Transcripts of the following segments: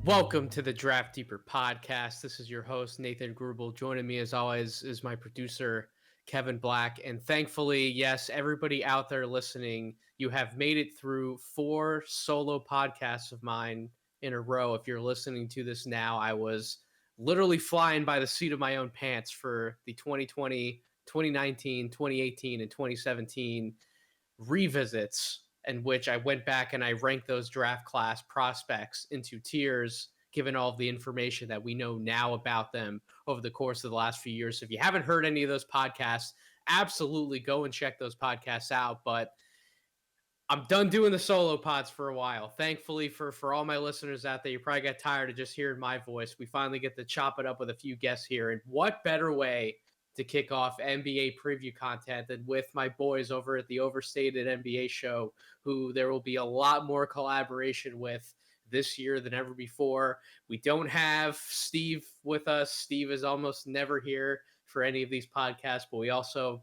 Welcome to the Draft Deeper podcast. This is your host, Nathan Grubel. Joining me, as always, is my producer, Kevin Black. And thankfully, yes, everybody out there listening, you have made it through 4 solo podcasts of mine in a row. If you're listening to this now, I was literally flying by the seat of my own pants for the 2020, 2019, 2018, and 2017 revisits, in which I went back and I ranked those draft class prospects into tiers, given all of the information that we know now about them over the course of the last few years. So if you haven't heard any of those podcasts, absolutely go and check those podcasts out. But I'm done doing the solo pods for a while. Thankfully for all my listeners out there, you probably got tired of just hearing my voice. We finally get to chop it up with a few guests here. And what better way to kick off NBA preview content than with my boys over at the Overstated NBA show, who there will be a lot more collaboration with this year than ever before. We don't have Steve with us. Steve is almost never here for any of these podcasts, but we also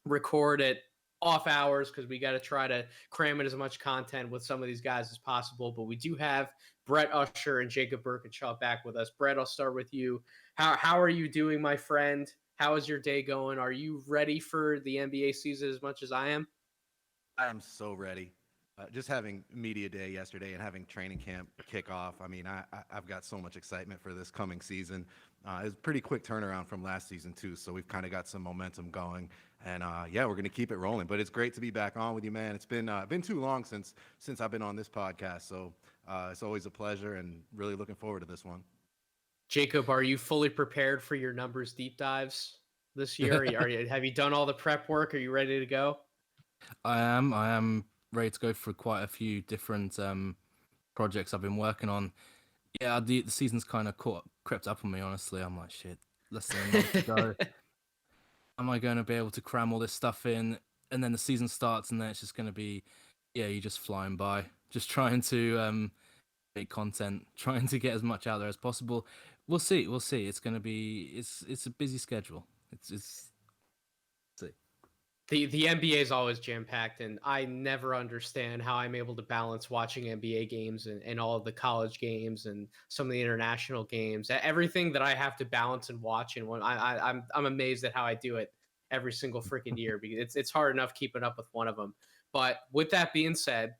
record at off hours because we got to try to cram in as much content with some of these guys as possible. But we do have Brett Usher and Jacob Birkinshaw back with us. Brett, I'll start with you. How are you doing, my friend? How is your day going? Are you ready for the NBA season as much as I am? I am so ready. Just having media day yesterday and having training camp kick off. I mean, I've got so much excitement for this coming season. It was a pretty quick turnaround from last season too, so we've kind of got some momentum going. And yeah, we're gonna keep it rolling. But it's great to be back on with you, man. It's been too long since I've been on this podcast, so it's always a pleasure and really looking forward to this one. Jacob, are you fully prepared for your numbers deep dives this year? Have you done all the prep work? Are you ready to go? I am ready to go for quite a few different projects I've been working on. Yeah, the season's kind of crept up on me, honestly. I'm like, shit, less than a month to go. Am I going to be able to cram all this stuff in? And then the season starts, and then it's just going to be, yeah, you're just flying by, just trying to make content, trying to get as much out there as possible. We'll see. It's going to be, it's a busy schedule. It's see. The NBA is always jam-packed, and I never understand how I'm able to balance watching NBA games and all of the college games and some of the international games. Everything that I have to balance and watch, and when I'm amazed at how I do it every single freaking year, because it's hard enough keeping up with one of them. But with that being said,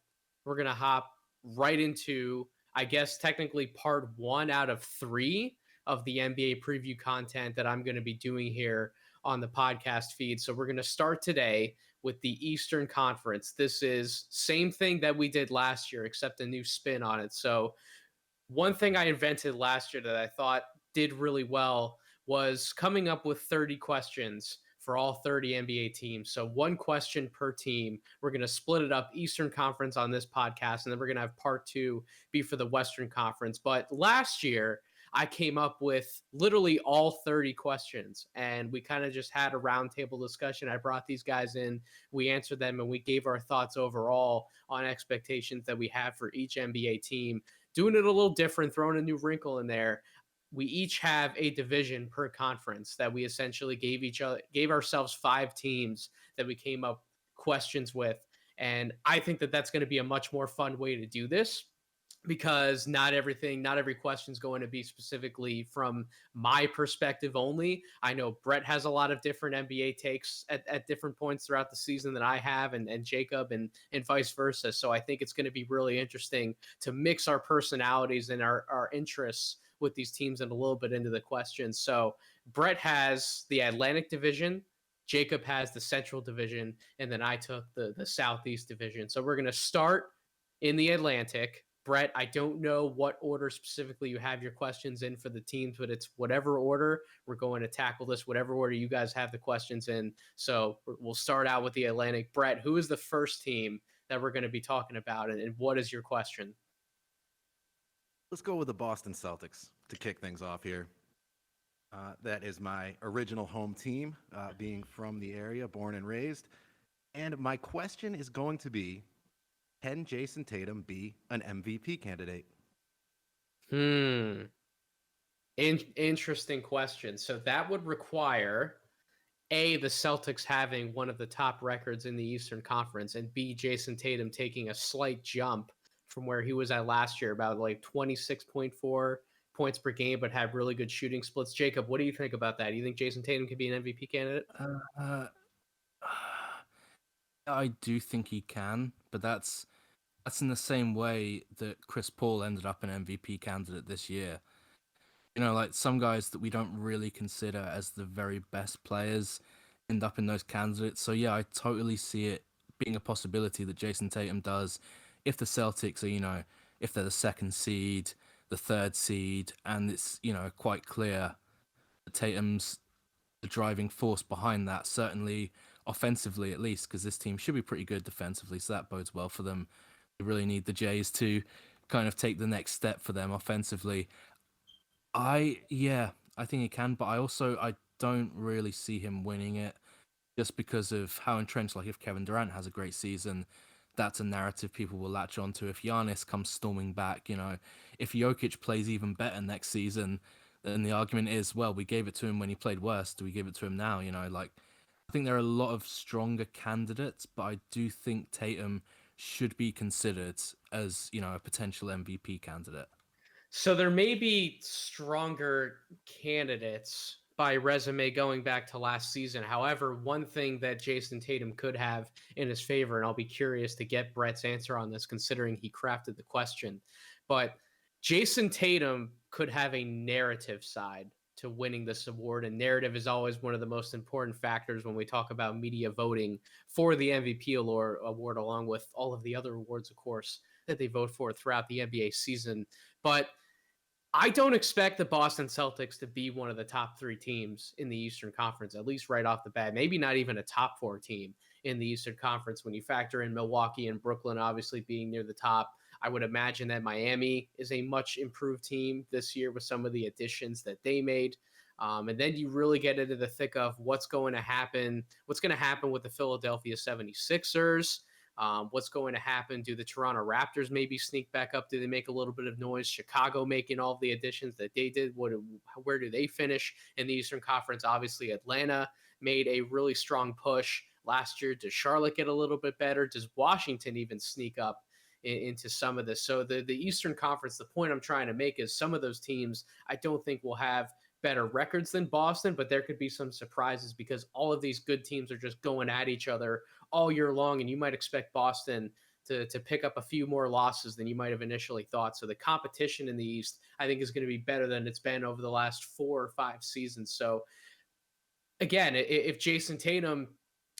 we're gonna hop right into, I guess, technically part 1 out of 3 of the NBA preview content that I'm going to be doing here on the podcast feed. So we're going to start today with the Eastern Conference. This is same thing that we did last year, except a new spin on it. So one thing I invented last year that I thought did really well was coming up with 30 questions for all 30 NBA teams. So one question per team. We're going to split it up, Eastern Conference on this podcast, and then we're going to have part 2 be for the Western Conference. But last year, I came up with literally all 30 questions, and we kind of just had a roundtable discussion. I brought these guys in, we answered them, and we gave our thoughts overall on expectations that we have for each NBA team. Doing it a little different, throwing a new wrinkle in there. We each have a division per conference that we essentially gave ourselves 5 teams that we came up questions with. And I think that that's going to be a much more fun way to do this, because not every question is going to be specifically from my perspective only. I know Brett has a lot of different NBA takes at different points throughout the season than I have, and Jacob, and vice versa. So I think it's going to be really interesting to mix our personalities and our interests with these teams and a little bit into the questions. So Brett has the Atlantic Division, Jacob has the Central Division, and then I took the Southeast Division. So we're going to start in the Atlantic. Brett, I don't know what order specifically you have your questions in for the teams, but it's whatever order we're going to tackle this, whatever order you guys have the questions in. So we'll start out with the Atlantic. Brett, who is the first team that we're going to be talking about, and what is your question? Let's go with the Boston Celtics to kick things off here. That is my original home team, being from the area, born and raised. And my question is going to be, can Jason Tatum be an MVP candidate? Interesting question. So that would require A, the Celtics having one of the top records in the Eastern Conference, and B, Jason Tatum taking a slight jump from where he was at last year, about like 26.4 points per game, but had really good shooting splits. Jacob, what do you think about that? Do you think Jason Tatum could be an MVP candidate? Uh, I do think he can, but that's in the same way that Chris Paul ended up an MVP candidate this year. You know, like some guys that we don't really consider as the very best players end up in those candidates. So yeah, I totally see it being a possibility that Jason Tatum does if the Celtics are, if they're the second seed, the third seed, and it's, quite clear that Tatum's the driving force behind that, certainly offensively at least, because this team should be pretty good defensively, so that bodes well for them. They really need the Jays to kind of take the next step for them offensively. I think he can, but I don't really see him winning it just because of how entrenched. Like if Kevin Durant has a great season, that's a narrative people will latch onto. If Giannis comes storming back, if Jokic plays even better next season, then the argument is, well, we gave it to him when he played worse. Do we give it to him now? Like I think there are a lot of stronger candidates, but I do think Tatum should be considered as, a potential MVP candidate. So there may be stronger candidates by resume going back to last season. However, one thing that Jason Tatum could have in his favor, and I'll be curious to get Brett's answer on this, considering he crafted the question, but Jason Tatum could have a narrative side to winning this award. And narrative is always one of the most important factors when we talk about media voting for the MVP award, along with all of the other awards, of course, that they vote for throughout the NBA season. But I don't expect the Boston Celtics to be one of the top three teams in the Eastern Conference, at least right off the bat. Maybe not even a top four team in the Eastern Conference when you factor in Milwaukee and Brooklyn obviously being near the top. I would imagine that Miami is a much improved team this year with some of the additions that they made. And then you really get into the thick of what's going to happen with the Philadelphia 76ers. What's going to happen? Do the Toronto Raptors maybe sneak back up? Do they make a little bit of noise? Chicago making all the additions that they did. Where do they finish in the Eastern Conference? Obviously, Atlanta made a really strong push last year. Does Charlotte get a little bit better? Does Washington even sneak up into some of this? So the Eastern Conference, the point I'm trying to make is some of those teams I don't think will have better records than Boston, but there could be some surprises because all of these good teams are just going at each other all year long, and you might expect Boston to pick up a few more losses than you might have initially thought. So the competition in the East, I think, is going to be better than it's been over the last 4 or 5 seasons. So again, if Jason Tatum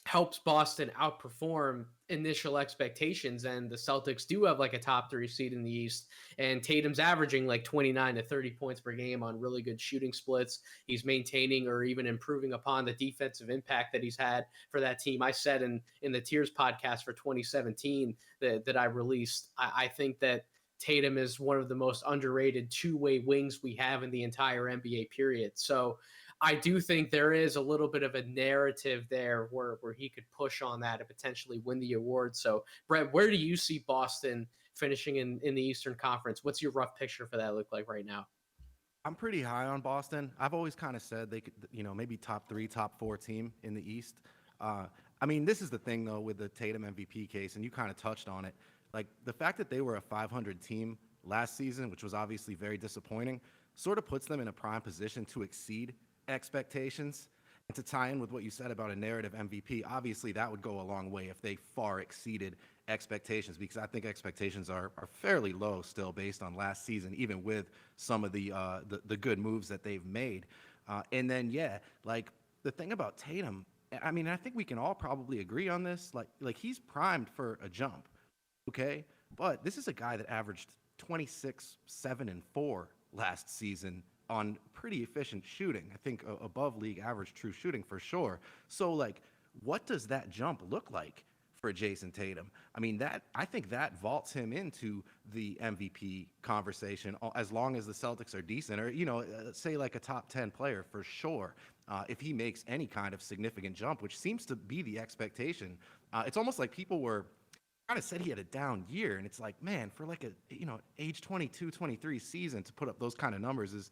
helps Boston outperform initial expectations, and the Celtics do have like a top 3 seed in the East, and Tatum's averaging like 29 to 30 points per game on really good shooting splits. He's maintaining or even improving upon the defensive impact that he's had for that team. I said in the Tiers podcast for 2017 that I released, I think that Tatum is one of the most underrated two-way wings we have in the entire NBA period. So I do think there is a little bit of a narrative there where he could push on that and potentially win the award. So, Brett, where do you see Boston finishing in the Eastern Conference? What's your rough picture for that look like right now? I'm pretty high on Boston. I've always kind of said they could, maybe top 3, top 4 team in the East. I mean, this is the thing, though, with the Tatum MVP case, and you kind of touched on it. Like, the fact that they were a 500 team last season, which was obviously very disappointing, sort of puts them in a prime position to exceed expectations. And to tie in with what you said about a narrative MVP, obviously that would go a long way if they far exceeded expectations, because I think expectations are fairly low still based on last season, even with some of the good moves that they've made. And then, like the thing about Tatum, I mean, I think we can all probably agree on this. Like he's primed for a jump, okay? But this is a guy that averaged 26, 7, and 4 last season on pretty efficient shooting. I think above league average true shooting for sure. So like, what does that jump look like for Jason Tatum? I mean, I think that vaults him into the MVP conversation as long as the Celtics are decent, or say like a top 10 player for sure. If he makes any kind of significant jump, which seems to be the expectation, it's almost like people were kind of said he had a down year, and it's like, man, for like a age 22, 23 season to put up those kind of numbers is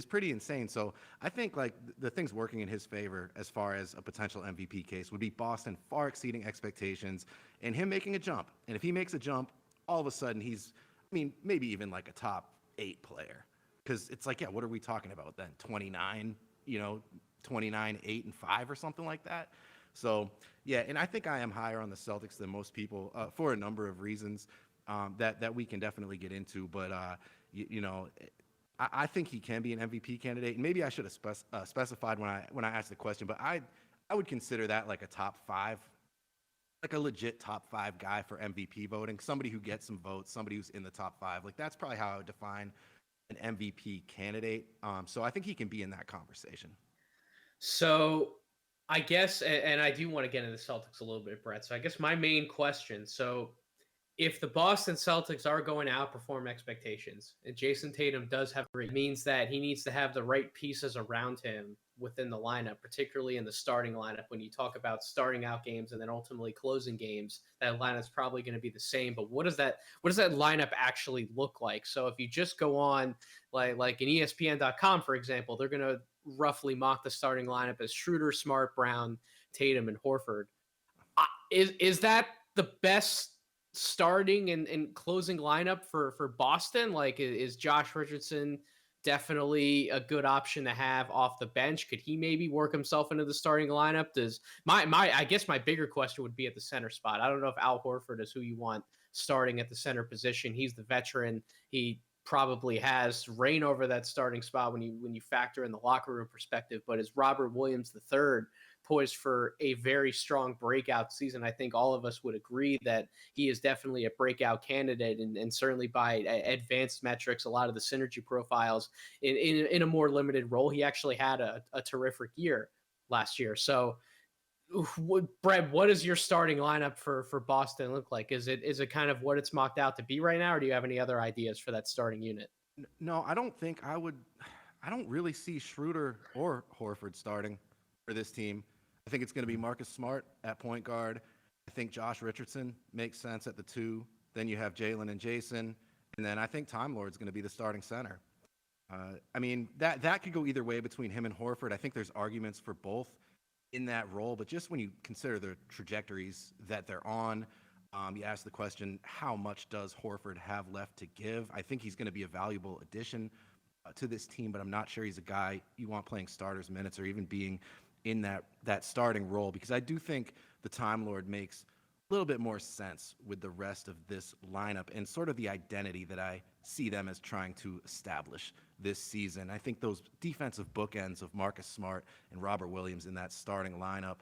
pretty insane. So I think like the things working in his favor as far as a potential MVP case would be Boston far exceeding expectations and him making a jump. And if he makes a jump, all of a sudden he's, I mean, maybe even like a top 8 player. Because it's like, yeah, what are we talking about then? 29, 29, 8, and 5 or something like that. So, yeah, and I think I am higher on the Celtics than most people for a number of reasons that we can definitely get into. But, I think he can be an MVP candidate. And maybe I should have specified when I asked the question, but I would consider that like a top 5, like a legit top 5 guy for MVP voting, somebody who gets some votes, somebody who's in the top 5. Like that's probably how I would define an MVP candidate. So I think he can be in that conversation. So I guess, and I do want to get into the Celtics a little bit, Brett. So I guess my main question, so if the Boston Celtics are going to outperform expectations, and Jason Tatum does have, it means that he needs to have the right pieces around him within the lineup, particularly in the starting lineup. When you talk about starting out games and then ultimately closing games, that lineup's probably going to be the same. But what does that lineup actually look like? So if you just go on like in ESPN.com, for example, they're going to roughly mock the starting lineup as Schroeder, Smart, Brown, Tatum, and Horford. Is that the best starting and closing lineup for Boston? Like, is Josh Richardson definitely a good option to have off the bench? Could he maybe work himself into the starting lineup? Does I guess my bigger question would be at the center spot. I don't know if Al Horford is who you want starting at the center position. He's the veteran. He probably has reign over that starting spot when you factor in the locker room perspective. But is Robert Williams III poised for a very strong breakout season? I think all of us would agree that he is definitely a breakout candidate, and certainly by advanced metrics, a lot of the synergy profiles in a more limited role, he actually had a terrific year last year. So, Brett, what does your starting lineup for Boston look like? Is it kind of what it's mocked out to be right now, or do you have any other ideas for that starting unit? No, I don't think I would. I don't really see Schroeder or Horford starting for this team. I think it's going to be Marcus Smart at point guard. I think Josh Richardson makes sense at the 2. Then you have Jalen and Jason, and then I think Time Lord's going to be the starting center. I mean, that could go either way between him and Horford. I think there's arguments for both in that role, but just when you consider the trajectories that they're on, you ask the question, how much does Horford have left to give? I think he's going to be a valuable addition to this team, but I'm not sure he's a guy you want playing starters minutes or even being in that starting role, because I do think the Time Lord makes a little bit more sense with the rest of this lineup and sort of the identity that I see them as trying to establish this season. I think those defensive bookends of Marcus Smart and Robert Williams in that starting lineup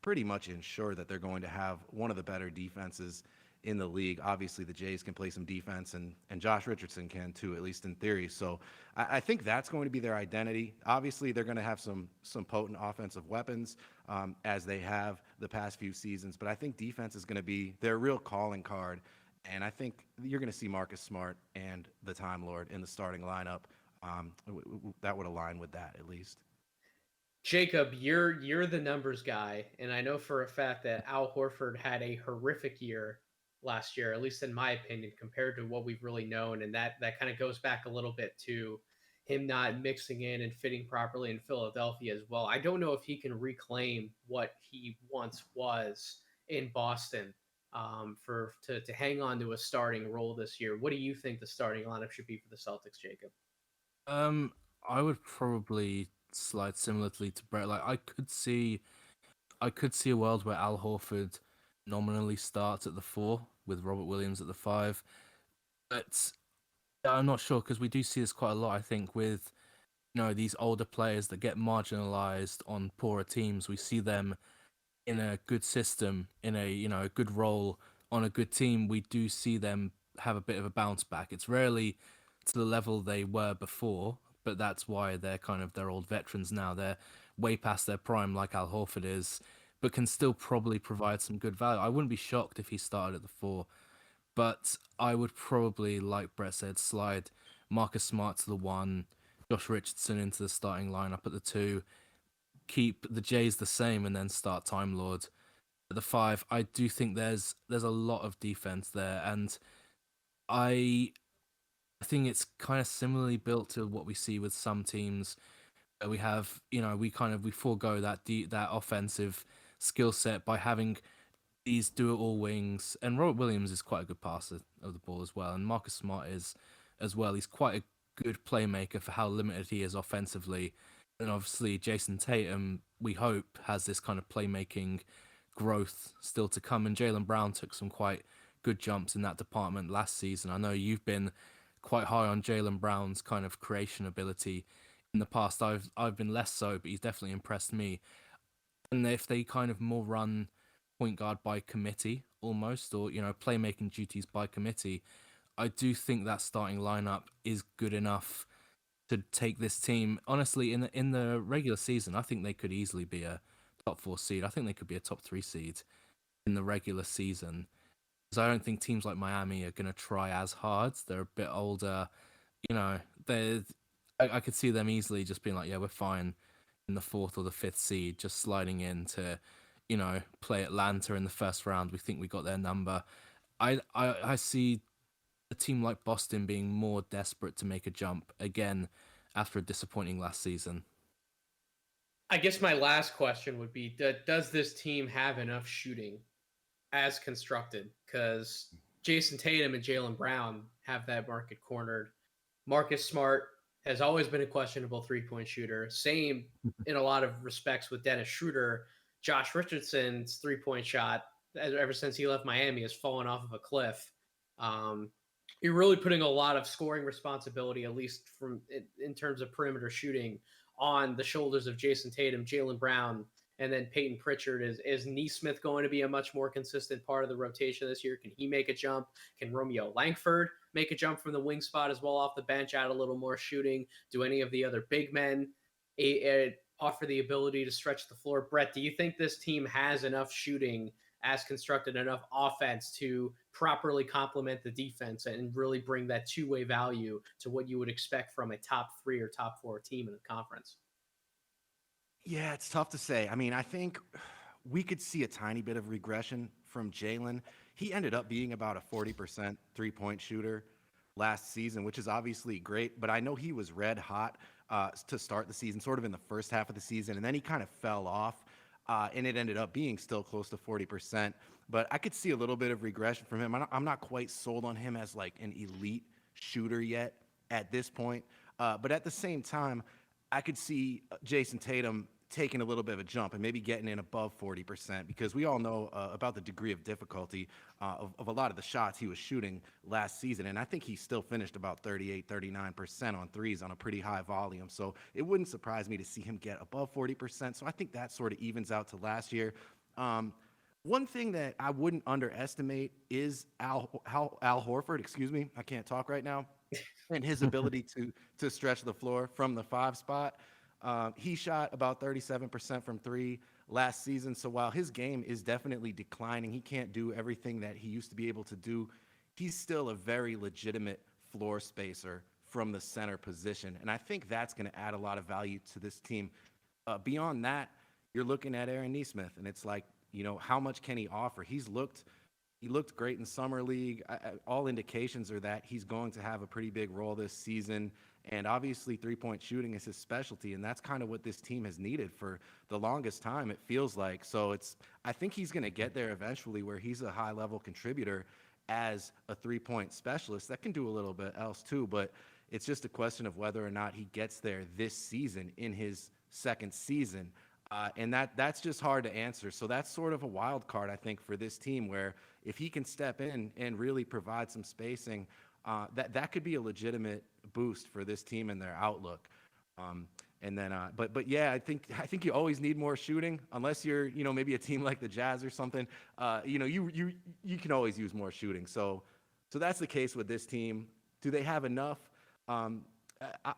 pretty much ensure that they're going to have one of the better defenses in the league. Obviously, the Jays can play some defense, and Josh Richardson can too, at least in theory. So I think that's going to be their identity. Obviously, they're going to have some potent offensive weapons as they have the past few seasons. But I think defense is going to be their real calling card. And I think you're going to see Marcus Smart and the Time Lord in the starting lineup. That would align with that at least. Jacob, you're the numbers guy, and I know for a fact that Al Horford had a horrific year last year, at least in my opinion, compared to what we've really known. And that kind of goes back a little bit to him not mixing in and fitting properly in Philadelphia as well. I don't know if he can reclaim what he once was in Boston to hang on to a starting role this year. What do you think the starting lineup should be for the Celtics, Jacob? I would probably slide similarly to Brett. Like I could see a world where Al Horford nominally starts at the 4 with Robert Williams at the 5. But I'm not sure, because we do see this quite a lot, I think, with these older players that get marginalized on poorer teams. We see them in a good system, in a good role on a good team. We do see them have a bit of a bounce back. It's rarely to the level they were before, but that's why they're old veterans now. They're way past their prime, like Al Horford is, but can still probably provide some good value. I wouldn't be shocked if he started at the 4, but I would probably, like Brett said, slide Marcus Smart to the 1, Josh Richardson into the starting lineup at the 2, keep the Jays the same, and then start Time Lord at the 5. I do think there's a lot of defense there, and I think it's kind of similarly built to what we see with some teams. We have, we forego that offensive skill set by having these do-it-all wings, and Robert Williams is quite a good passer of the ball as well, and Marcus Smart is as well. He's quite a good playmaker for how limited he is offensively. And obviously, Jason Tatum, we hope, has this kind of playmaking growth still to come. And Jaylen Brown took some quite good jumps in that department last season. I know you've been quite high on Jaylen Brown's kind of creation ability in the past. I've been less so, but he's definitely impressed me. And if they kind of more run point guard by committee almost, or playmaking duties by committee, I do think that starting lineup is good enough to take this team. Honestly, in the regular season, I think they could easily be a top 4 seed. I think they could be a top 3 seed in the regular season. Because I don't think teams like Miami are going to try as hard. They're a bit older. I could see them easily just being like, yeah, we're fine in the 4th or the 5th seed, just sliding in to, play Atlanta in the first round. We think we got their number. I see a team like Boston being more desperate to make a jump again after a disappointing last season. I guess my last question would be, does this team have enough shooting as constructed? Because Jason Tatum and Jaylen Brown have that market cornered. Marcus Smart has always been a questionable three-point shooter. Same in a lot of respects with Dennis Schroeder. Josh Richardson's three-point shot, ever since he left Miami, has fallen off of a cliff. You're really putting a lot of scoring responsibility, at least in terms of perimeter shooting, on the shoulders of Jason Tatum, Jaylen Brown, and then Peyton Pritchard. Is Nesmith going to be a much more consistent part of the rotation this year? Can he make a jump? Can Romeo Langford make a jump from the wing spot as well off the bench, add a little more shooting? Do any of the other big men offer the ability to stretch the floor? Brett, do you think this team has enough shooting as constructed, enough offense to properly complement the defense and really bring that two-way value to what you would expect from a top 3 or top 4 team in the conference? Yeah, it's tough to say. I mean, I think we could see a tiny bit of regression from Jaylen. He ended up being about a 40% three-point shooter last season, which is obviously great, but I know he was red hot to start the season, sort of in the first half of the season, and then he kind of fell off, and it ended up being still close to 40%. But I could see a little bit of regression from him. I'm not quite sold on him as like an elite shooter yet at this point, but at the same time, I could see Jason Tatum taking a little bit of a jump and maybe getting in above 40%, because we all know about the degree of difficulty of a lot of the shots he was shooting last season. And I think he still finished about 38, 39% on threes on a pretty high volume. So it wouldn't surprise me to see him get above 40%. So I think that sort of evens out to last year. One thing that I wouldn't underestimate is Al Horford, excuse me, I can't talk right now, and his ability to stretch the floor from the 5 spot. He shot about 37% from 3 last season. So while his game is definitely declining, he can't do everything that he used to be able to do. He's still a very legitimate floor spacer from the center position. And I think that's going to add a lot of value to this team. Beyond that, you're looking at Aaron Nesmith, and it's like, how much can he offer? He looked great in summer league. All indications are that he's going to have a pretty big role this season. And obviously, three-point shooting is his specialty, and that's kind of what this team has needed for the longest time, it feels like. So I think he's going to get there eventually, where he's a high-level contributor as a three-point specialist that can do a little bit else too. But it's just a question of whether or not he gets there this season in his second season. And that's just hard to answer. So that's sort of a wild card, I think, for this team, where if he can step in and really provide some spacing, that could be a legitimate boost for this team and their outlook. But yeah, I think you always need more shooting, unless you're maybe a team like the Jazz or something. You can always use more shooting. So that's the case with this team. Do they have enough?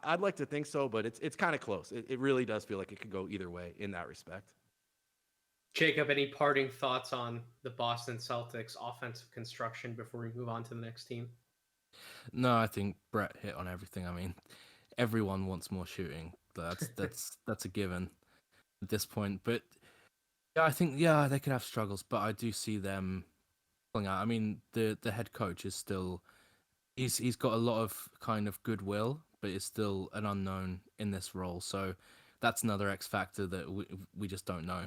I'd like to think so, but it's kind of close. It really does feel like it could go either way in that respect. Jacob, any parting thoughts on the Boston Celtics offensive construction before we move on to the next team? No, I think Brett hit on everything. I mean, everyone wants more shooting. That's a given at this point. But yeah, I think they could have struggles, but I do see them pulling out. I mean, the head coach is still he's got a lot of kind of goodwill, but is still an unknown in this role. So that's another X factor that we just don't know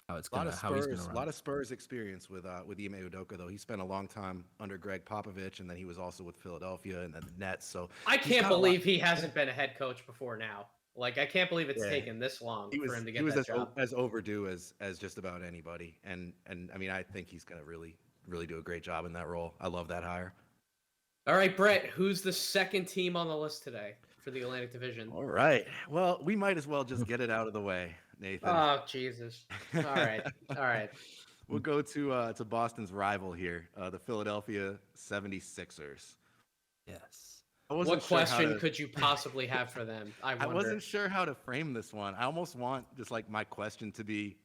how it's A lot gonna of how he's gonna Spurs, a run lot it. of Spurs experience with Ime Udoka though. He spent a long time under Greg Popovich, and then he was also with Philadelphia and then the Nets. So I he's can't got a lot. believe he hasn't been a head coach before now. Like, I can't believe it's Yeah, taken this long he for was him to he get was that job. as overdue as just about anybody. And I mean, I think he's gonna really do a great job in that role. I love that hire. All right, Brett, who's the second team on the list today for the Atlantic Division? All right. Well, we might as well just get it out of the way, Nathan. Oh, Jesus. All right. All right. We'll go to Boston's rival here, the Philadelphia 76ers. Yes. I What wasn't sure how question to could you possibly have for them? I I wonder. wasn't sure how to frame this one. I almost want just like my question to be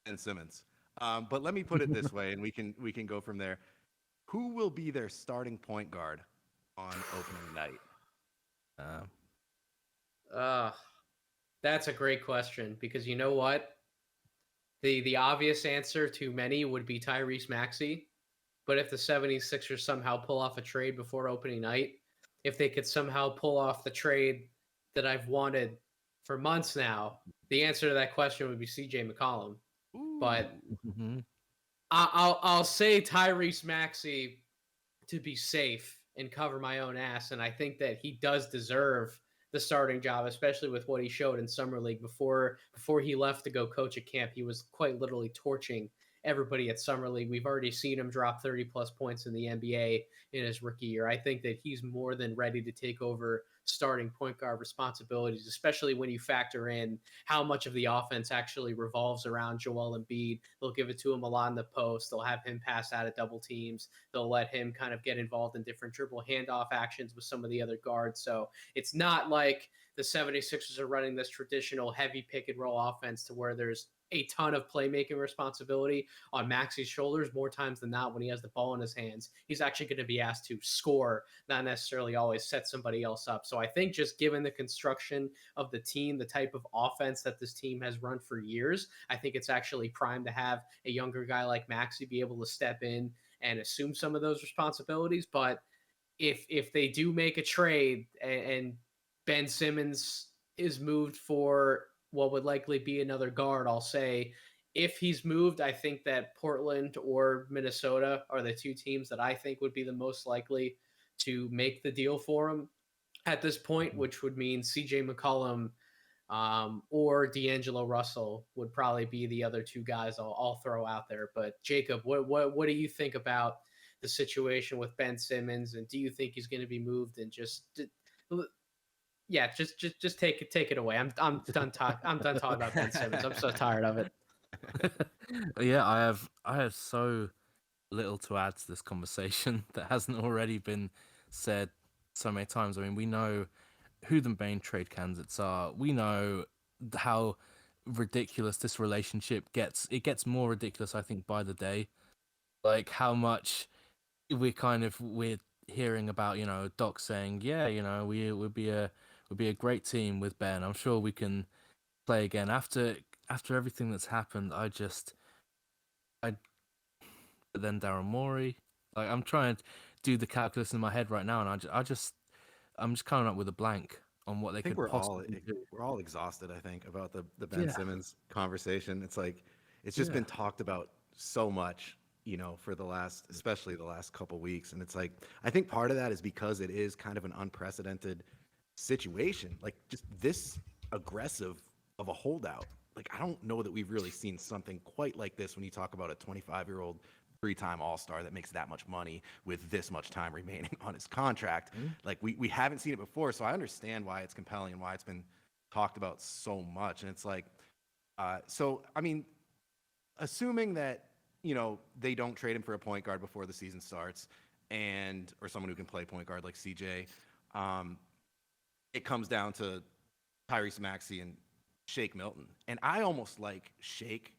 Ben Simmons. But let me put it this way, and we can go from there. Who will be their starting point guard on opening night? Um, Uh, that's a great question because you know what? The obvious answer to many would be Tyrese Maxey. But if the 76ers somehow pull off a trade before opening night, if they could somehow pull off the trade that I've wanted for months now, the answer to that question would be CJ McCollum. But mhm. I'll say Tyrese Maxey to be safe and cover my own ass, and I think that he does deserve the starting job, especially with what he showed in summer league before he left to go coach at camp. He was quite literally torching everybody at summer league. We've already seen him drop 30 plus points in the NBA in his rookie year. I think that he's more than ready to take over starting point guard responsibilities, especially when you factor in how much of the offense actually revolves around Joel Embiid. They'll give it to him a lot in the post. They'll have him pass out of double teams. They'll let him kind of get involved in different dribble handoff actions with some of the other guards. So it's not like the 76ers are running this traditional heavy pick and roll offense to where there's a ton of playmaking responsibility on Maxey's shoulders. More times than not, when he has the ball in his hands, he's actually going to be asked to score, not necessarily always set somebody else up. So I think just given the construction of the team, the type of offense that this team has run for years, I think it's actually prime to have a younger guy like Maxey be able to step in and assume some of those responsibilities. But if they do make a trade and Ben Simmons is moved for what would likely be another guard, I'll say if he's moved, I think that Portland or Minnesota are the two teams that I think would be the most likely to make the deal for him at this point, which would mean CJ McCollum or D'Angelo Russell would probably be the other two guys I'll throw out there. But Jacob, what do you think about the situation with Ben Simmons, and do you think he's going to be moved? And just take it away. I'm done I'm done talking about Ben Simmons. I'm so tired of it. Yeah, I have so little to add to this conversation that hasn't already been said so many times. I mean, we know who the main trade candidates are. We know how ridiculous this relationship gets. It gets more ridiculous, I think, by the day. Like how much we're hearing about, Doc saying, yeah, we'd be a great team with Ben. I'm sure we can play again after everything that's happened. But then Daryl Morey, like I'm trying to do the calculus in my head right now, and I'm just coming up with a blank on what they I think could possibly do. we're all exhausted. I think about the Ben Yeah. Simmons conversation. It's like it's just been talked about so much, for especially the last couple weeks. And it's like I think part of that is because it is kind of an unprecedented situation, like just this aggressive of a holdout. Like I don't know that we've really seen something quite like this when you talk about a 25-year-old three-time All-Star that makes that much money with this much time remaining on his contract. Like we haven't seen it before, so I understand why it's compelling and why it's been talked about so much. And it's like, so I mean, assuming that they don't trade him for a point guard before the season starts, or someone who can play point guard like CJ, it comes down to Tyrese Maxey and Shake Milton, and I almost like Shake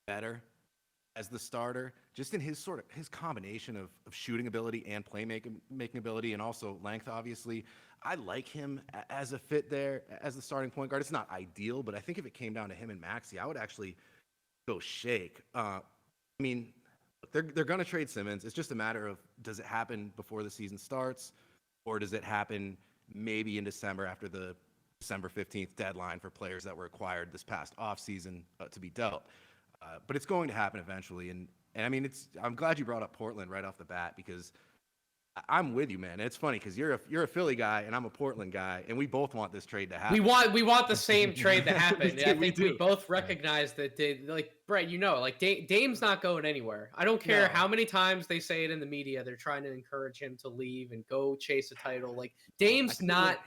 better as the starter, just in his combination of shooting ability and making ability, and also length. Obviously, I like him as a fit there as the starting point guard. It's not ideal, but I think if it came down to him and Maxey, I would actually go Shake. I mean, they're going to trade Simmons. It's just a matter of, does it happen before the season starts, or does it happen maybe in December after the December 15th deadline for players that were acquired this past offseason to be dealt? But it's going to happen eventually. And I mean, I'm glad you brought up Portland right off the bat because I'm with you, man. It's funny because you're a Philly guy and I'm a Portland guy, and we both want this trade to happen. We want the same trade to happen. I think we do. both recognize that like Brett, like Dame's not going anywhere. I don't care how many times they say it in the media. They're trying to encourage him to leave and go chase a title. Like Dame's not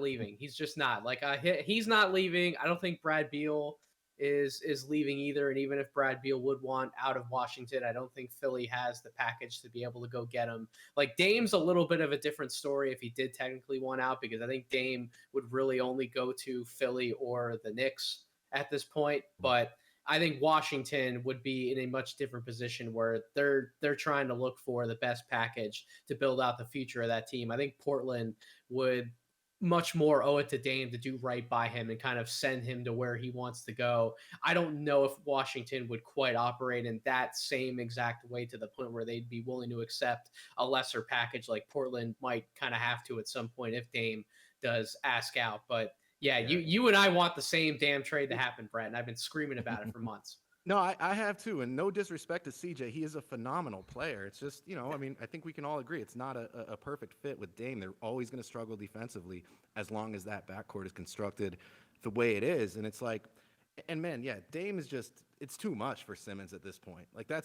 leaving. He's just not. Like he's not leaving. I don't think Brad Beal is leaving either. And even if Brad Beal would want out of Washington, I don't think Philly has the package to be able to go get him. Like Dame's a little bit of a different story if he did technically want out, because I think Dame would really only go to Philly or the Knicks at this point. But I think Washington would be in a much different position where they're trying to look for the best package to build out the future of that team. I think Portland would much more owe it to Dame to do right by him and kind of send him to where he wants to go. I don't know if Washington would quite operate in that same exact way to the point where they'd be willing to accept a lesser package like Portland might kind of have to at some point if Dame does ask out. But yeah, you and I want the same damn trade to happen, Brett, and I've been screaming about it for months. No, I have too, and no disrespect to CJ. He is a phenomenal player. It's just, I mean, I think we can all agree it's not a perfect fit with Dame. They're always going to struggle defensively as long as that backcourt is constructed the way it is. And it's like, and man, yeah, Dame is just, it's too much for Simmons at this point. Like you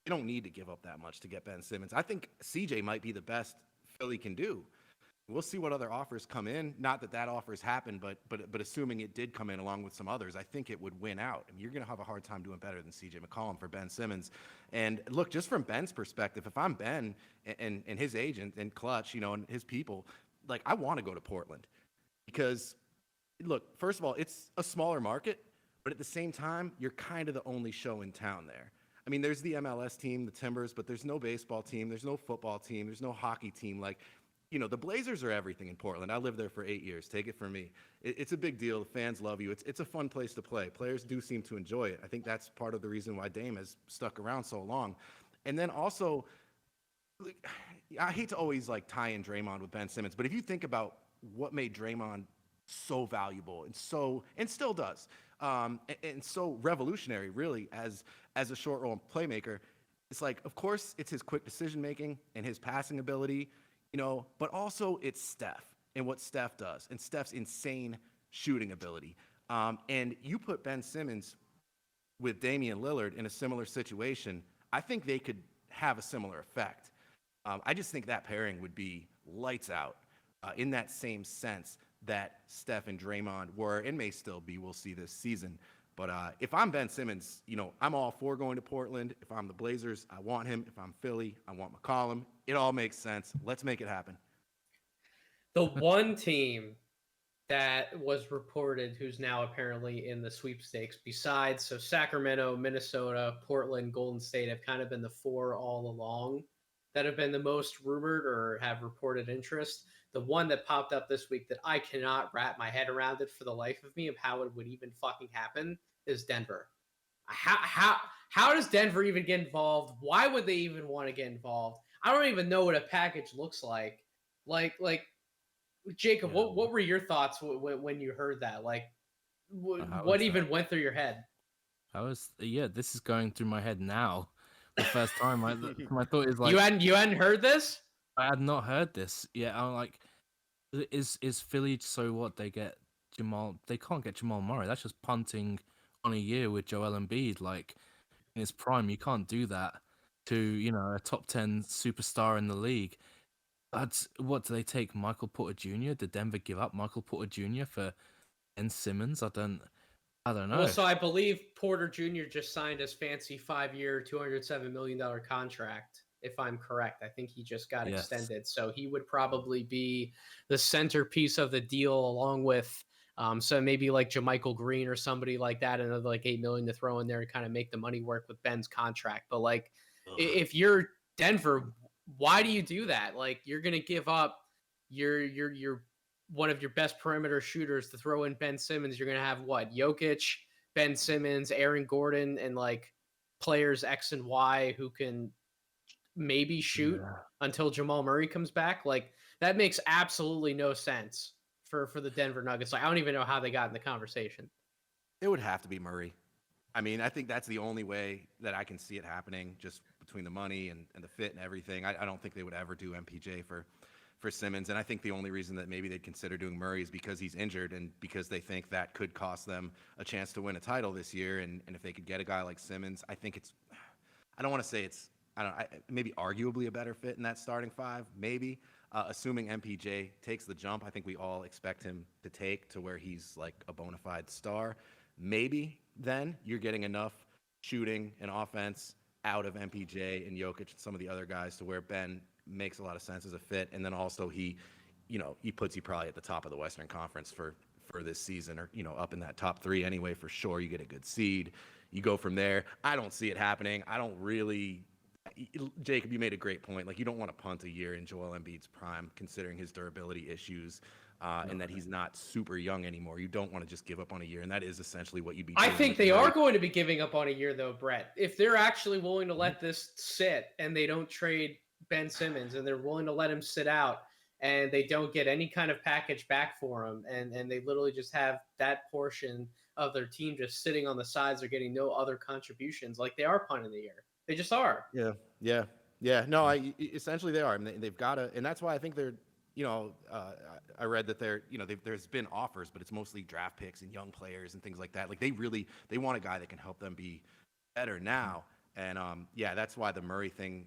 don't need to give up that much to get Ben Simmons. I think CJ might be the best Philly can do. We'll see what other offers come in. Not that offer's happened, but assuming it did come in along with some others, I think it would win out. I mean, you're going to have a hard time doing better than C.J. McCollum for Ben Simmons. And look, just from Ben's perspective, if I'm Ben and his agent and Clutch, and his people, like I want to go to Portland because, look, first of all, it's a smaller market, but at the same time, you're kind of the only show in town there. I mean, there's the MLS team, the Timbers, but there's no baseball team, there's no football team, there's no hockey team. Like, the Blazers are everything in Portland. I lived there for 8 years. Take it from me. It's a big deal. The fans love you. It's a fun place to play. Players do seem to enjoy it. I think that's part of the reason why Dame has stuck around so long. And then also, I hate to always tie in Draymond with Ben Simmons, but if you think about what made Draymond so valuable and still does, and so revolutionary, really, as a short role playmaker, it's like, of course, it's his quick decision making and his passing ability. But also it's Steph and what Steph does and Steph's insane shooting ability. And you put Ben Simmons with Damian Lillard in a similar situation, I think they could have a similar effect. I just think that pairing would be lights out in that same sense that Steph and Draymond were and may still be. We'll see this season. But if I'm Ben Simmons, I'm all for going to Portland. If I'm the Blazers, I want him. If I'm Philly, I want McCollum. It all makes sense. Let's make it happen. The one team that was reported who's now apparently in the sweepstakes besides, so Sacramento, Minnesota, Portland, Golden State have kind of been the four all along that have been the most rumored or have reported interest. The one that popped up this week that I cannot wrap my head around it for the life of me of how it would even fucking happen is Denver. How does Denver even get involved? Why would they even want to get involved? I don't even know what a package looks like. Like Jacob, what were your thoughts when you heard that? Like, what even went through your head? This is going through my head now. The first time, my thought is like, you hadn't heard this? I had not heard this. Yeah, I'm like, is Philly so what? They get Jamal. They can't get Jamal Murray. That's just punting on a year with Joel Embiid. Like in his prime, you can't do that to a top 10 superstar in the league. What do they take? Michael Porter Jr. Did Denver give up Michael Porter Jr. for Ben Simmons? I don't know. Well, so I believe Porter Jr. just signed his fancy 5-year, $207 million contract. If I'm correct, I think he just got extended. So he would probably be the centerpiece of the deal along with so maybe like JaMychal Green or somebody like that, another like $8 million to throw in there and kind of make the money work with Ben's contract. But like, if you're Denver, why do you do that? Like, you're gonna give up your one of your best perimeter shooters to throw in Ben Simmons. You're gonna have what? Jokic, Ben Simmons, Aaron Gordon, and like players X and Y who can maybe shoot until Jamal Murray comes back. Like, that makes absolutely no sense for the Denver Nuggets. Like, I don't even know how they got in the conversation. It would have to be Murray. I mean, I think that's the only way that I can see it happening, just between the money and the fit and everything. I don't think they would ever do MPJ for Simmons. And I think the only reason that maybe they'd consider doing Murray is because he's injured and because they think that could cost them a chance to win a title this year. And if they could get a guy like Simmons, I think I don't want to say maybe arguably a better fit in that starting five, maybe. Assuming MPJ takes the jump, I think we all expect him to take to where he's like a bona fide star. Maybe then you're getting enough shooting and offense out of MPJ and Jokic and some of the other guys to where Ben makes a lot of sense as a fit. And then also he puts you probably at the top of the Western Conference for this season, or, up in that top 3 anyway, for sure. You get a good seed. You go from there. I don't see it happening. I don't really. Jacob, you made a great point. Like, you don't want to punt a year in Joel Embiid's prime, considering his durability issues and that he's not super young anymore. You don't want to just give up on a year, and that is essentially what you'd be doing. I think they are going to be giving up on a year, though, Brett. If they're actually willing to let this sit and they don't trade Ben Simmons and they're willing to let him sit out and they don't get any kind of package back for him, and they literally just have that portion of their team just sitting on the sides, they're getting no other contributions, like, they are punting the year. They just are. Yeah. No, essentially they are. I mean, they've got to, and that's why I think they're, I read that there's been offers, but it's mostly draft picks and young players and things like that. Like, they want a guy that can help them be better now. And that's why the Murray thing,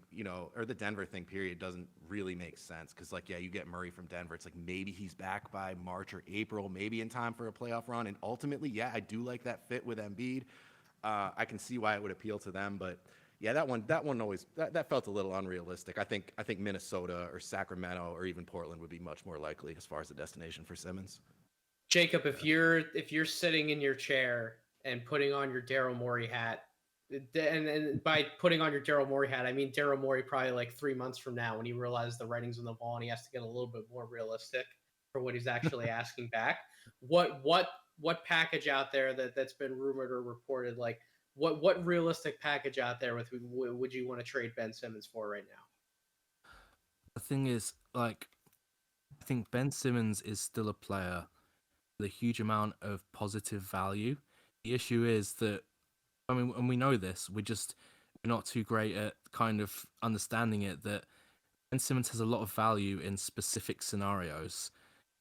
or the Denver thing, period, doesn't really make sense. Because, like, you get Murray from Denver. It's like maybe he's back by March or April, maybe in time for a playoff run. And ultimately, I do like that fit with Embiid. I can see why it would appeal to them, but. Yeah, that one always that felt a little unrealistic. I think Minnesota or Sacramento or even Portland would be much more likely as far as the destination for Simmons. Jacob, if you're sitting in your chair and putting on your Daryl Morey hat, and by putting on your Daryl Morey hat, I mean Daryl Morey probably like 3 months from now when he realizes the writing's on the wall and he has to get a little bit more realistic for what he's actually asking back. What package out there that's been rumored or reported, like? What realistic package out there would you want to trade Ben Simmons for right now? The thing is, like, I think Ben Simmons is still a player with a huge amount of positive value. The issue is that, I mean, and we know this, we're not too great at kind of understanding it, that Ben Simmons has a lot of value in specific scenarios.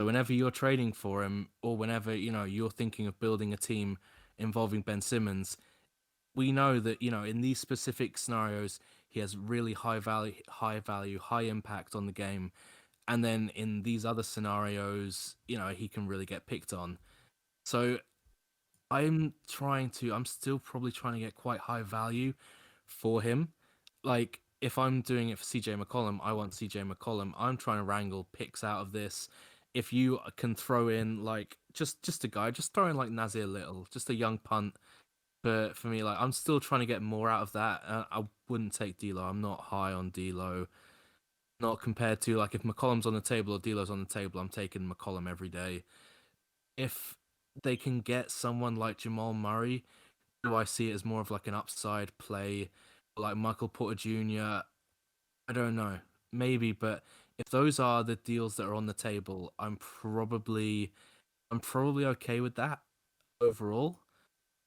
So whenever you're trading for him, or whenever, you're thinking of building a team involving Ben Simmons, we know that, in these specific scenarios, he has really high value, high impact on the game. And then in these other scenarios, he can really get picked on. So I'm still probably trying to get quite high value for him. Like, if I'm doing it for CJ McCollum, I want CJ McCollum. I'm trying to wrangle picks out of this. If you can throw in, like, just a guy, just throw in like Nasir Little, just a young punt. But for me, like, I'm still trying to get more out of that. I wouldn't take D'Lo. I'm not high on D'Lo. Not compared to, like, if McCollum's on the table or D'Lo's on the table, I'm taking McCollum every day. If they can get someone like Jamal Murray, do I see it as more of like an upside play, like Michael Porter Jr.? I don't know, maybe. But if those are the deals that are on the table, I'm probably okay with that overall.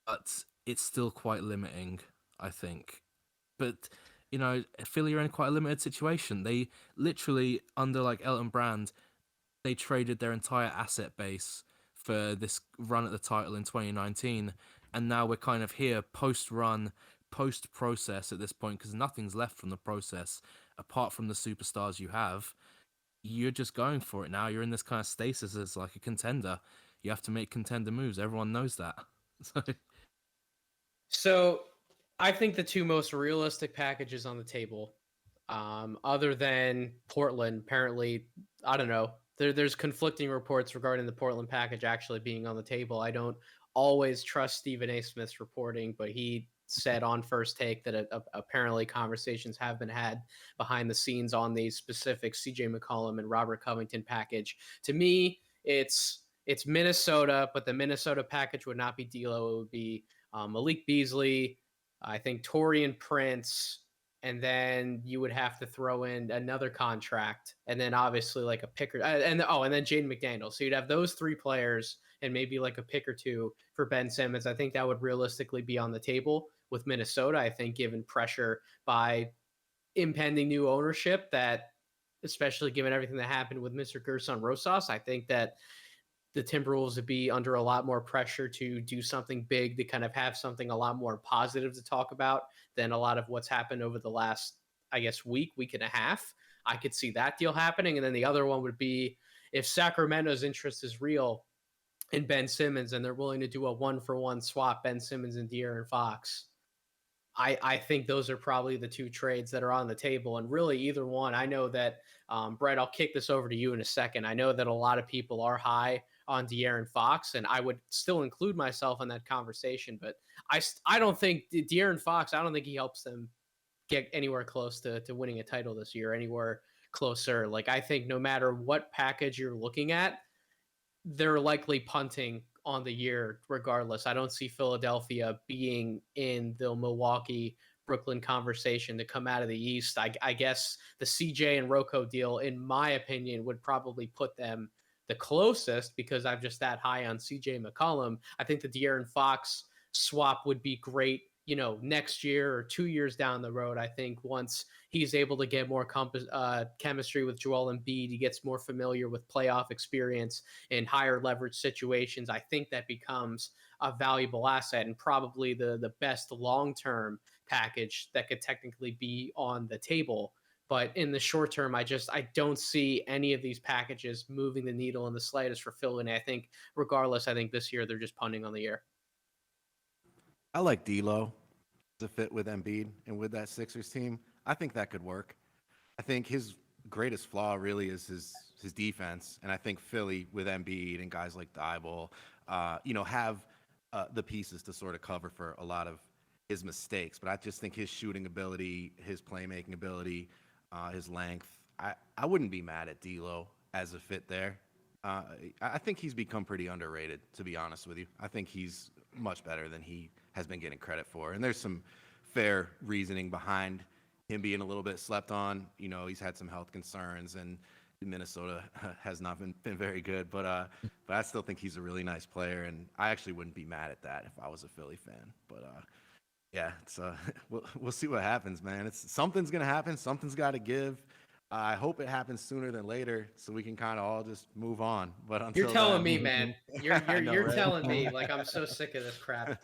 But it's still quite limiting, I think. But, Philly are in quite a limited situation. They literally, under like Elton Brand, they traded their entire asset base for this run at the title in 2019. And now we're kind of here post-run, post-process at this point, because nothing's left from the process apart from the superstars you have. You're just going for it now. You're in this kind of stasis as like a contender. You have to make contender moves. Everyone knows that. So I think the two most realistic packages on the table, other than Portland, apparently, I don't know, there's conflicting reports regarding the Portland package actually being on the table. I don't always trust Stephen A. Smith's reporting, but he said on First Take that apparently conversations have been had behind the scenes on the specific CJ McCollum and Robert Covington package. To me, it's Minnesota, but the Minnesota package would not be D'Lo. It would be Malik Beasley, I think Taurean Prince, and then you would have to throw in another contract, and then obviously like a picker, and then Jaden McDaniels. So you'd have those three players and maybe like a pick or two for Ben Simmons. I think that would realistically be on the table with Minnesota. I think given pressure by impending new ownership, that especially given everything that happened with Mr. Gerson Rosas, I think that the Timberwolves would be under a lot more pressure to do something big, to kind of have something a lot more positive to talk about than a lot of what's happened over the last, I guess, week and a half. I could see that deal happening. And then the other one would be if Sacramento's interest is real in Ben Simmons and they're willing to do a 1-for-1 swap, Ben Simmons and De'Aaron Fox. I think those are probably the two trades that are on the table, and really either one. I know that Brett, I'll kick this over to you in a second. I know that a lot of people are high on De'Aaron Fox, and I would still include myself in that conversation. But I don't think De'Aaron Fox. I don't think he helps them get anywhere close to winning a title this year, anywhere closer. Like I think no matter what package you're looking at, they're likely punting on the year regardless. I don't see Philadelphia being in the Milwaukee Brooklyn conversation to come out of the East. I guess the CJ and Rocco deal, in my opinion, would probably put them the closest because I'm just that high on CJ McCollum. I think the De'Aaron Fox swap would be great, next year or 2 years down the road. I think once he's able to get more chemistry with Joel Embiid, he gets more familiar with playoff experience in higher leverage situations. I think that becomes a valuable asset and probably the best long-term package that could technically be on the table. But in the short term, I don't see any of these packages moving the needle in the slightest for Philly. And I think regardless, I think this year they're just punting on the year. I like D'Lo to fit with Embiid and with that Sixers team. I think that could work. I think his greatest flaw really is his defense, and I think Philly with Embiid and guys like Thibault, have the pieces to sort of cover for a lot of his mistakes. But I just think his shooting ability, his playmaking ability, his length, I wouldn't be mad at D'Lo as a fit there. I think he's become pretty underrated, to be honest with you. I think he's much better than he has been getting credit for. And there's some fair reasoning behind him being a little bit slept on. He's had some health concerns, and Minnesota has not been very good. But I still think he's a really nice player, and I actually wouldn't be mad at that if I was a Philly fan. But yeah, it's we'll see what happens, man. Something's gonna happen. Something's got to give. I hope it happens sooner than later, so we can kind of all just move on. But until you're telling then, me, man, you're right? telling me, like, I'm so sick of this crap.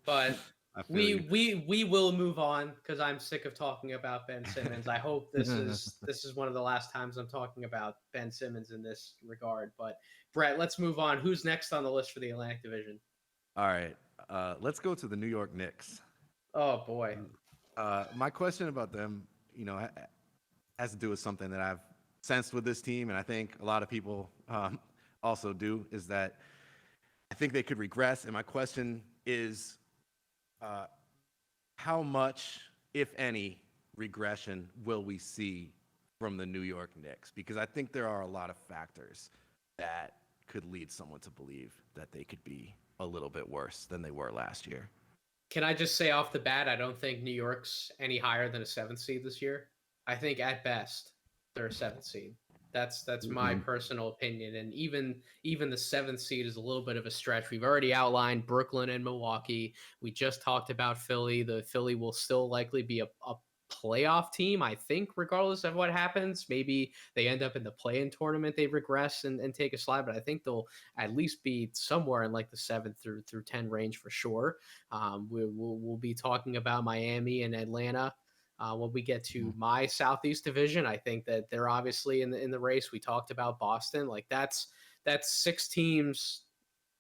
But I feel you. we will move on because I'm sick of talking about Ben Simmons. I hope this is one of the last times I'm talking about Ben Simmons in this regard. But Brett, let's move on. Who's next on the list for the Atlantic Division? All right, let's go to the New York Knicks. Oh boy. My question about them, has to do with something that I've sensed with this team, and I think a lot of people also do, is that I think they could regress. And my question is, how much, if any, regression will we see from the New York Knicks? Because I think there are a lot of factors that could lead someone to believe that they could be a little bit worse than they were last year. Can I just say off the bat, I don't think New York's any higher than a 7th seed this year. I think at best they're a 7th seed. That's my personal opinion. And even the 7th seed is a little bit of a stretch. We've already outlined Brooklyn and Milwaukee. We just talked about Philly. The Philly will still likely be a playoff team, I think, regardless of what happens. Maybe they end up in the play-in tournament, they regress and take a slide, but I think they'll at least be somewhere in like the 7 through 10 range for sure. We'll be talking about Miami and Atlanta when we get to my Southeast division. I think that they're obviously in the race. We talked about Boston. Like that's 6 teams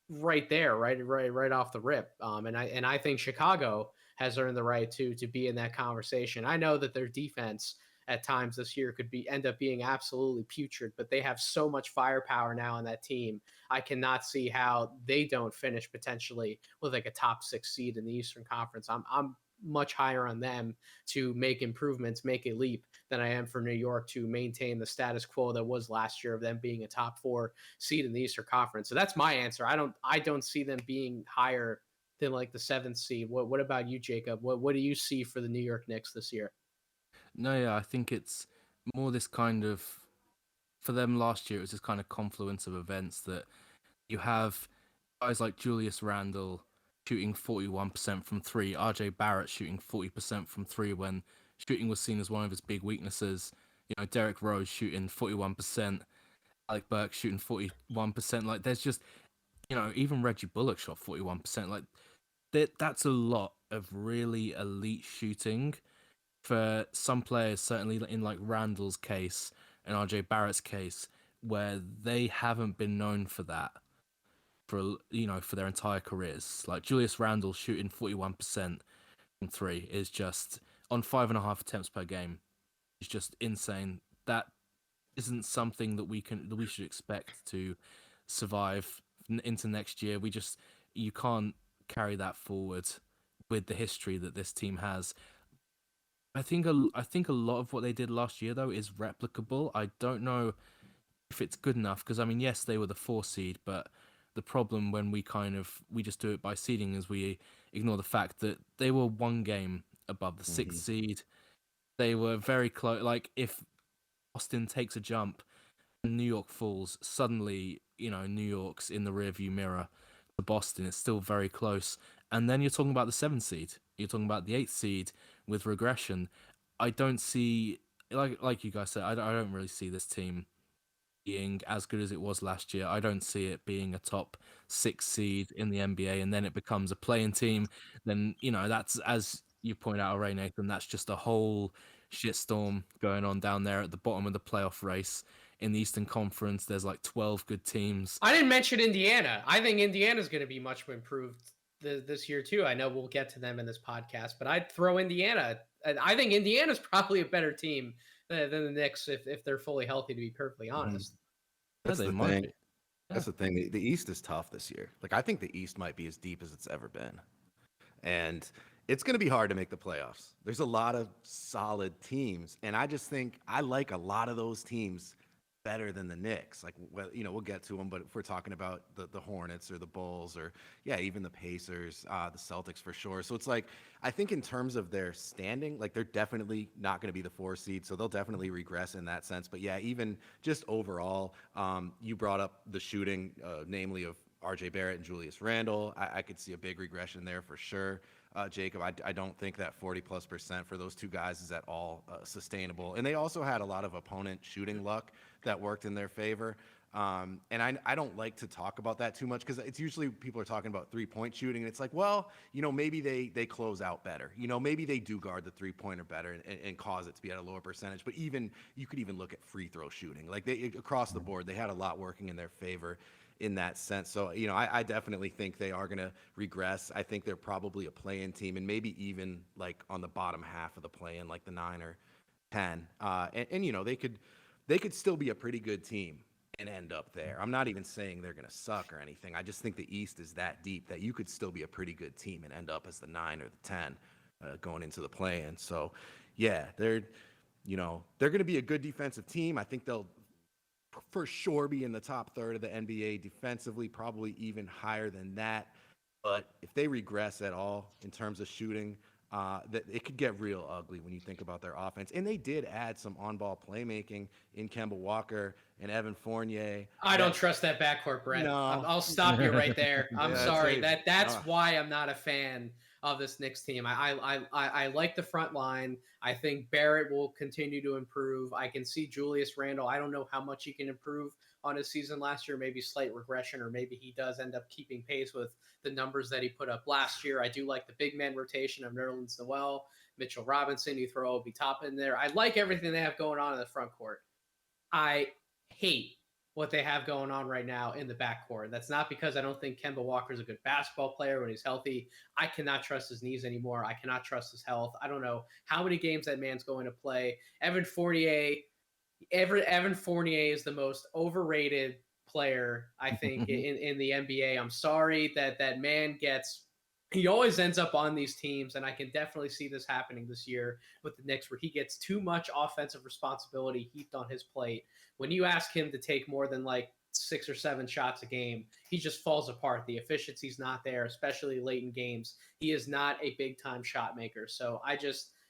right there, right off the rip. And I think Chicago has earned the right to be in that conversation. I know that their defense at times this year could end up being absolutely putrid, but they have so much firepower now on that team. I cannot see how they don't finish potentially with like a top 6 seed in the Eastern Conference. I'm much higher on them to make improvements, make a leap, than I am for New York to maintain the status quo that was last year of them being a top 4 seed in the Eastern Conference. So that's my answer. I don't see them being higher than like the 7th seed. What about you, Jacob? What do you see for the New York Knicks this year? No, yeah, I think it's more this kind of, for them last year, it was this kind of confluence of events that You have guys like Julius Randle shooting 41% from three, RJ Barrett shooting 40% from three when shooting was seen as one of his big weaknesses. Derrick Rose shooting 41%, Alec Burke shooting 41%. Like, there's just, even Reggie Bullock shot 41%. Like, that's a lot of really elite shooting for some players, certainly in like Randall's case and RJ Barrett's case, where they haven't been known for that for their entire careers. Like Julius Randle shooting 41% from three is just on 5.5 attempts per game. It's just insane. That isn't something that we should expect to survive into next year. You can't carry that forward with the history that this team has. I think a lot of what they did last year though is replicable. I don't know if it's good enough because I mean, yes, they were the 4 seed, but the problem when we just do it by seeding is we ignore the fact that they were one game above the 6th seed. They were very close. Like if Boston takes a jump and New York falls, suddenly, New York's in the rearview mirror to Boston. It's still very close. And then you're talking about the 7th seed. You're talking about the 8th seed with regression. I don't see, like you guys said, I don't really see this team being as good as it was last year. I don't see it being a top 6 seed in the NBA, and then it becomes a playing team. Then, that's, as you point out, Ray Nathan, that's just a whole shitstorm going on down there at the bottom of the playoff race. In the Eastern Conference, there's like 12 good teams. I didn't mention Indiana. I think Indiana's going to be much improved this year too. I know we'll get to them in this podcast, but I'd throw Indiana. I think Indiana's probably a better team than the Knicks if they're fully healthy, to be perfectly honest. That's the thing. Yeah. That's the thing. The East is tough this year. Like, I think the East might be as deep as it's ever been. And it's going to be hard to make the playoffs. There's a lot of solid teams. And I just think I like a lot of those teams better than the Knicks. Like, well, we'll get to them, but if we're talking about the Hornets or the Bulls or, even the Pacers, the Celtics for sure. So it's like, I think in terms of their standing, like they're definitely not going to be the 4 seed. So they'll definitely regress in that sense. But yeah, even just overall, you brought up the shooting, namely of RJ Barrett and Julius Randle. I could see a big regression there for sure. Jacob, I don't think that 40+% for those two guys is at all sustainable. And they also had a lot of opponent shooting luck that worked in their favor. And I don't like to talk about that too much because it's usually people are talking about 3-point shooting. And it's like, well, maybe they close out better. Maybe they do guard the 3-pointer better and cause it to be at a lower percentage. But even you could even look at free throw shooting. Like across the board, they had a lot working in their favor in that sense. So, I definitely think they are going to regress. I think they're probably a play-in team and maybe even like on the bottom half of the play-in, like the 9 or 10. And they could still be a pretty good team and end up there. I'm not even saying they're going to suck or anything. I just think the East is that deep that you could still be a pretty good team and end up as the 9 or the 10 going into the play-in. So, yeah, they're going to be a good defensive team. I think they'll for sure be in the top third of the NBA defensively, probably even higher than that. But if they regress at all in terms of shooting, that it could get real ugly when you think about their offense. And they did add some on-ball playmaking in Kemba Walker and Evan Fournier. I don't trust that backcourt, Brett. No. I'll stop you right there. I'm sorry. That's why I'm not a fan of this Knicks team. I like the front line. I think Barrett will continue to improve. I can see Julius Randle. I don't know how much he can improve on his season last year, maybe slight regression, or maybe he does end up keeping pace with the numbers that he put up last year. I do like the big man rotation of Nerlens Noel, Mitchell Robinson. You throw Obi Toppin in there. I like everything they have going on in the front court. I hate what they have going on right now in the backcourt. That's not because I don't think Kemba Walker is a good basketball player when he's healthy. I cannot trust his knees anymore. I cannot trust his health. I don't know how many games that man's going to play. Evan Fournier is the most overrated player, I think, in the NBA. I'm sorry that man he always ends up on these teams, and I can definitely see this happening this year with the Knicks, where he gets too much offensive responsibility heaped on his plate. When you ask him to take more than like 6 or 7 shots a game, he just falls apart. The efficiency's not there, especially late in games. He is not a big-time shot maker. So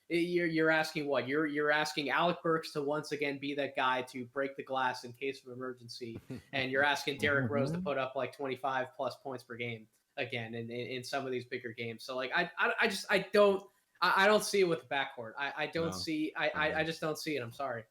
You're asking what? You're asking Alec Burks to once again be that guy to break the glass in case of emergency, and you're asking Derrick Rose to put up like 25 plus points per game again in some of these bigger games. So like I don't see it with the backcourt. I don't No. see I just don't see it. I'm sorry.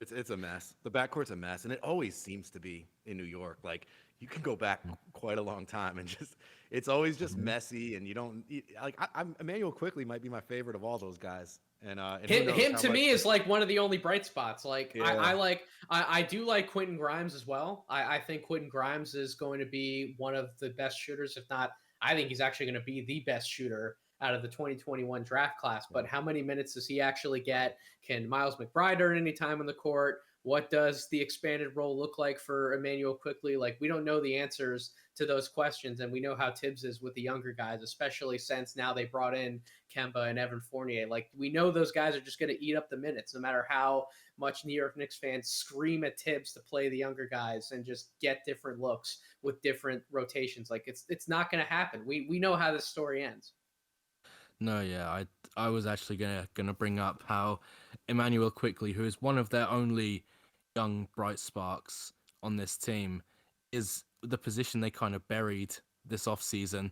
It's a mess. The backcourt's a mess, and it always seems to be in New York. Like you can go back quite a long time, and just it's always just messy, and you don't like. I'm Emmanuel Quickly might be my favorite of all those guys, and who knows Him how to much- me is like one of the only bright spots. Like Yeah. I do like Quentin Grimes as well. I think Quentin Grimes is going to be one of the best shooters, if not, I think he's actually going to be the best shooter out of the 2021 draft class. But how many minutes does he actually get? Can Miles McBride earn any time on the court? What does the expanded role look like for Emmanuel Quickly? Like, we don't know the answers to those questions, and we know how Tibbs is with the younger guys, especially since now they brought in Kemba and Evan Fournier. Like, we know those guys are just going to eat up the minutes, no matter how much New York Knicks fans scream at Tibbs to play the younger guys and just get different looks with different rotations. Like, it's not going to happen. We know how this story ends. No, yeah, I was actually gonna bring up how Emmanuel Quickly, who is one of their only young bright sparks on this team, is the position they kind of buried this offseason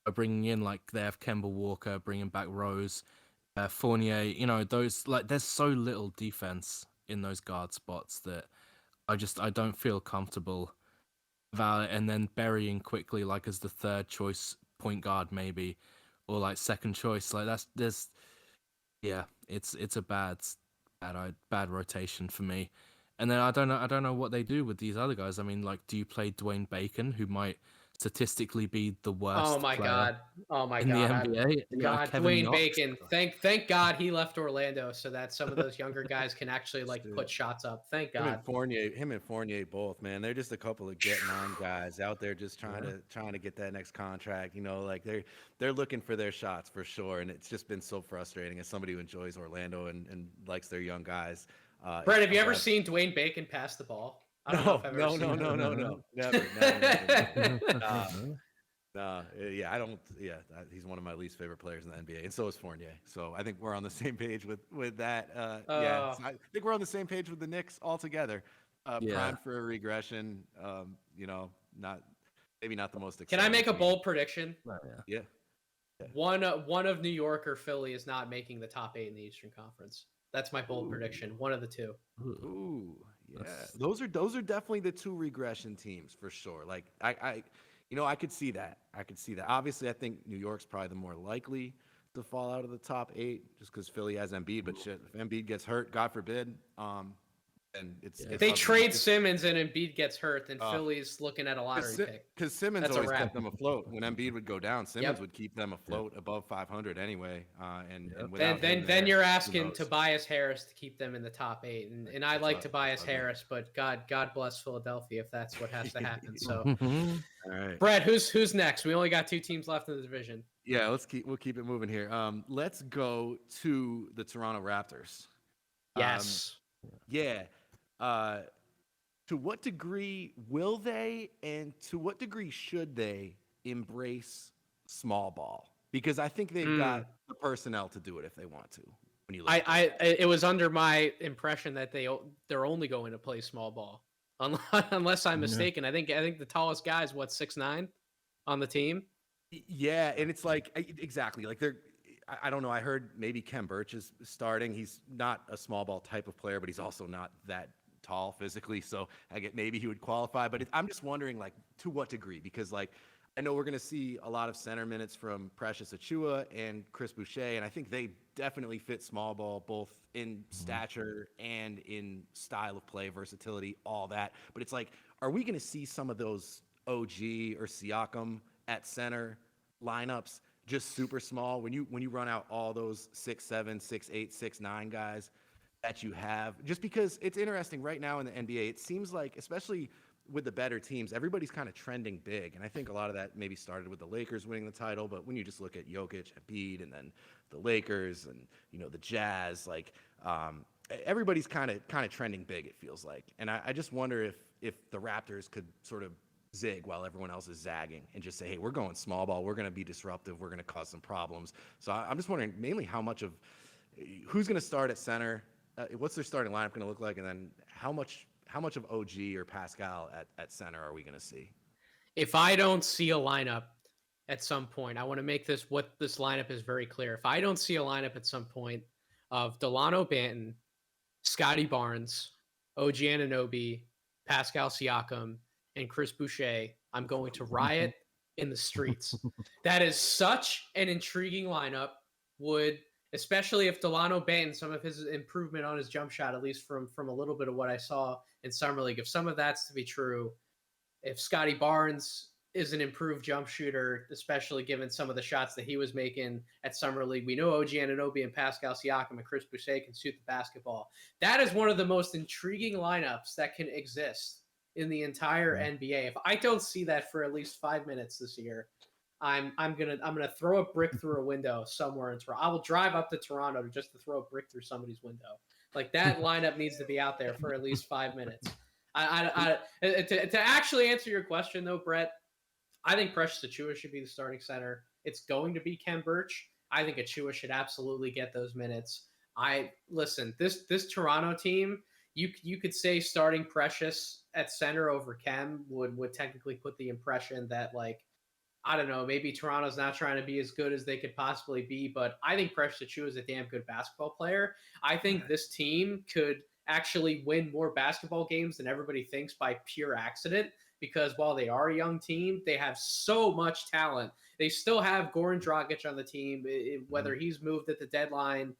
by bringing in, like, they have Kemba Walker, bringing back Rose, Fournier. You know, those, like, there's so little defense in those guard spots that I don't feel comfortable about it, and then burying Quickly like as the third choice point guard maybe, or like second choice. Like it's a bad rotation for me. And then I don't know what they do with these other guys. I mean, like, do you play Dwayne Bacon, who might statistically be the worst Oh my player God! Oh my in the God! NBA? God, Kevin Dwayne Knox? Bacon. Thank God he left Orlando so that some of those younger guys can actually like Dude. put shots up. Thank Him God. and Fournier both, man. They're just a couple of getting on guys out there just trying to get that next contract. You know, like they're looking for their shots for sure. And it's just been so frustrating as somebody who enjoys Orlando and likes their young guys. Brett, have you ever seen Dwayne Bacon pass the ball? I don't know if I've ever seen it. No. Never. Yeah, I don't. Yeah, he's one of my least favorite players in the NBA, and so is Fournier. So I think we're on the same page with that. Yeah, so I think we're on the same page with the Knicks altogether. Prime for a regression. You know, maybe not the most exciting. Can I make a team. bold prediction? Yeah. One of New York or Philly is not making the top 8 in the Eastern Conference. That's my bold prediction. One of the two. Ooh, yeah. Those are definitely the two regression teams for sure. Like I could see that. Obviously, I think New York's probably the more likely to fall out of the top 8 just because Philly has Embiid. But shit, if Embiid gets hurt, God forbid, and if they trade Simmons and Embiid gets hurt, then Philly's looking at a lottery pick. Because Simmons always kept them afloat. When Embiid would go down, Simmons would keep them afloat above 500 anyway. Then you're asking Tobias Harris to keep them in the top 8, and I like Tobias Harris, but God bless Philadelphia if that's what has to happen. So, all right, Brett, who's next? We only got 2 teams left in the division. Yeah, we'll keep it moving here. Let's go to the Toronto Raptors. Yes. Yeah. To what degree will they, and to what degree should they embrace small ball? Because I think they've got the personnel to do it if they want to. When you look it was under my impression that they're only going to play small ball, unless I'm mistaken. I think the tallest guy is 6'9" on the team. Yeah, and it's like exactly like I don't know. I heard maybe Kem Birch is starting. He's not a small ball type of player, but he's also not that tall physically. So I get maybe he would qualify. But I'm just wondering, like, to what degree? Because, like, I know we're going to see a lot of center minutes from Precious Achiuwa and Chris Boucher, and I think they definitely fit small ball, both in stature and in style of play, versatility, all that. But it's like, are we going to see some of those OG or Siakam at center lineups just super small when you run out all those 6'7", 6'8", 6'9" guys that you have? Just because it's interesting right now in the NBA, it seems like, especially with the better teams, everybody's kind of trending big, and I think a lot of that maybe started with the Lakers winning the title. But when you just look at Jokic, Embiid, and then the Lakers, and the Jazz, like everybody's kind of trending big. It feels like, and I just wonder if the Raptors could sort of zig while everyone else is zagging and just say, hey, we're going small ball, we're going to be disruptive, we're going to cause some problems. So I'm just wondering mainly how much of who's going to start at center? What's their starting lineup going to look like? And then how much of OG or Pascal at center are we going to see? If I don't see a lineup at some point, I want to make this lineup is very clear. If I don't see a lineup at some point of Delano Banton, Scotty Barnes, OG Anunoby, Pascal Siakam, and Chris Boucher, I'm going to riot in the streets. That is such an intriguing lineup. Especially if Delano Banton, some of his improvement on his jump shot, at least from a little bit of what I saw in Summer League, if some of that's to be true, if Scotty Barnes is an improved jump shooter, especially given some of the shots that he was making at Summer League, we know OG Anunoby and Pascal Siakam and Chris Boucher can shoot the basketball. That is one of the most intriguing lineups that can exist in the entire NBA. If I don't see that for at least 5 minutes this year, I'm gonna throw a brick through a window somewhere in Toronto. I will drive up to Toronto just to throw a brick through somebody's window. Like, that lineup needs to be out there for at least 5 minutes. To actually answer your question though, Brett, I think Precious Achiuwa should be the starting center. It's going to be Kem Birch. I think Achiuwa should absolutely get those minutes. This Toronto team, you could say starting Precious at center over Kem would technically put the impression that, like, I don't know, maybe Toronto's not trying to be as good as they could possibly be, but I think Precious Achiuwa is a damn good basketball player. I think this team could actually win more basketball games than everybody thinks by pure accident, because while they are a young team, they have so much talent. They still have Goran Dragic on the team. Whether he's moved at the deadline,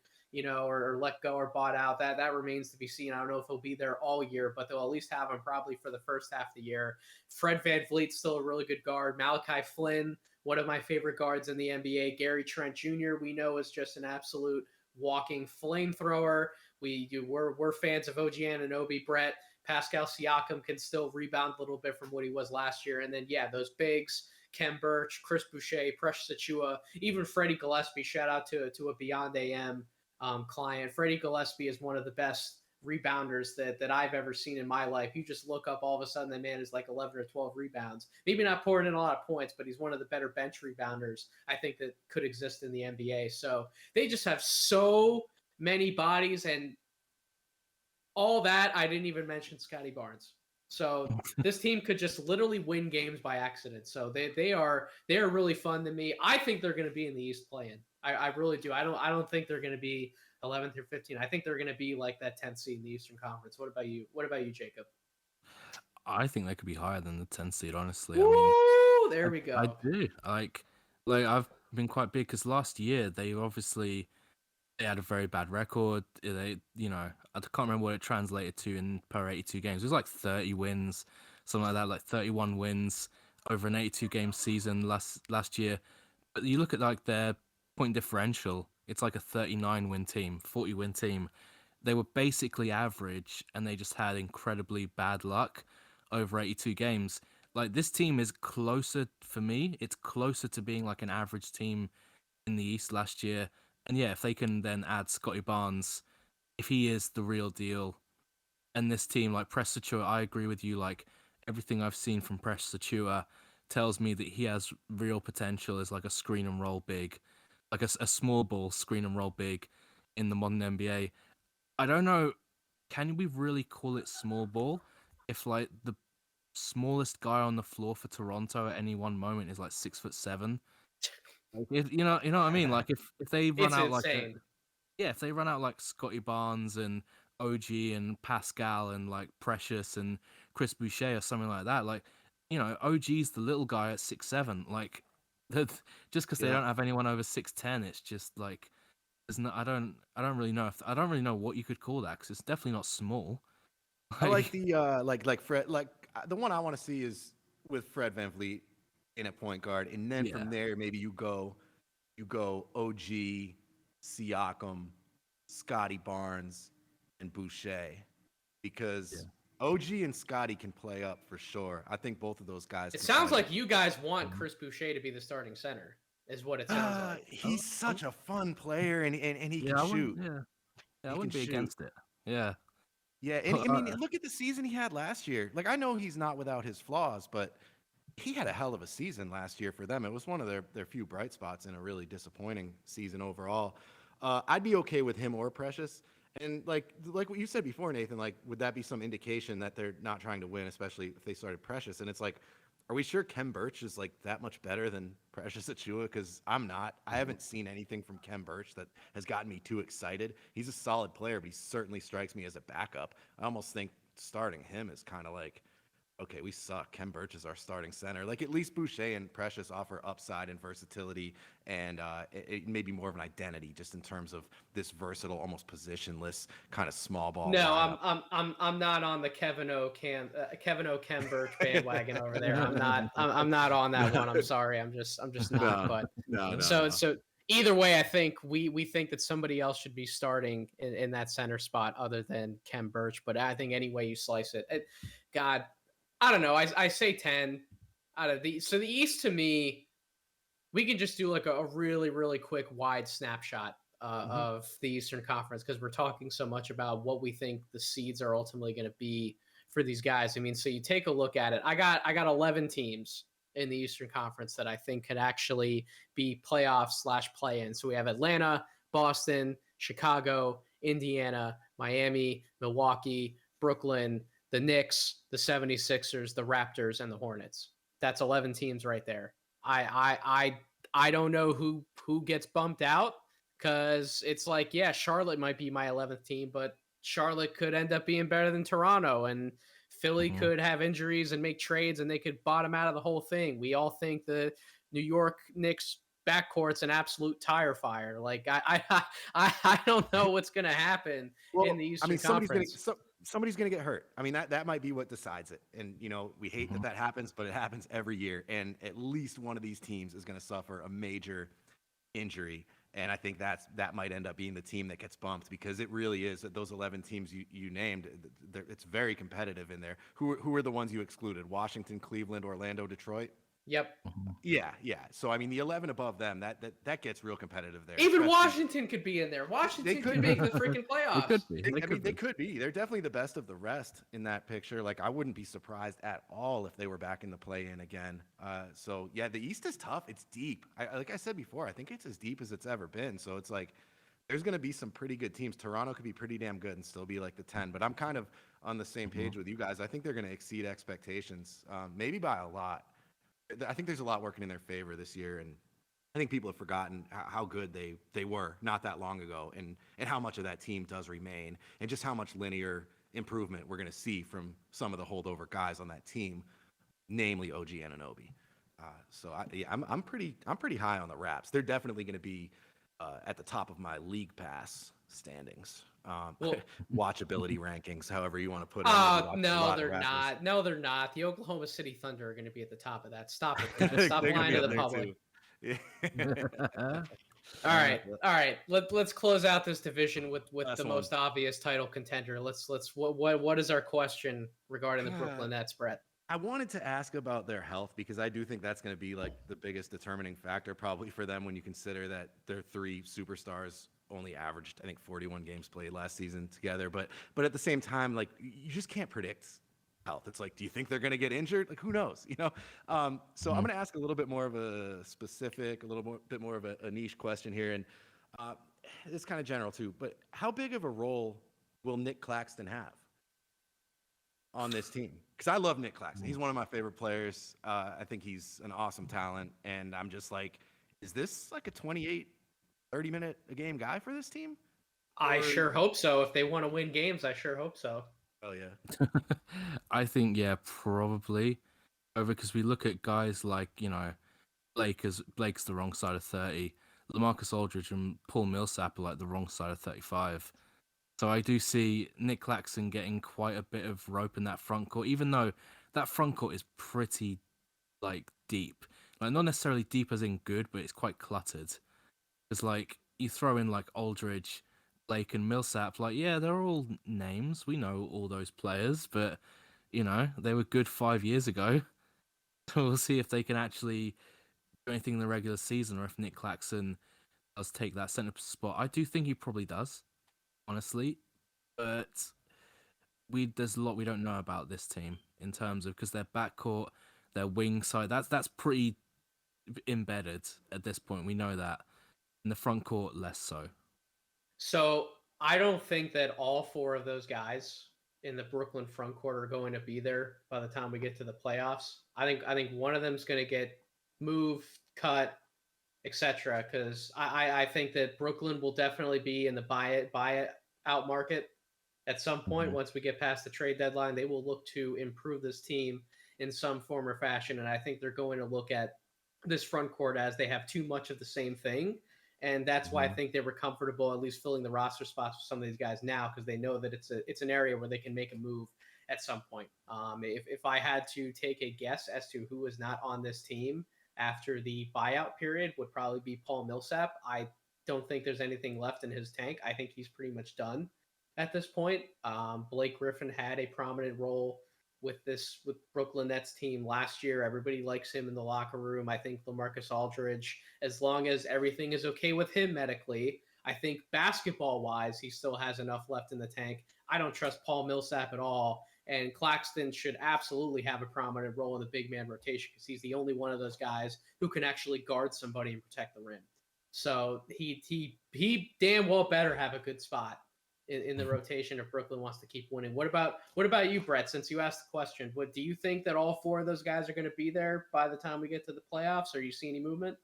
or let go or bought out, that remains to be seen. I don't know if he'll be there all year, but they'll at least have him probably for the first half of the year. Fred VanVleet's still a really good guard. Malachi Flynn, one of my favorite guards in the NBA. Gary Trent Jr., we know, is just an absolute walking flamethrower. We're fans of OG Anunoby. Brett, Pascal Siakam can still rebound a little bit from what he was last year. And then, those bigs, Kem Birch, Chris Boucher, Precious Achiuwa, even Freddie Gillespie. Shout out to a Beyond AM client. Freddie Gillespie is one of the best rebounders that I've ever seen in my life. You just look up, all of a sudden the man is like 11 or 12 rebounds. Maybe not pouring in a lot of points, but he's one of the better bench rebounders I think that could exist in the NBA. So they just have so many bodies, and all that, I didn't even mention Scotty Barnes. So this team could just literally win games by accident. So they are really fun to me. I think they're going to be in the East playing. I really do. I don't think they're going to be 11th or 15th. I think they're going to be like that 10th seed in the Eastern Conference. What about you? What about you, Jacob? I think they could be higher than the 10th seed, honestly. Woo! I mean, there we go. I do. Like I've been quite big because last year they had a very bad record. I can't remember what it translated to in per 82 games. It was like 30 wins, something like that, like 31 wins over an 82 game season last year. But you look at like their point differential, it's like a 39 win team, 40 win team. They were basically average, and they just had incredibly bad luck over 82 games. Like, this team is closer, for me, it's closer to being like an average team in the East last year. And if they can then add Scotty Barnes, if he is the real deal, and this team, like Precious Achiuwa, I agree with you. Like, everything I've seen from Precious Achiuwa tells me that he has real potential as like a screen and roll big, like a small ball screen and roll big in the modern NBA. I don't know, can we really call it small ball if like the smallest guy on the floor for Toronto at any one moment is like 6'7"? You know what I mean? Like, if they run It's out insane. if they run out like Scotty Barnes and OG and Pascal and like Precious and Chris Boucher or something like that, like, OG's the little guy at 6'7". Like, just because they don't have anyone over 6'10", it's just like, I don't really know what you could call that, because it's definitely not small. I like the like Fred, like the one I want to see is with Fred VanVleet in at point guard, and then from there maybe you go OG, Siakam, Scotty Barnes, and Boucher, because OG and Scotty can play up for sure. I think both of those guys. It sounds like you guys want Chris Boucher to be the starting center, is what it sounds like. He's such a fun player, and he can shoot. I wouldn't be against it. Yeah. Yeah, and I mean, look at the season he had last year. Like, I know he's not without his flaws, but he had a hell of a season last year for them. It was one of their few bright spots in a really disappointing season overall. I'd be okay with him or Precious. And like what you said before, Nathan, like would that be some indication that they're not trying to win, especially if they started Precious? And it's like, are we sure Kem Birch is like that much better than Precious Achua? Because I'm not. I haven't seen anything from Kem Birch that has gotten me too excited. He's a solid player, but he certainly strikes me as a backup. I almost think starting him is kind of like, okay, we suck. Kem Birch is our starting center. Like at least Boucher and Precious offer upside and versatility, and it may be more of an identity just in terms of this versatile, almost positionless kind of small ball. No, lineup. I'm not on the Kevin O. Kem Birch bandwagon over there. I'm not on that one. I'm sorry. I'm just not. But no. so either way, I think we think that somebody else should be starting in that center spot other than Kem Birch. But I think any way you slice it, God, I don't know. I say 10 out of the East to me, we can just do like a really, really quick wide snapshot of the Eastern Conference because we're talking so much about what we think the seeds are ultimately going to be for these guys. I mean, so you take a look at it. I got 11 teams in the Eastern Conference that I think could actually be playoff/play-in. So we have Atlanta, Boston, Chicago, Indiana, Miami, Milwaukee, Brooklyn, the Knicks, the 76ers, the Raptors, and the Hornets. That's 11 teams right there. I don't know who gets bumped out because it's like, yeah, Charlotte might be my 11th team, but Charlotte could end up being better than Toronto, and Philly could have injuries and make trades, and they could bottom out of the whole thing. We all think the New York Knicks backcourt's an absolute tire fire. Like I don't know what's gonna happen in the Eastern Conference. Somebody's going to get hurt. I mean, that might be what decides it. And, you know, we hate that happens, but it happens every year. And at least one of these teams is going to suffer a major injury. And I think that might end up being the team that gets bumped because it really is. Those 11 teams you named, it's very competitive in there. Who are the ones you excluded? Washington, Cleveland, Orlando, Detroit? Yep. Yeah. So I mean, the 11 above them that gets real competitive there. Even Washington could be in there. Washington could make the freaking playoffs. They could be. They're definitely the best of the rest in that picture. Like I wouldn't be surprised at all if they were back in the play-in again. So yeah, the East is tough. It's deep. Like I said before, I think it's as deep as it's ever been. So it's like there's going to be some pretty good teams. Toronto could be pretty damn good and still be like the 10. But I'm kind of on the same page with you guys. I think they're going to exceed expectations, maybe by a lot. I think there's a lot working in their favor this year, and I think people have forgotten how good they were not that long ago, and how much of that team does remain, and just how much linear improvement we're going to see from some of the holdover guys on that team, namely OG Anunoby. I'm pretty high on the Raps. They're definitely going to be at the top of my league pass standings. Watchability rankings, however you want to put it. No, they're not. No, they're not. The Oklahoma City Thunder are going to be at the top of that. Stop it. Stop lying to the public. Yeah. All right. Let's close out this division with the most obvious title contender. What is our question regarding the Brooklyn Nets, Brett? I wanted to ask about their health because I do think that's going to be like the biggest determining factor probably for them when you consider that their three superstars only averaged, I think, 41 games played last season together. But at the same time, like you just can't predict health. It's like, do you think they're going to get injured? Like, who knows? You know? So I'm going to ask a little bit more of a specific, bit more of a niche question here. And it's kind of general too, but how big of a role will Nick Claxton have on this team? Because I love Nick Claxton. He's one of my favorite players. I think he's an awesome talent. And I'm just like, is this like a 28, 30-minute a game guy for this team? I sure hope so. If they want to win games, I sure hope so. Oh, yeah. I think, yeah, probably. Because we look at guys like, you know, Blake's the wrong side of 30. LaMarcus Aldridge and Paul Millsap are like the wrong side of 35. So I do see Nick Claxton getting quite a bit of rope in that front court, even though that front court is pretty, like, deep. Like, not necessarily deep as in good, but it's quite cluttered. It's like, you throw in, like, Aldridge, Blake, and Millsap, like, yeah, they're all names. We know all those players, but, you know, they were good 5 years ago. So we'll see if they can actually do anything in the regular season, or if Nick Claxton does take that center spot. I do think he probably does, honestly, but there's a lot we don't know about this team in terms of, because their backcourt, their wing side, that's pretty embedded at this point. We know that. In the front court, less so. So I don't think that all four of those guys in the Brooklyn front court are going to be there by the time we get to the playoffs. I think one of them is going to get moved, cut, etc. Because I think that Brooklyn will definitely be in the buy it out market at some point. Mhm. Once we get past the trade deadline, they will look to improve this team in some form or fashion, and I think they're going to look at this front court as they have too much of the same thing. And that's why I Mhm. think they were comfortable at least filling the roster spots with some of these guys now, because they know that it's an area where they can make a move at some point. If I had to take a guess as to who is not on this team after the buyout period, would probably be Paul Millsap. I don't think there's anything left in his tank. I think he's pretty much done at this point. Blake Griffin had a prominent role with Brooklyn Nets team last year. Everybody likes him in the locker room. I think LaMarcus Aldridge, as long as everything is okay with him medically, I think basketball wise, he still has enough left in the tank. I don't trust Paul Millsap at all. And Claxton should absolutely have a prominent role in the big man rotation because he's the only one of those guys who can actually guard somebody and protect the rim. So he damn well better have a good spot in the rotation if Brooklyn wants to keep winning. What about you, Brett? Since you asked the question, what do you think that all four of those guys are going to be there by the time we get to the playoffs? Or you see any movement?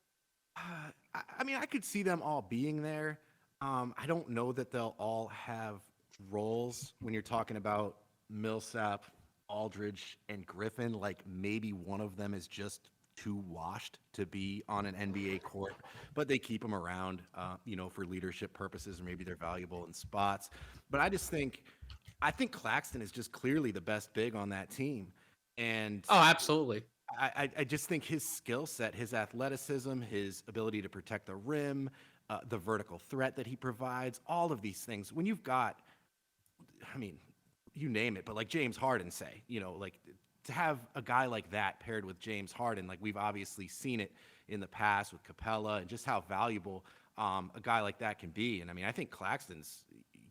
I mean, I could see them all being there. I don't know that they'll all have roles when you're talking about Millsap, Aldridge, and Griffin. Like maybe one of them is just too washed to be on an NBA court, but they keep them around, for leadership purposes, or maybe they're valuable in spots. But I think Claxton is just clearly the best big on that team, and Oh, absolutely. I just think his skill set, his athleticism, his ability to protect the rim, the vertical threat that he provides, all of these things. When you've got, I mean, you name it, but like James Harden, say, like to have a guy like that paired with James Harden, like we've obviously seen it in the past with Capella, and just how valuable a guy like that can be. And I mean, I think Claxton's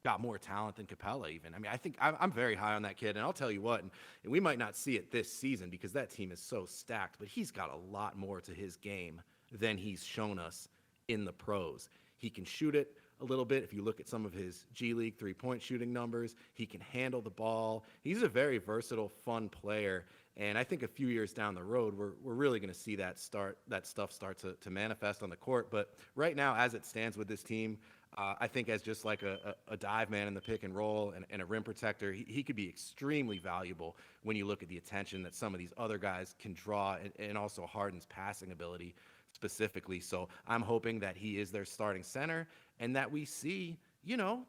got more talent than Capella even. I mean, I think I'm very high on that kid, and I'll tell you what, and we might not see it this season because that team is so stacked, but he's got a lot more to his game than he's shown us in the pros. He can shoot it a little bit. If you look at some of his G League three-point shooting numbers, he can handle the ball. He's a very versatile, fun player. And I think a few years down the road, we're really going to see that stuff start to manifest on the court. But right now, as it stands with this team, I think as just like a dive man in the pick and roll and a rim protector, he could be extremely valuable when you look at the attention that some of these other guys can draw, and also Harden's passing ability specifically. So I'm hoping that he is their starting center and that we see,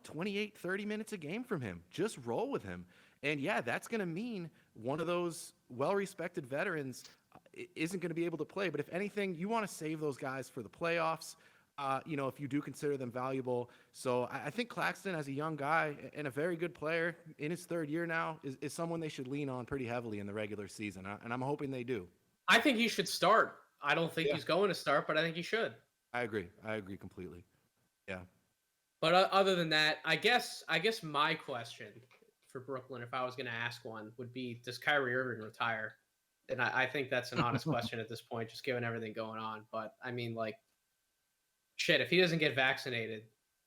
28, 30 minutes a game from him. Just roll with him. And yeah, that's going to mean one of those well-respected veterans isn't going to be able to play. But if anything, you want to save those guys for the playoffs, if you do consider them valuable. So I think Claxton, as a young guy and a very good player in his third year now, is someone they should lean on pretty heavily in the regular season. And I'm hoping they do. I think he should start. I don't think Yeah, he's going to start, but I think he should. I agree. I agree completely. Yeah. But other than that, I guess my question for Brooklyn, if I was going to ask one, would be: does Kyrie Irving retire? And I think that's an honest question at this point, just given everything going on. But I mean, like, shit, if he doesn't get vaccinated,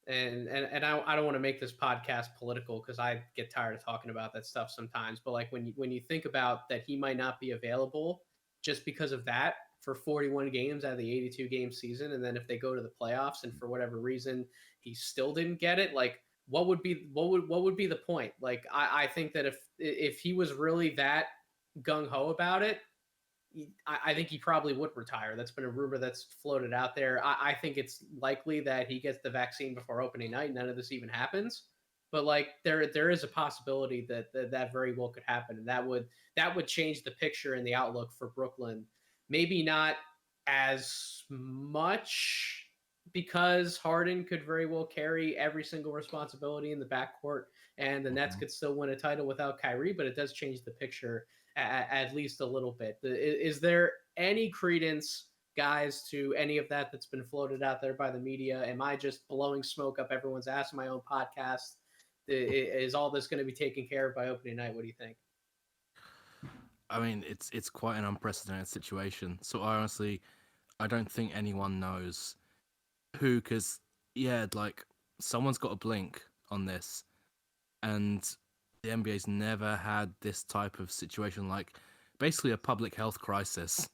and I don't want to make this podcast political because I get tired of talking about that stuff sometimes. But like when you think about that, he might not be available just because of that for 41 games out of the 82 game season, and then if they go to the playoffs and for whatever reason he still didn't get it, like what would be the point? Like I think that if he was really that gung ho about it, I think he probably would retire. That's been a rumor that's floated out there. I think it's likely that he gets the vaccine before opening night. None of this even happens, but like there is a possibility that very well could happen, and that would change the picture and the outlook for Brooklyn. Maybe not as much because Harden could very well carry every single responsibility in the backcourt, and the Nets Mhm. could still win a title without Kyrie. But it does change the picture at least a little bit. Is there any credence, guys, to any of that's been floated out there by the media? Am I just blowing smoke up everyone's ass in my own podcast? Is all this going to be taken care of by opening night? What do you think? I mean, it's quite an unprecedented situation. So I don't think anyone knows who, because yeah, like someone's got to blink on this. And the NBA's never had this type of situation, like basically a public health crisis,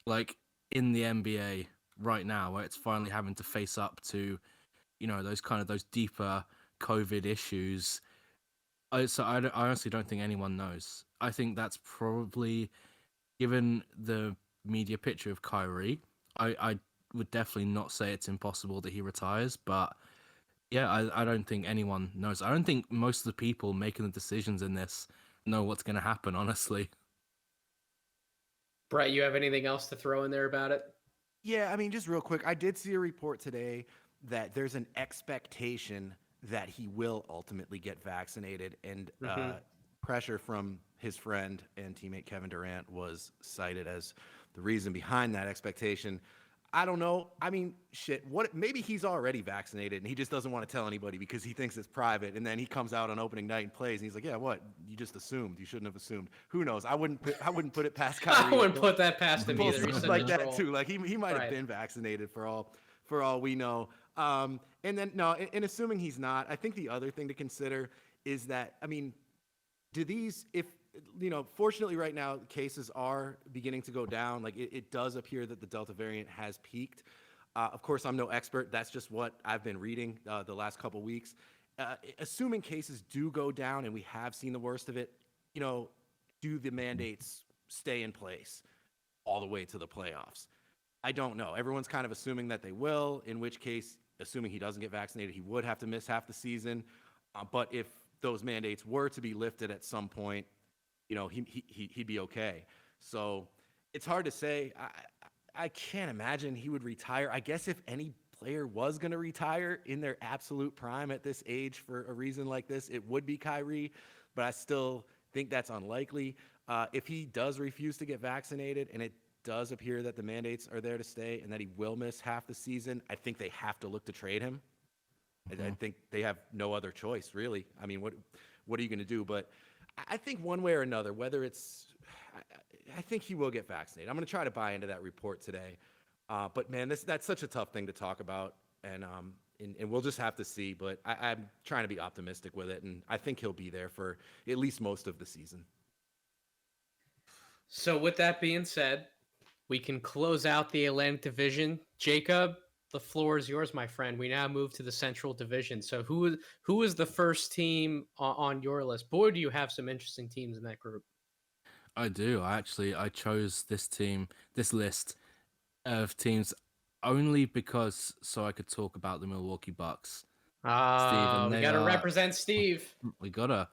like in the NBA right now, where it's finally having to face up to, those deeper COVID issues. I honestly don't think anyone knows. I think that's probably, given the media picture of Kyrie, I would definitely not say it's impossible that he retires, but yeah, I don't think anyone knows. I don't think most of the people making the decisions in this know what's going to happen, honestly. Brett, you have anything else to throw in there about it? Yeah, I mean, just real quick, I did see a report today that there's an expectation that he will ultimately get vaccinated, and pressure from his friend and teammate Kevin Durant was cited as the reason behind that expectation. I don't know. I mean, shit, maybe he's already vaccinated and he just doesn't want to tell anybody because he thinks it's private, and then he comes out on opening night and plays and he's like, "Yeah, what? You just assumed. You shouldn't have assumed." Who knows? I wouldn't put it past Kyrie. I wouldn't put that past him either. He's like that too. Like he might have been vaccinated for all we know. And then no, and assuming he's not, I think the other thing to consider is that, I mean, fortunately right now cases are beginning to go down. Like it does appear that the Delta variant has peaked. Of course, I'm no expert. That's just what I've been reading the last couple weeks. Assuming cases do go down and we have seen the worst of it, do the mandates stay in place all the way to the playoffs? I don't know. Everyone's kind of assuming that they will, in which case, assuming he doesn't get vaccinated, he would have to miss half the season. But if those mandates were to be lifted at some point, he'd be okay. So it's hard to say. I can't imagine he would retire. I guess if any player was going to retire in their absolute prime at this age for a reason like this, it would be Kyrie, but I still think that's unlikely. If he does refuse to get vaccinated and it does appear that the mandates are there to stay and that he will miss half the season, I think they have to look to trade him. I think they have no other choice, really. I mean, what are you going to do? But I think one way or another, whether it's, I think he will get vaccinated. I'm going to try to buy into that report today. But man, that's such a tough thing to talk about, and we'll just have to see. But I'm trying to be optimistic with it, and I think he'll be there for at least most of the season. So with that being said, we can close out the Atlantic Division. Jacob, the floor is yours, my friend. We now move to the Central Division. So who is the first team on your list? Boy, do you have some interesting teams in that group. I do. I chose this list of teams only because so I could talk about the Milwaukee Bucks. We gotta represent Steve. We gotta.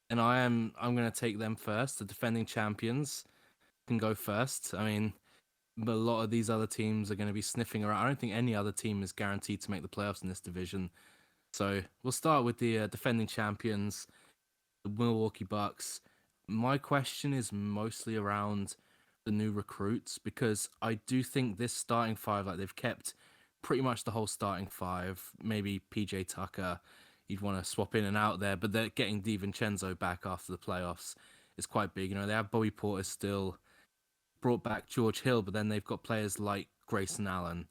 And I'm gonna take them first. The defending champions can go first. I mean, a lot of these other teams are going to be sniffing around. I don't think any other team is guaranteed to make the playoffs in this division. So we'll start with the defending champions, the Milwaukee Bucks. My question is mostly around the new recruits, because I do think this starting five, like they've kept pretty much the whole starting five. Maybe PJ Tucker, you'd want to swap in and out there, but they're getting DiVincenzo back after the playoffs. It's quite big. They have Bobby Porter still, brought back George Hill, but then they've got players like Grayson Allen,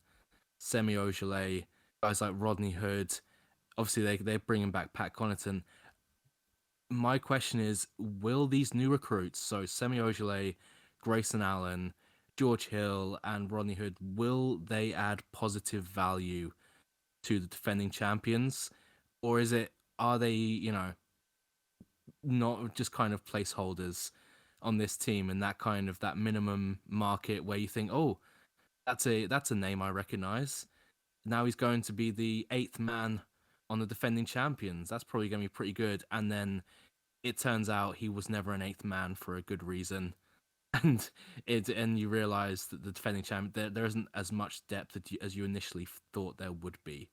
Semi Ojeleye, guys like Rodney Hood. Obviously, they're bringing back Pat Connaughton. My question is, will these new recruits, so Semi Ojeleye, Grayson Allen, George Hill, and Rodney Hood, will they add positive value to the defending champions? Or are they, not just kind of placeholders on this team, and that minimum market where you think, oh, that's a name I recognize. Now he's going to be the 8th man on the defending champions. That's probably going to be pretty good. And then it turns out he was never an 8th man for a good reason. And you realize that the defending champion, there isn't as much depth as you initially thought there would be.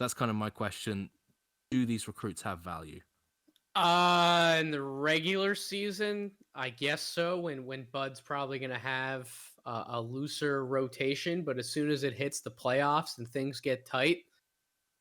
That's kind of my question. Do these recruits have value? In the regular season, I guess so. When Bud's probably going to have a looser rotation, but as soon as it hits the playoffs and things get tight,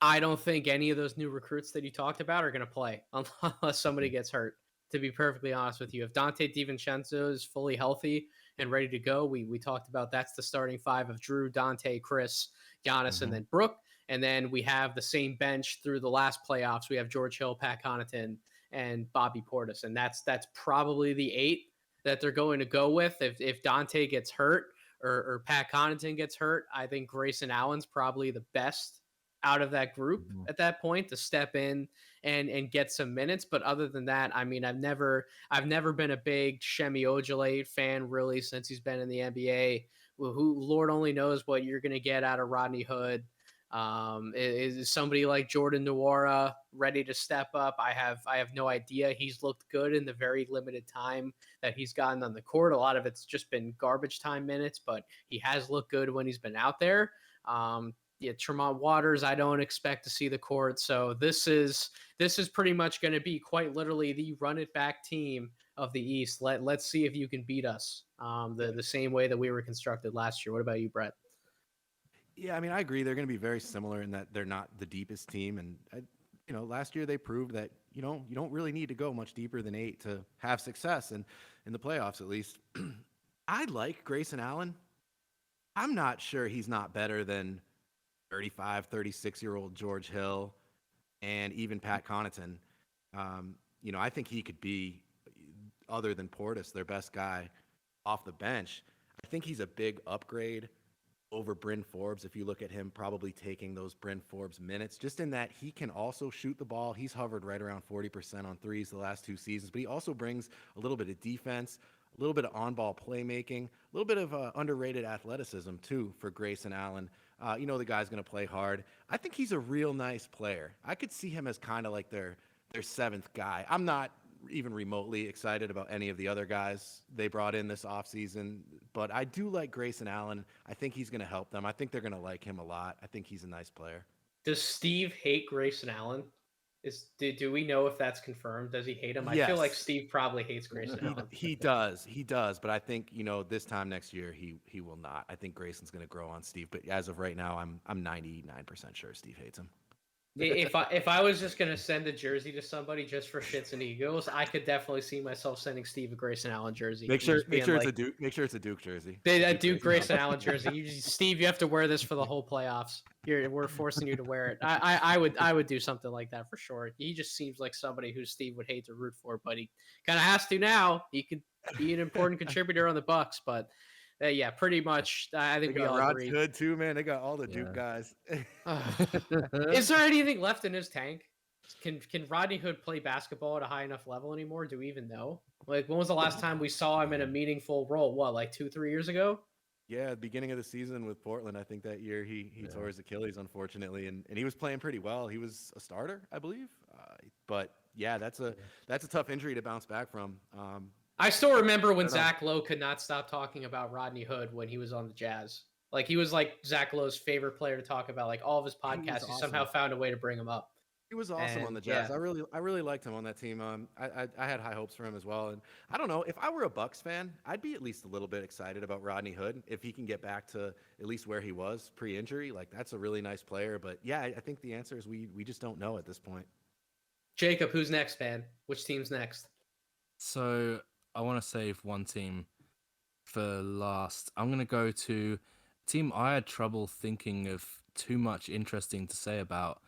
I don't think any of those new recruits that you talked about are going to play unless somebody gets hurt. To be perfectly honest with you, if Dante DiVincenzo is fully healthy and ready to go, we talked about that's the starting five of Drew, Dante, Chris, Giannis, and then Brooke. And then we have the same bench through the last playoffs. We have George Hill, Pat Connaughton, and Bobby Portis. And that's probably the 8 that they're going to go with. If Dante gets hurt or Pat Connaughton gets hurt, I think Grayson Allen's probably the best out of that group at that point to step in and get some minutes. But other than that, I mean, I've never been a big Shemi Ojale fan really since he's been in the NBA. Who Lord only knows what you're going to get out of Rodney Hood. Is somebody like Jordan Nwora ready to step up? I have no idea. He's looked good in the very limited time that he's gotten on the court. A lot of it's just been garbage time minutes, but he has looked good when he's been out there. Yeah, Tremont Waters, I don't expect to see the court. So this is pretty much going to be quite literally the run it back team of the East. Let's see if you can beat us the same way that we were constructed last year. What about you, Brett? Yeah, I mean, I agree. They're going to be very similar in that they're not the deepest team. And, last year they proved that, you don't really need to go much deeper than 8 to have success. And in the playoffs, at least, I like Grayson Allen. I'm not sure he's not better than 35, 36-year-old George Hill and even Pat Connaughton. I think he could be, other than Portis, their best guy off the bench. I think he's a big upgrade over Bryn Forbes. If you look at him probably taking those Bryn Forbes minutes, just in that he can also shoot the ball. He's hovered right around 40% on threes the last 2 seasons, but he also brings a little bit of defense, a little bit of on-ball playmaking, a little bit of underrated athleticism too for Grayson Allen. The guy's going to play hard. I think he's a real nice player. I could see him as kind of like their 7th guy. I'm not even remotely excited about any of the other guys they brought in this offseason, but I do like Grayson Allen. I think he's going to help them. I think they're going to like him a lot. I think he's a nice player. Does Steve hate Grayson Allen? Do we know if that's confirmed? Does he hate him? Yes. I feel like Steve probably hates Grayson Allen. He does, but I think this time next year he will not. I think Grayson's going to grow on Steve, but as of right now, I'm 99% sure Steve hates him. If I was just gonna send a jersey to somebody just for shits and egos, I could definitely see myself sending Steve a Grayson Allen jersey. Make sure it's a Duke. Make sure it's a Duke jersey. That Duke Grayson Allen jersey. Steve, you have to wear this for the whole playoffs. We're forcing you to wear it. I would do something like that for sure. He just seems like somebody who Steve would hate to root for, but he kind of has to now. He could be an important contributor on the Bucks, but. Yeah, pretty much. I think they we got all Rod agree. Good too, man. They got all the Duke guys. Is there anything left in his tank? Can Rodney Hood play basketball at a high enough level anymore? Do we even know? Like, when was the last time we saw him in a meaningful role? What, like 2-3 years ago? Yeah, beginning of the season with Portland. I think that year he tore his Achilles, unfortunately, and he was playing pretty well. He was a starter, I believe. But yeah, that's a tough injury to bounce back from. I still remember when Zach Lowe could not stop talking about Rodney Hood when he was on the Jazz. Like, he was like Zach Lowe's favorite player to talk about. Like, all of his podcasts, he somehow found a way to bring him up. He was awesome on the Jazz. Yeah. I really liked him on that team. I had high hopes for him as well. And I don't know, if I were a Bucks fan, I'd be at least a little bit excited about Rodney Hood if he can get back to at least where he was pre-injury. Like, that's a really nice player. But yeah, I think the answer is we just don't know at this point. Jacob, who's next, man? Which team's next? So I want to save one team for last. I'm going to go to a team I had trouble thinking of too much interesting to say about,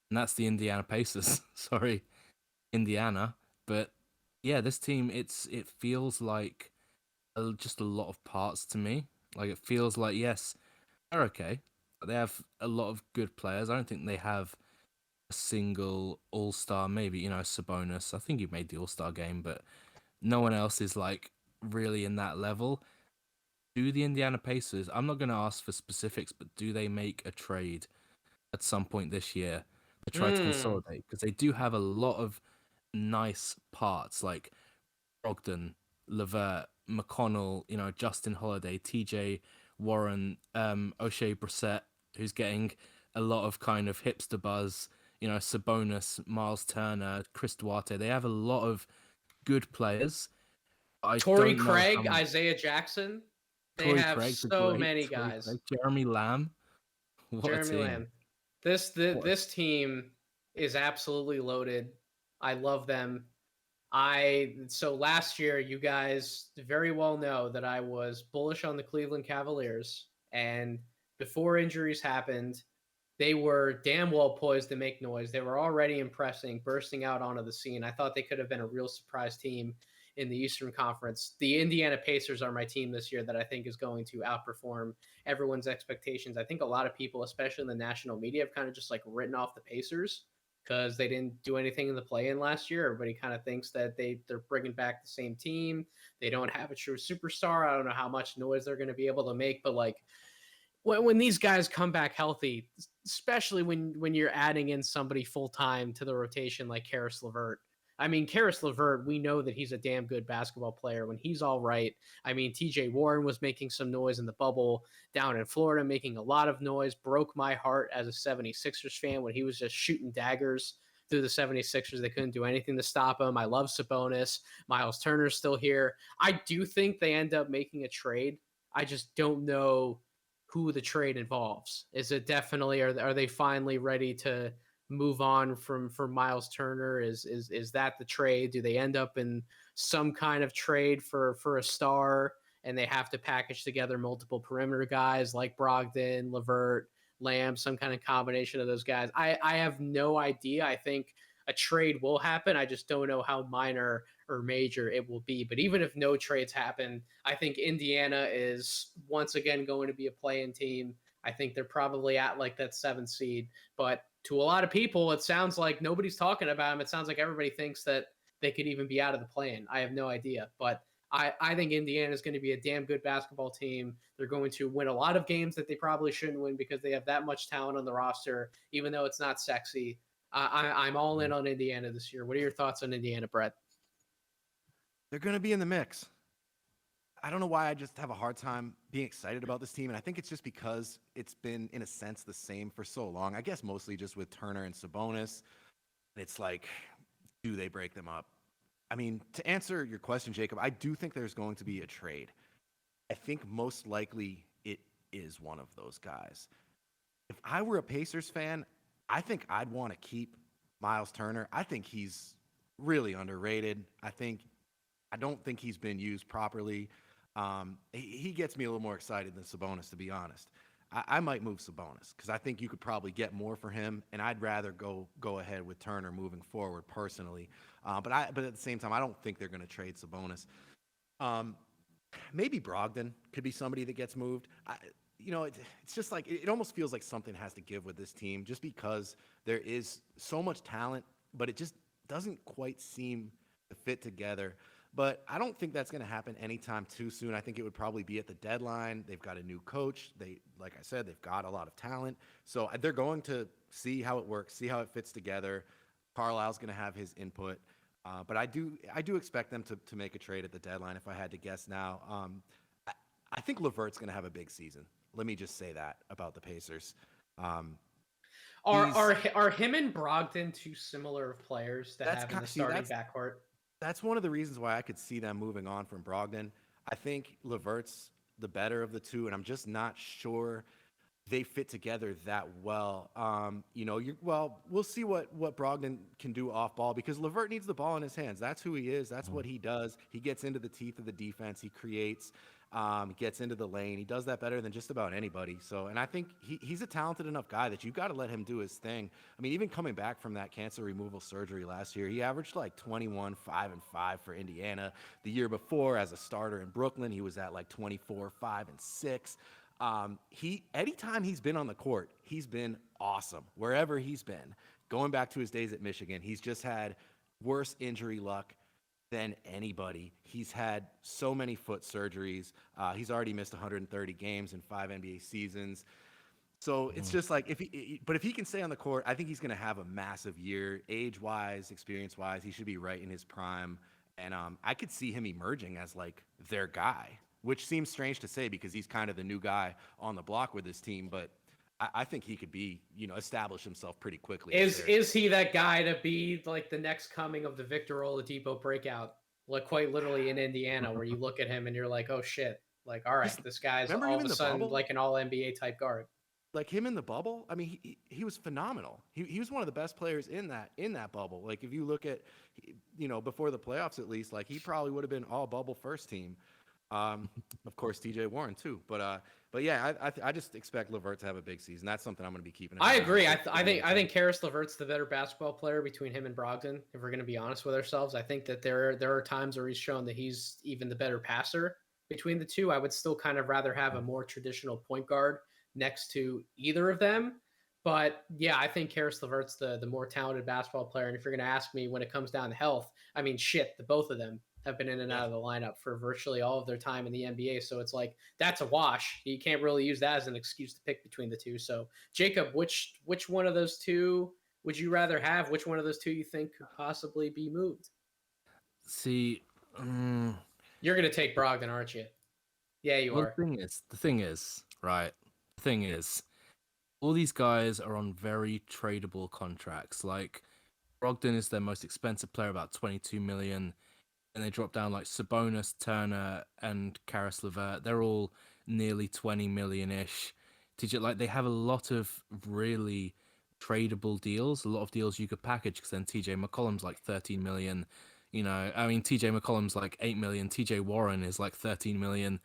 and that's the Indiana Pacers. Sorry, Indiana. But yeah, this team, it feels like just a lot of parts to me. Like, it feels like, yes, they're okay. They have a lot of good players. I don't think they have a single all-star, maybe, Sabonis. I think he made the all-star game, but no one else is like really in that level. Do the Indiana Pacers, I'm not going to ask for specifics, but do they make a trade at some point this year to try to consolidate? Because they do have a lot of nice parts like Brogdon, LeVert, McConnell, Justin Holiday, TJ Warren, O'Shea Brissett, who's getting a lot of kind of hipster buzz, Sabonis, Miles Turner, Chris Duarte. They have a lot of good players. Torrey Craig, Isaiah Jackson. They have so many guys. Jeremy Lamb. Jeremy Lamb. This team is absolutely loaded. I love them. So last year, you guys very well know that I was bullish on the Cleveland Cavaliers, and before injuries happened, they were damn well poised to make noise. They were already impressing, bursting out onto the scene. I thought they could have been a real surprise team in the Eastern Conference. The Indiana Pacers are my team this year that I think is going to outperform everyone's expectations. I think a lot of people, especially in the national media, have kind of just like written off the Pacers because they didn't do anything in the play-in last year. Everybody kind of thinks that they're bringing back the same team. They don't have a true superstar. I don't know how much noise they're going to be able to make, but like when these guys come back healthy, especially when you're adding in somebody full time to the rotation like Karis LeVert. I mean, Karis LeVert, we know that he's a damn good basketball player when he's all right. I mean, TJ Warren was making some noise in the bubble down in Florida, making a lot of noise, broke my heart as a 76ers fan when he was just shooting daggers through the 76ers. They couldn't do anything to stop him. I love Sabonis. Miles Turner's still here. I do think they end up making a trade. I just don't know who the trade involves. Is it definitely are they finally ready to move on from Miles Turner? Is that the trade? Do they end up in some kind of trade for a star and they have to package together multiple perimeter guys like Brogdon, LeVert, Lamb, some kind of combination of those guys? I have no idea. I think a trade will happen. I just don't know how minor or major it will be. But even if no trades happen, I think Indiana is once again going to be a play-in team. I think they're probably at like that 7th seed. But to a lot of people, it sounds like nobody's talking about them. It sounds like everybody thinks that they could even be out of the play-in. I have no idea. But I think Indiana is going to be a damn good basketball team. They're going to win a lot of games that they probably shouldn't win because they have that much talent on the roster, even though it's not sexy. I'm all in on Indiana this year. What are your thoughts on Indiana, Brett? They're going to be in the mix. I don't know why I just have a hard time being excited about this team. And I think it's just because it's been, in a sense, the same for so long. I guess mostly just with Turner and Sabonis. It's like, do they break them up? I mean, to answer your question, Jacob, I do think there's going to be a trade. I think most likely it is one of those guys. If I were a Pacers fan, I think I'd want to keep Miles Turner. I think he's really underrated. I don't think he's been used properly. He gets me a little more excited than Sabonis, to be honest. I might move Sabonis because I think you could probably get more for him, and I'd rather go ahead with Turner moving forward personally. But at the same time, I don't think they're going to trade Sabonis. Maybe Brogdon could be somebody that gets moved. It's just like it almost feels like something has to give with this team just because there is so much talent, but it just doesn't quite seem to fit together. But I don't think that's going to happen anytime too soon. I think it would probably be at the deadline. They've got a new coach. Like I said, they've got a lot of talent. So they're going to see how it works, see how it fits together. Carlisle's going to have his input. But I do expect them to make a trade at the deadline if I had to guess now. I think LeVert's going to have a big season. Let me just say that about the Pacers. Are him and Brogdon two similar players to have in the starting backcourt? That's one of the reasons why I could see them moving on from Brogdon. I think LeVert's the better of the two, and I'm just not sure they fit together that well. We'll see what Brogdon can do off ball because LeVert needs the ball in his hands. That's who he is. That's what he does. He gets into the teeth of the defense. He creates, gets into the lane. He does that better than just about anybody. And I think he's a talented enough guy that you've got to let him do his thing. I mean, even coming back from that cancer removal surgery last year, he averaged like 21, 5 and 5 for Indiana. The year before, as a starter in Brooklyn, he was at like 24, 5 and 6. Anytime he's been on the court, he's been awesome. Wherever he's been, going back to his days at Michigan, he's just had worse injury luck than anybody. He's had so many foot surgeries. He's already missed 130 games in 5 NBA seasons. So it's just like if he can stay on the court, I think he's going to have a massive year, age-wise, experience-wise. He should be right in his prime, and I could see him emerging as like their guy, which seems strange to say because he's kind of the new guy on the block with this team, but I think he could be, establish himself pretty quickly. Is he that guy to be like the next coming of the Victor Oladipo breakout? Like quite literally in Indiana, where you look at him and you're like, oh shit, like all right, this guy's all of a sudden like an all NBA type guard. Like him in the bubble, I mean, he was phenomenal. He was one of the best players in that bubble. Like if you look at, before the playoffs at least, like he probably would have been all bubble first team. Of course, TJ Warren too. But yeah, I just expect LeVert to have a big season. That's something I'm going to be keeping an eye I on. agree. I think Karis LeVert's the better basketball player between him and Brogdon. If we're going to be honest with ourselves, I think that there are times where he's shown that he's even the better passer between the two. I would still kind of rather have a more traditional point guard next to either of them. But yeah, I think Karis LeVert's the more talented basketball player. And if you're going to ask me when it comes down to health, I mean, shit, the both of them have been in and out of the lineup for virtually all of their time in the NBA. So it's like that's a wash. You can't really use that as an excuse to pick between the two. So Jacob, which one of those two would you rather have? Which one of those two you think could possibly be moved? See, You're gonna take Brogdon, aren't you? Yeah, you are. the thing is, right? The thing is, all these guys are on very tradable contracts. Like Brogdon is their most expensive player, about 22 million, and they drop down like Sabonis, Turner, and Karis LeVert. They're all nearly 20 million ish. Like they have a lot of really tradable deals, a lot of deals you could package because then TJ McCollum's like 13 million. I mean, TJ McCollum's like 8 million. TJ Warren is like 13 million.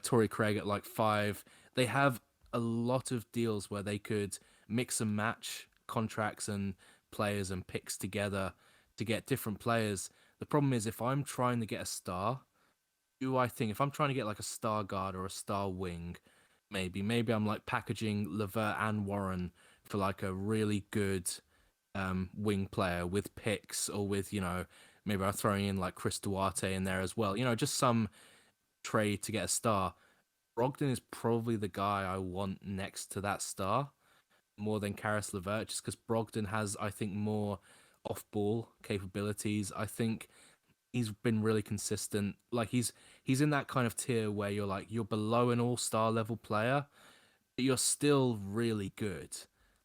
Torrey Craig at like 5. They have a lot of deals where they could mix and match contracts and players and picks together to get different players. The problem is if I'm trying to get a star, if I'm trying to get like a star guard or a star wing, maybe I'm like packaging LeVert and Warren for like a really good wing player with picks, or with, maybe I'm throwing in like Chris Duarte in there as well. Just some trade to get a star. Brogdon is probably the guy I want next to that star more than Karis LeVert, just because Brogdon has, I think, more off-ball capabilities. I think he's been really consistent. Like he's in that kind of tier where you're below an all-star level player, but you're still really good.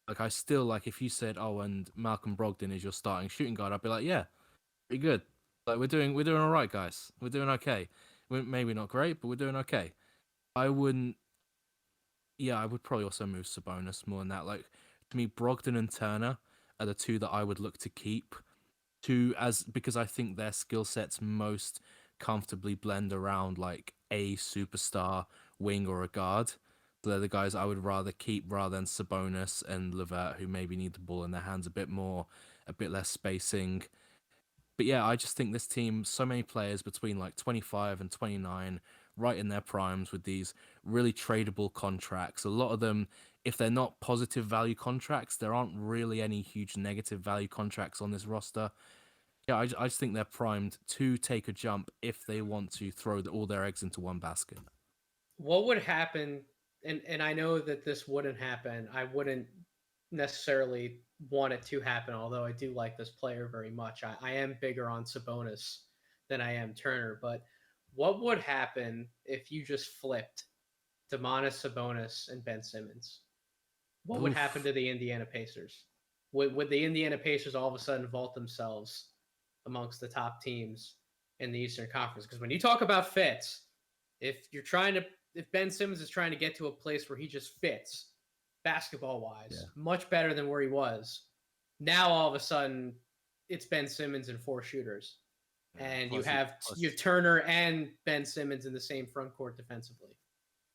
Like I still like if you said, "Oh, and Malcolm Brogdon is your starting shooting guard," I'd be like, "Yeah, pretty good. Like we're doing all right, guys. We're doing okay. We're maybe not great, but we're doing okay." I wouldn't. Yeah, I would probably also move Sabonis more than that. Like to me, Brogdon and Turner are the two that I would look to keep. Because I think their skill sets most comfortably blend around like a superstar wing or a guard. So they're the guys I would rather keep rather than Sabonis and LeVert, who maybe need the ball in their hands a bit more, a bit less spacing. But yeah, I just think this team, so many players between like 25 and 29, right in their primes with these really tradable contracts. A lot of them, if they're not positive value contracts, there aren't really any huge negative value contracts on this roster. Yeah, I just think they're primed to take a jump if they want to throw all their eggs into one basket. What would happen? And I know that this wouldn't happen. I wouldn't necessarily want it to happen, although I do like this player very much. I am bigger on Sabonis than I am Turner. But what would happen if you just flipped Domantas Sabonis and Ben Simmons? What would happen to the Indiana Pacers? Would the Indiana Pacers all of a sudden vault themselves amongst the top teams in the Eastern Conference? Because when you talk about fits, if Ben Simmons is trying to get to a place where he just fits basketball wise, much better than where he was, now all of a sudden it's Ben Simmons and 4 shooters. And you have Turner and Ben Simmons in the same front court defensively.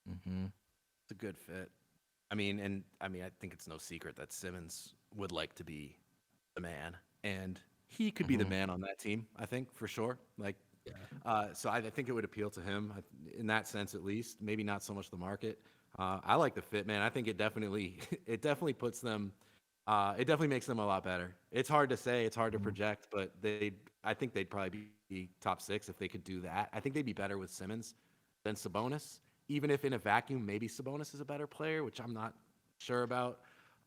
Mm-hmm. It's a good fit. I think it's no secret that Simmons would like to be the man, and he could be the man on that team. I think for sure. So I think it would appeal to him in that sense, at least. Maybe not so much the market. I like the fit, man. I think it definitely puts them. It definitely makes them a lot better. It's hard to say. It's hard to project, but I think they'd probably be top 6 if they could do that. I think they'd be better with Simmons than Sabonis. Even if in a vacuum, maybe Sabonis is a better player, which I'm not sure about.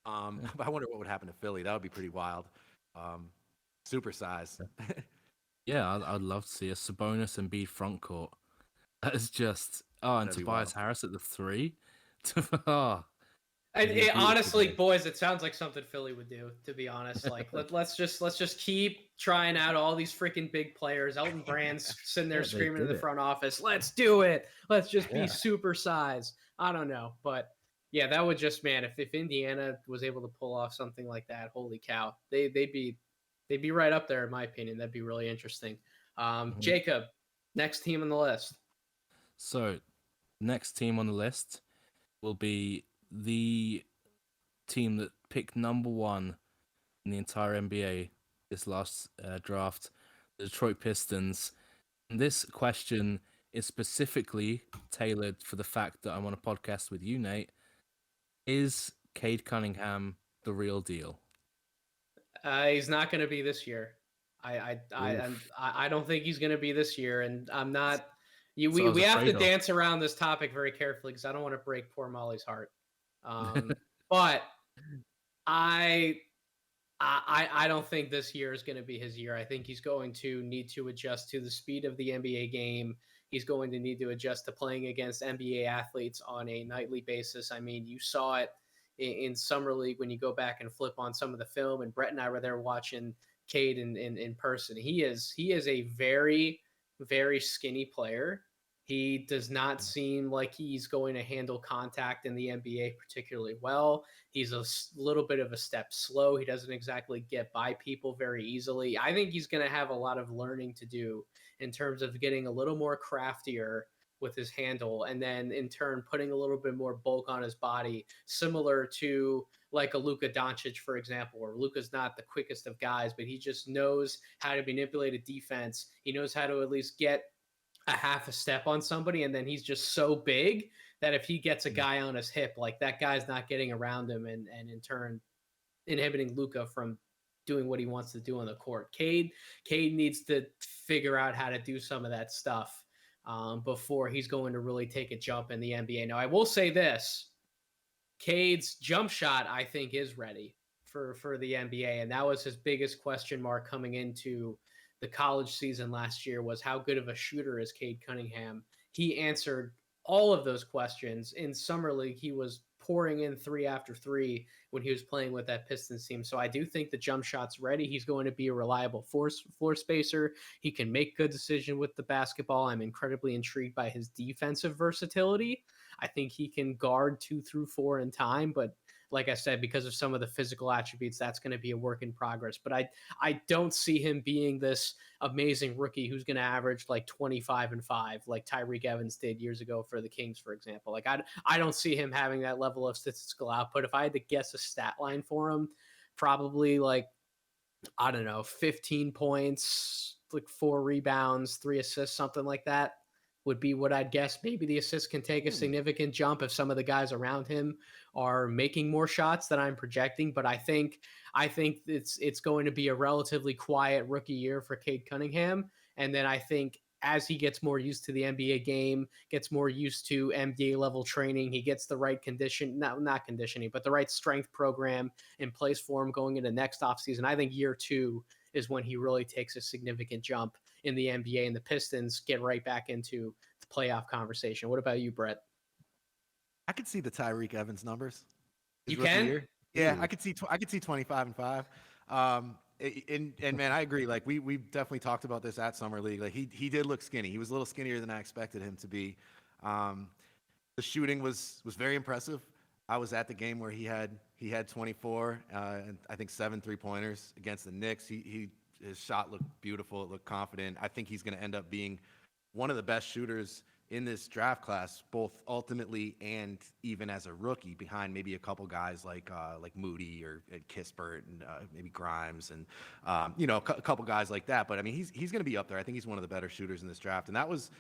But I wonder what would happen to Philly. That would be pretty wild. Super size. Yeah, I'd love to see a Sabonis and Embiid front court. That is just and Tobias Harris at the 3. Honestly, boys, it sounds like something Philly would do. To be honest, like let's just keep trying out all these freaking big players. Elton Brand's sitting there screaming in the front office, "Let's do it! Let's just be super size." I don't know, but yeah, that would just, man. If Indiana was able to pull off something like that, holy cow, they'd be right up there in my opinion. That'd be really interesting. Jacob, next team on the list. So, next team on the list will be the team that picked number 1 in the entire NBA this last draft, the Detroit Pistons. And this question is specifically tailored for the fact that I'm on a podcast with you, Nate. Is Cade Cunningham the real deal? He's not going to be this year. I don't think he's going to be this year, and I'm not. We have to dance around this topic very carefully because I don't want to break poor Molly's heart. But I don't think this year is going to be his year. I think he's going to need to adjust to the speed of the NBA game. He's going to need to adjust to playing against NBA athletes on a nightly basis. I mean, you saw it in Summer League when you go back and flip on some of the film, and Brett and I were there watching Cade in person. He is a very, very skinny player. He does not seem like he's going to handle contact in the NBA particularly well. He's a little bit of a step slow. He doesn't exactly get by people very easily. I think he's going to have a lot of learning to do in terms of getting a little more craftier with his handle, and then in turn putting a little bit more bulk on his body, similar to like a Luka Doncic, for example, where Luka's not the quickest of guys, but he just knows how to manipulate a defense. He knows how to at least get a half a step on somebody, and then he's just so big that if he gets a guy on his hip, like that guy's not getting around him, and in turn inhibiting Luka from doing what he wants to do on the court. Cade needs to figure out how to do some of that stuff before he's going to really take a jump in the NBA. Now, I will say this. Cade's jump shot, I think, is ready for the NBA, and that was his biggest question mark coming into the college season last year, was how good of a shooter is Cade Cunningham? He answered all of those questions. In Summer League, he was pouring in 3 after 3 when he was playing with that Pistons team. So I do think the jump shot's ready. He's going to be a reliable floor spacer. He can make good decisions with the basketball. I'm incredibly intrigued by his defensive versatility. I think he can guard 2 through 4 in time, but like I said, because of some of the physical attributes, that's going to be a work in progress. But I don't see him being this amazing rookie who's going to average like 25 and 5, like Tyreek Evans did years ago for the Kings, for example. Like I don't see him having that level of statistical output. If I had to guess a stat line for him, probably like, I don't know, 15 points, like 4 rebounds, 3 assists, something like that would be what I'd guess. Maybe the assists can take a significant jump if some of the guys around him are making more shots than I'm projecting. But I think it's going to be a relatively quiet rookie year for Cade Cunningham. And then I think as he gets more used to the NBA game, gets more used to NBA level training, he gets the right not conditioning, but the right strength program in place for him going into next offseason. I think year 2 is when he really takes a significant jump in the NBA, and the Pistons get right back into the playoff conversation. What about you, Brett? I could see the Tyreek Evans numbers. You can? Yeah, I could see 25 and 5. And man, I agree. Like we definitely talked about this at Summer League. Like he did look skinny. He was a little skinnier than I expected him to be. The shooting was very impressive. I was at the game where he had 24 and I think 7 3-pointers against the Knicks. His shot looked beautiful. It looked confident. I think he's going to end up being one of the best shooters in this draft class, both ultimately and even as a rookie, behind maybe a couple guys like Moody or Kispert and maybe Grimes and a couple guys like that. But I mean, he's going to be up there. I think he's one of the better shooters in this draft, and that was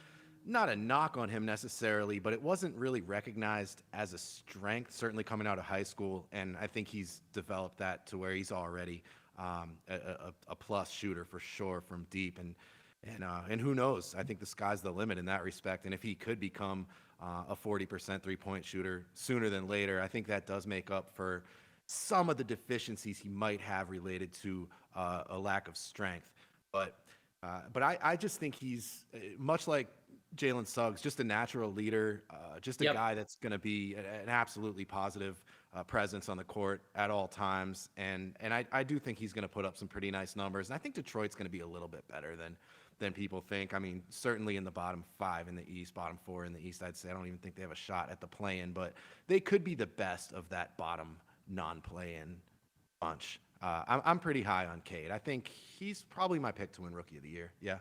not a knock on him necessarily, but it wasn't really recognized as a strength, certainly coming out of high school. And I think he's developed that to where he's already a plus shooter for sure from deep. And who knows? I think the sky's the limit in that respect. And if he could become a 40% 3-point shooter sooner than later, I think that does make up for some of the deficiencies he might have related to a lack of strength. But I just think he's much like Jalen Suggs, just a natural leader, just a guy that's going to be an absolutely positive presence on the court at all times. And I do think he's going to put up some pretty nice numbers. And I think Detroit's going to be a little bit better than people think. I mean, certainly in the bottom 5 in the East, bottom 4 in the East, I'd say. I don't even think they have a shot at the play-in, but they could be the best of that bottom non-play-in bunch. I'm pretty high on Cade. I think he's probably my pick to win Rookie of the Year. Yeah.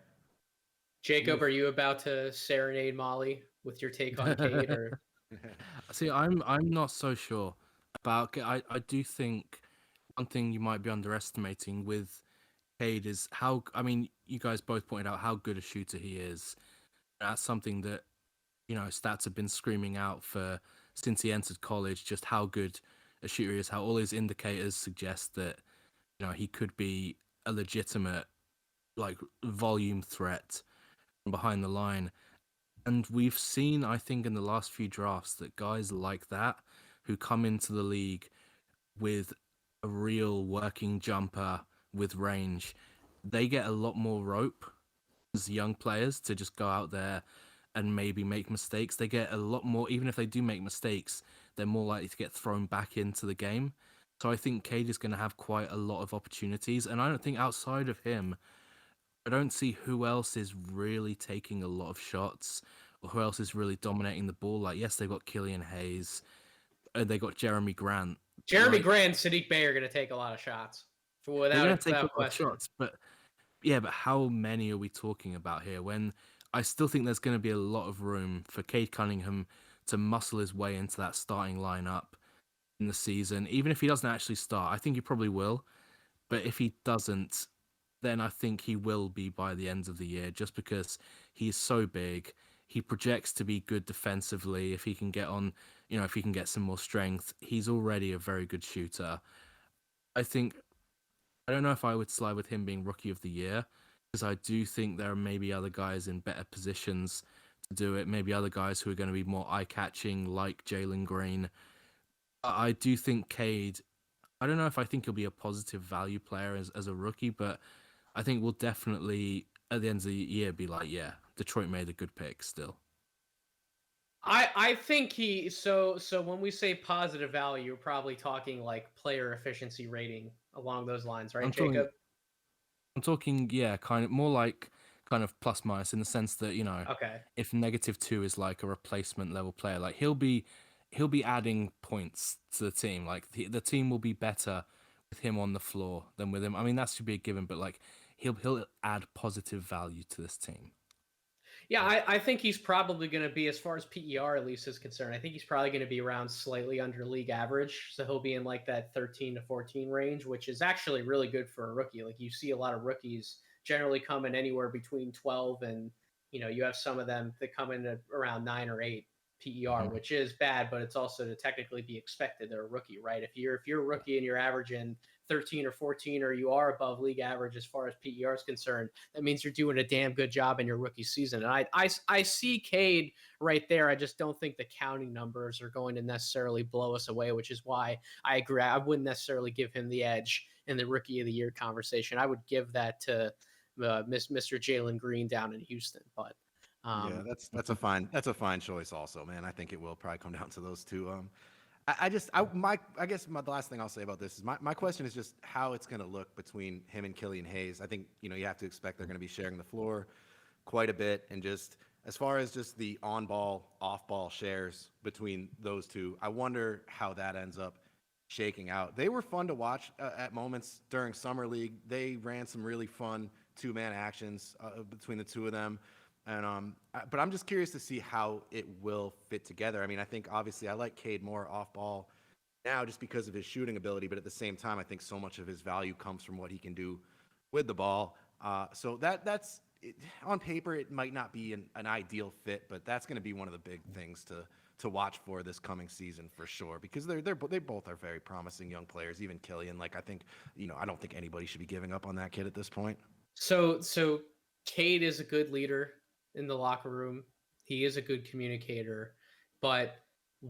Jacob, are you about to serenade Molly with your take on Cade? Or See, I'm not so sure about. I do think one thing you might be underestimating with Cade is how. I mean, you guys both pointed out how good a shooter he is. That's something that stats have been screaming out for since he entered college. Just how good a shooter he is. How all his indicators suggest that he could be a legitimate like volume threat from behind the line. And we've seen, I think, in the last few drafts that guys like that who come into the league with a real working jumper with range, they get a lot more rope as young players to just go out there and maybe make mistakes. They get a lot more, even if they do make mistakes, they're more likely to get thrown back into the game. So I think Cade is going to have quite a lot of opportunities. And I don't think outside of him, I don't see who else is really taking a lot of shots or who else is really dominating the ball. Like, yes, they've got Killian Hayes and they got Jeremy Grant. Jeremy Grant, Sadiq Bey are going to take a lot of shots, They're going to take a lot question. of shots, but how many are we talking about here? When I still think there's going to be a lot of room for Cade Cunningham to muscle his way into that starting lineup in the season, even if he doesn't actually start. I think he probably will, but if he doesn't, then I think he will be by the end of the year, just because he's so big. He projects to be good defensively. If he can get on, if he can get some more strength, he's already a very good shooter. I don't know if I would slide with him being rookie of the year, because I do think there are maybe other guys in better positions to do it. Maybe other guys who are going to be more eye-catching, like Jalen Green. I do think Cade, I don't know if I think he'll be a positive value player as a rookie, but I think we'll definitely, at the end of the year, be like, yeah, Detroit made a good pick still. I think so when we say positive value, you're probably talking like player efficiency rating along those lines, right, Jacob? I'm talking, yeah, kind of more like kind of plus minus in the sense that, Okay. if -2 is like a replacement level player, like he'll be adding points to the team. Like the team will be better with him on the floor than with him. I mean, that should be a given, but like he'll add positive value to this team. Yeah, I think he's probably going to be, as far as PER at least is concerned, I think he's probably going to be around slightly under league average. So he'll be in like that 13 to 14 range, which is actually really good for a rookie. Like you see a lot of rookies generally come in anywhere between 12 and, you have some of them that come in at around 9 or 8 PER, which is bad, but it's also to technically be expected. They're a rookie, right? If you're a rookie and you're averaging 13 or 14, or you are above league average as far as PER is concerned, that means you're doing a damn good job in your rookie season. And I see Cade right there. I just don't think the counting numbers are going to necessarily blow us away, which is why I agree. I wouldn't necessarily give him the edge in the rookie of the year conversation. I would give that to Mr. Jalen Green down in Houston. But yeah, that's a fine choice also, man. I think it will probably come down to those two. I guess the last thing I'll say about this is my question is just how it's going to look between him and Killian Hayes. I think, you have to expect they're going to be sharing the floor quite a bit. And just as far as just the on-ball, off-ball shares between those two, I wonder how that ends up shaking out. They were fun to watch at moments during Summer League. They ran some really fun two-man actions between the two of them. And but I'm just curious to see how it will fit together. I mean, I think obviously I like Cade more off ball now just because of his shooting ability, but at the same time, I think so much of his value comes from what he can do with the ball. So that's on paper, it might not be an ideal fit, but that's going to be one of the big things to watch for this coming season for sure, because they both are very promising young players. Even Killian, like I think, I don't think anybody should be giving up on that kid at this point. So Cade is a good leader in the locker room. He is a good communicator, but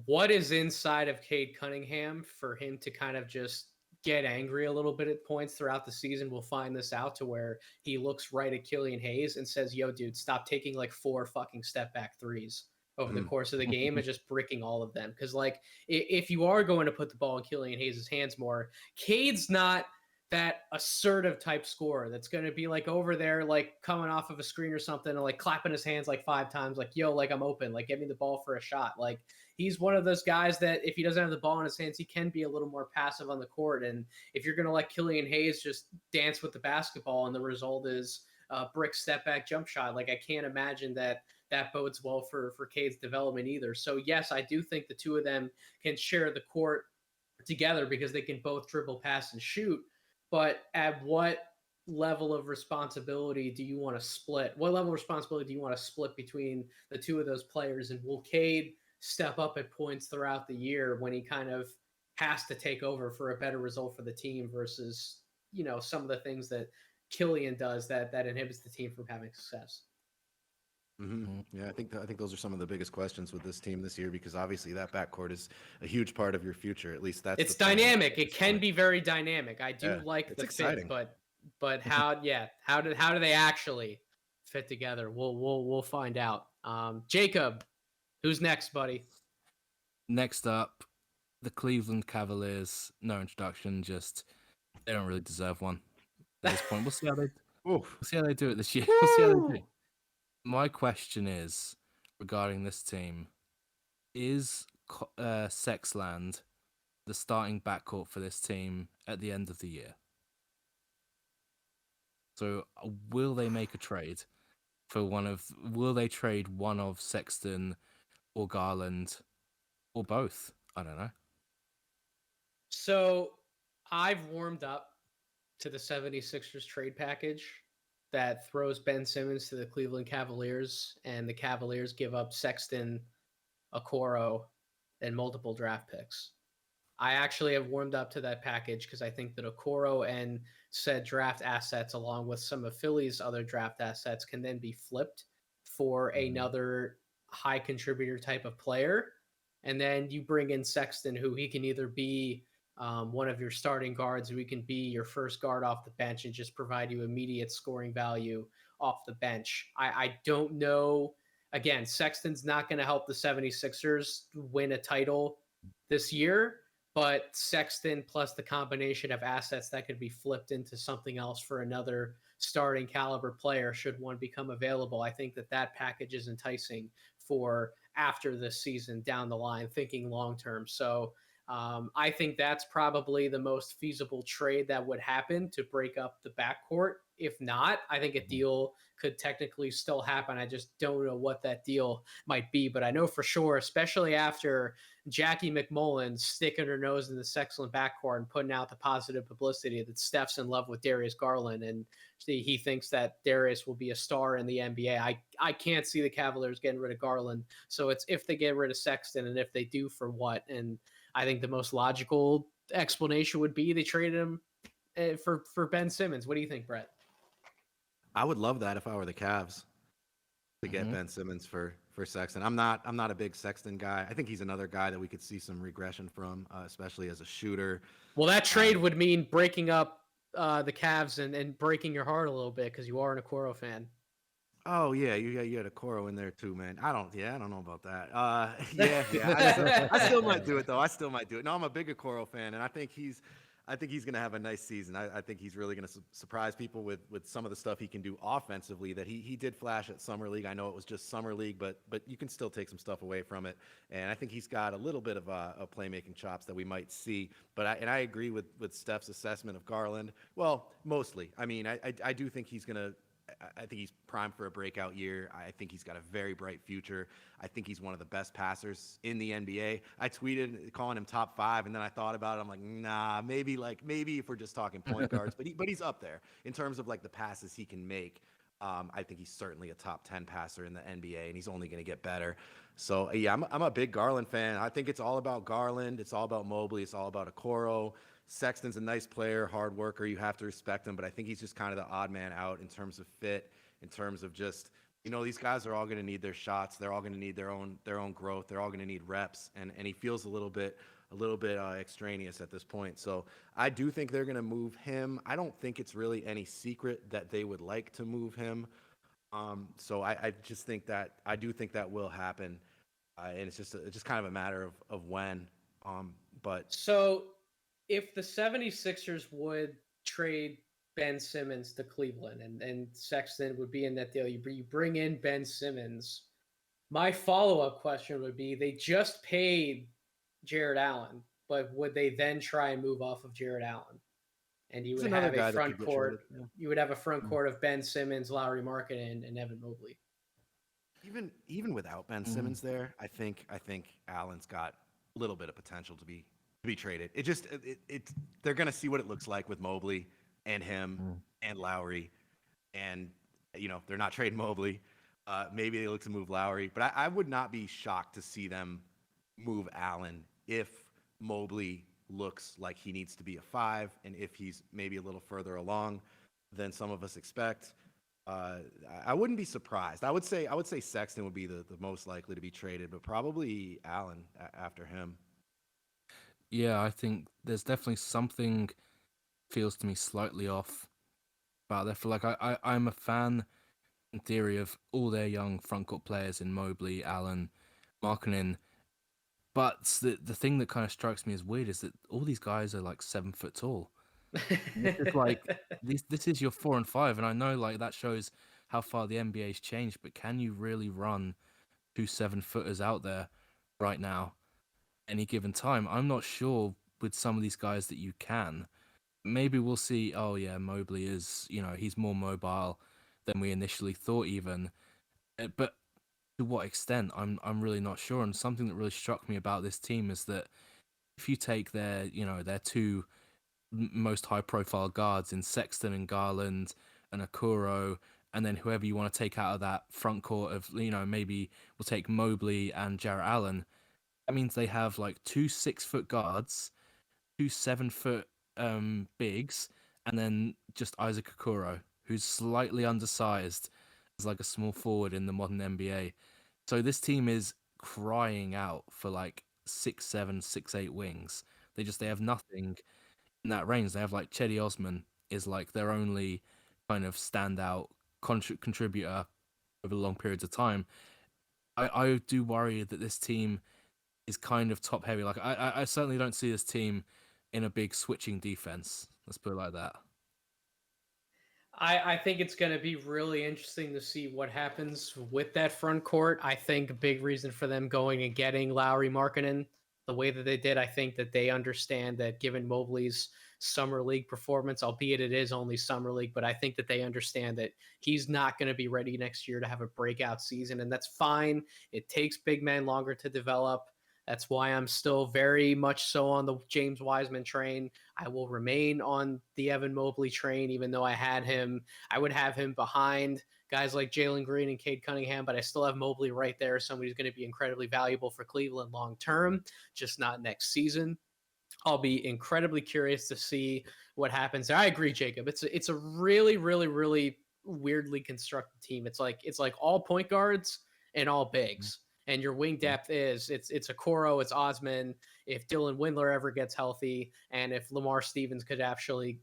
what is inside of Cade Cunningham for him to kind of just get angry a little bit at points throughout the season? We'll find this out to where he looks right at Killian Hayes and says, yo, dude, stop taking like 4 fucking step back threes over the course of the game and just bricking all of them. Because like if you are going to put the ball in Killian Hayes' hands more, Cade's not that assertive type scorer that's going to be like over there, like coming off of a screen or something and like clapping his hands like 5 times, like, yo, like I'm open, like get me the ball for a shot. Like he's one of those guys that if he doesn't have the ball in his hands, he can be a little more passive on the court. And if you're going to let Killian Hayes just dance with the basketball and the result is brick step back jump shot. Like I can't imagine that bodes well for Cade's development either. So yes, I do think the two of them can share the court together because they can both dribble, pass, and shoot. But at what level of responsibility do you want to split? What level of responsibility do you want to split between the two of those players? And will Cade step up at points throughout the year when he kind of has to take over for a better result for the team versus, some of the things that Killian does that inhibits the team from having success? Yeah, I think those are some of the biggest questions with this team this year, because obviously that backcourt is a huge part of your future. At least that's it's dynamic. It can be very dynamic. I do like it's the exciting. fit, but how do they actually fit together? We'll find out. Jacob, who's next, buddy? Next up, the Cleveland Cavaliers. No introduction, just they don't really deserve one at this point. We'll see how they do it this year. We'll see how they do. My question is regarding this team: is Sexland the starting backcourt for this team at the end of the year? So, will they make a trade for will they trade one of Sexton or Garland or both? I don't know. So I've warmed up to the 76ers trade package that throws Ben Simmons to the Cleveland Cavaliers, and the Cavaliers give up Sexton, Okoro, and multiple draft picks. I actually have warmed up to that package because I think that Okoro and said draft assets, along with some of Philly's other draft assets, can then be flipped for another high contributor type of player. And then you bring in Sexton, who he can either be one of your starting guards, or he can be your first guard off the bench and just provide you immediate scoring value off the bench. I don't know. Again, Sexton's not going to help the 76ers win a title this year, but Sexton plus the combination of assets that could be flipped into something else for another starting caliber player should one become available. I think that package is enticing for after this season down the line, thinking long term. So I think that's probably the most feasible trade that would happen to break up the backcourt. If not, I think a deal could technically still happen. I just don't know what that deal might be. But I know for sure, especially after Jackie McMullen sticking her nose in the Sexland backcourt and putting out the positive publicity that Steph's in love with Darius Garland and he thinks that Darius will be a star in the NBA. I can't see the Cavaliers getting rid of Garland. So it's if they get rid of Sexton, and if they do, for what? And I think the most logical explanation would be they traded him for Ben Simmons. What do you think, Brett? I would love that if I were the Cavs to get Ben Simmons for Sexton. I'm not a big Sexton guy. I think he's another guy that we could see some regression from, especially as a shooter. Well, that trade would mean breaking up the Cavs and breaking your heart a little bit because you are an Okoro fan. Oh yeah, you had Okoro in there too, man. I don't know about that. I still might do it though. I still might do it. No, I'm a big Okoro fan, and I think he's gonna have a nice season. I think he's really gonna surprise people with some of the stuff he can do offensively that he did flash at Summer League. I know it was just Summer League, but you can still take some stuff away from it. And I think he's got a little bit of a playmaking chops that we might see. But I agree with Steph's assessment of Garland. Well, mostly. I mean, I do think he's gonna. I think he's primed for a breakout year. I think he's got a very bright future. I think he's one of the best passers in the NBA. I tweeted calling him top 5, and then I thought about it. I'm like, nah, maybe if we're just talking point guards, but he's up there in terms of like the passes he can make. I think he's certainly a top 10 passer in the NBA, and he's only going to get better. So yeah, I'm a big Garland fan. I think it's all about Garland. It's all about Mobley. It's all about Okoro. Sexton's a nice player, hard worker. You have to respect him, but I think he's just kind of the odd man out in terms of fit, in terms of just, these guys are all going to need their shots. They're all going to need their own growth. They're all going to need reps, and he feels a little bit extraneous at this point. So I do think they're going to move him. I don't think it's really any secret that they would like to move him. So I just think that I do think that will happen, and it's just kind of a matter of when. But so. If the 76ers would trade Ben Simmons to Cleveland and Sexton would be in that deal, you bring in Ben Simmons, my follow-up question would be, they just paid Jared Allen, but would they then try and move off of Jared Allen? and you He's would another have a guy that front could get traded. court. Yeah. You would have a front Mm. court of Ben Simmons, Lowry Markkinen, and Evan Mobley. Even without Ben Simmons there, I think Allen's got a little bit of potential to be traded. It just they're gonna see what it looks like with Mobley and him and Lowry, and they're not trading Mobley. Maybe they look to move Lowry, but I would not be shocked to see them move Allen if Mobley looks like he needs to be a 5, and if he's maybe a little further along than some of us expect. I wouldn't be surprised. I would say Sexton would be the most likely to be traded, but probably Allen after him. Yeah, I think there's definitely something feels to me slightly off about that. For like, I'm a fan in theory of all their young front court players in Mobley, Allen, Markkinen. But the thing that kind of strikes me as weird is that all these guys are like 7 foot tall. And this is like this is your 4 and 5, and I know like that shows how far the NBA's changed. But can you really run 2 7-footers out there right now, any given time? I'm not sure with some of these guys that you can. Maybe we'll see. Oh yeah, Mobley is he's more mobile than we initially thought, even. But to what extent? I'm really not sure. And something that really struck me about this team is that if you take their two most high profile guards in Sexton and Garland and Okoro, and then whoever you want to take out of that front court of maybe we'll take Mobley and Jarrett Allen. That means they have like 2 6-foot guards, 2 7-foot bigs, and then just Isaac Okoro, who's slightly undersized as like a small forward in the modern NBA. So this team is crying out for like 6'7", 6'8" wings. They have nothing in that range. They have like Cedi Osman is like their only kind of standout contributor over long periods of time. I do worry that this team is kind of top heavy. Like I certainly don't see this team in a big switching defense. Let's put it like that. I think it's going to be really interesting to see what happens with that front court. I think a big reason for them going and getting Lowry Markkinen the way that they did, I think that they understand that given Mobley's summer league performance, albeit it is only summer league, but I think that they understand that he's not going to be ready next year to have a breakout season, and that's fine. It takes big men longer to develop. That's why I'm still very much so on the James Wiseman train. I will remain on the Evan Mobley train, even though I would have him behind guys like Jalen Green and Cade Cunningham, but I still have Mobley right there. Somebody who's going to be incredibly valuable for Cleveland long term, just not next season. I'll be incredibly curious to see what happens. I agree, Jacob. It's a really, really, really weirdly constructed team. It's like all point guards and all bigs. And your wing depth it's Okoro, it's Osman. If Dylan Windler ever gets healthy, and if Lamar Stevens could actually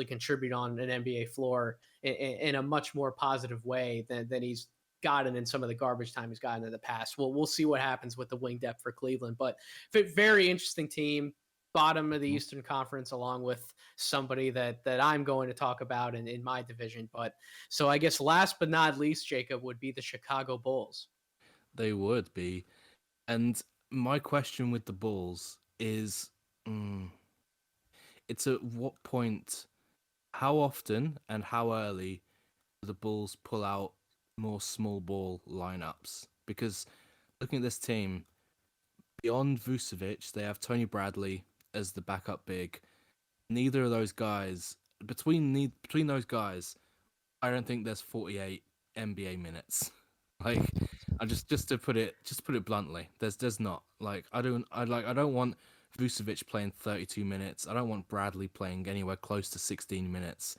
contribute on an NBA floor in a much more positive way than he's gotten in some of the garbage time he's gotten in the past. We'll see what happens with the wing depth for Cleveland, but very interesting team. Bottom of the Eastern Conference, along with somebody that I'm going to talk about in my division. But so I guess last but not least, Jacob, would be the Chicago Bulls. They would be. And my question with the Bulls is, it's at what point, how often and how early do the Bulls pull out more small ball lineups? Because looking at this team, beyond Vucevic, they have Tony Bradley as the backup big. Neither of those guys, between those guys, I don't think there's 48 NBA minutes. Like, I just to put it bluntly, there's not. Like, I don't want Vucevic playing 32 minutes. I don't want Bradley playing anywhere close to 16 minutes.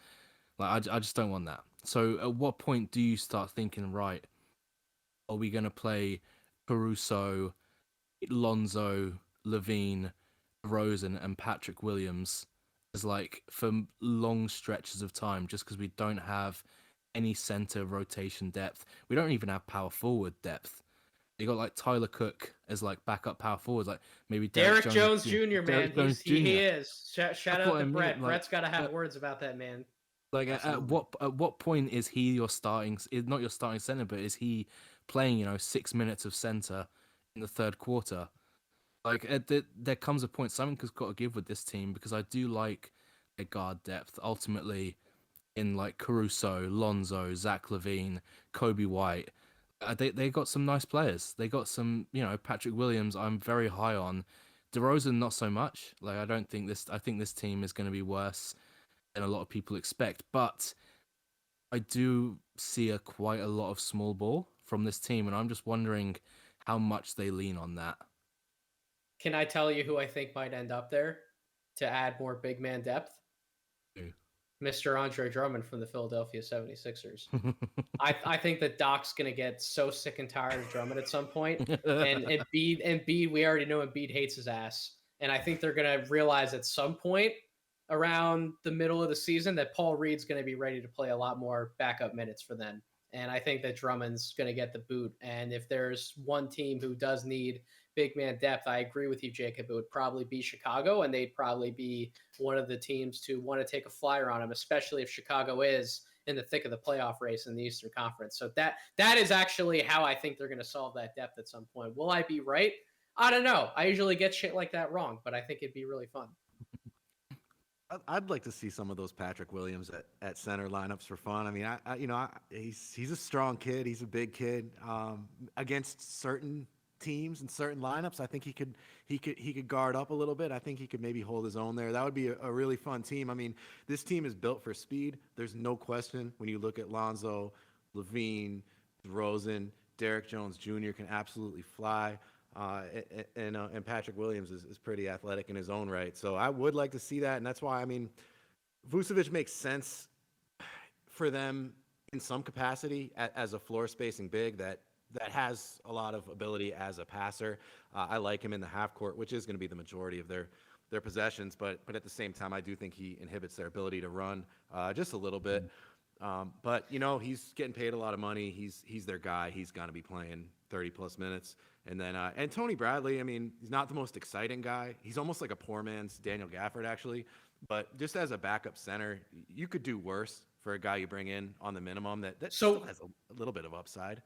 Like, I just don't want that. So at what point do you start thinking, right, are we going to play Caruso, Lonzo, Levine, Rosen, and Patrick Williams as like for long stretches of time just because we don't have any center rotation depth? We don't even have power forward depth. You got like Tyler Cook as like backup power forwards, like maybe Derek Jones Jr. Man, Derek Jones Jr. He is. Shout out to Brett. Like, Brett's got to have words about that man. Like at what point is he your starting? Not your starting center, but is he playing 6 minutes of center in the third quarter? Like there comes a point something has got to give with this team, because I do like guard depth. Ultimately, in like Caruso, Lonzo, Zach LaVine, Kobe White, they got some nice players. They got some, Patrick Williams. I'm very high on. DeRozan, not so much. Like I think this team is going to be worse than a lot of people expect. But I do see quite a lot of small ball from this team, and I'm just wondering how much they lean on that. Can I tell you who I think might end up there to add more big man depth? Who? Mr. Andre Drummond from the Philadelphia 76ers. I think that Doc's going to get so sick and tired of Drummond at some point. And Embiid, we already know Embiid hates his ass. And I think they're going to realize at some point around the middle of the season that Paul Reed's going to be ready to play a lot more backup minutes for them. And I think that Drummond's going to get the boot. And if there's one team who does need big man depth, I agree with you, Jacob. It would probably be Chicago, and they'd probably be one of the teams to want to take a flyer on him, especially if Chicago is in the thick of the playoff race in the Eastern Conference. So that is actually how I think they're going to solve that depth at some point. Will I be right? I don't know. I usually get shit like that wrong, but I think it'd be really fun. I'd like to see some of those Patrick Williams at center lineups for fun. I mean, he's a strong kid. He's a big kid. Against certain teams and certain lineups, I think he could guard up a little bit. I think he could maybe hold his own there. That would be a really fun team. I mean, this team is built for speed. There's no question when you look at Lonzo, LaVine, DeRozan, Derek Jones Jr. can absolutely fly. And Patrick Williams is pretty athletic in his own right. So I would like to see that. And that's why, I mean, Vucevic makes sense for them in some capacity as a floor spacing big that has a lot of ability as a passer. I like him in the half court, which is going to be the majority of their possessions. But at the same time, I do think he inhibits their ability to run just a little bit. But, he's getting paid a lot of money. He's their guy. He's going to be playing 30-plus minutes. And then and Tony Bradley, I mean, he's not the most exciting guy. He's almost like a poor man's Daniel Gafford, actually. But just as a backup center, you could do worse for a guy you bring in on the minimum that still has a little bit of upside.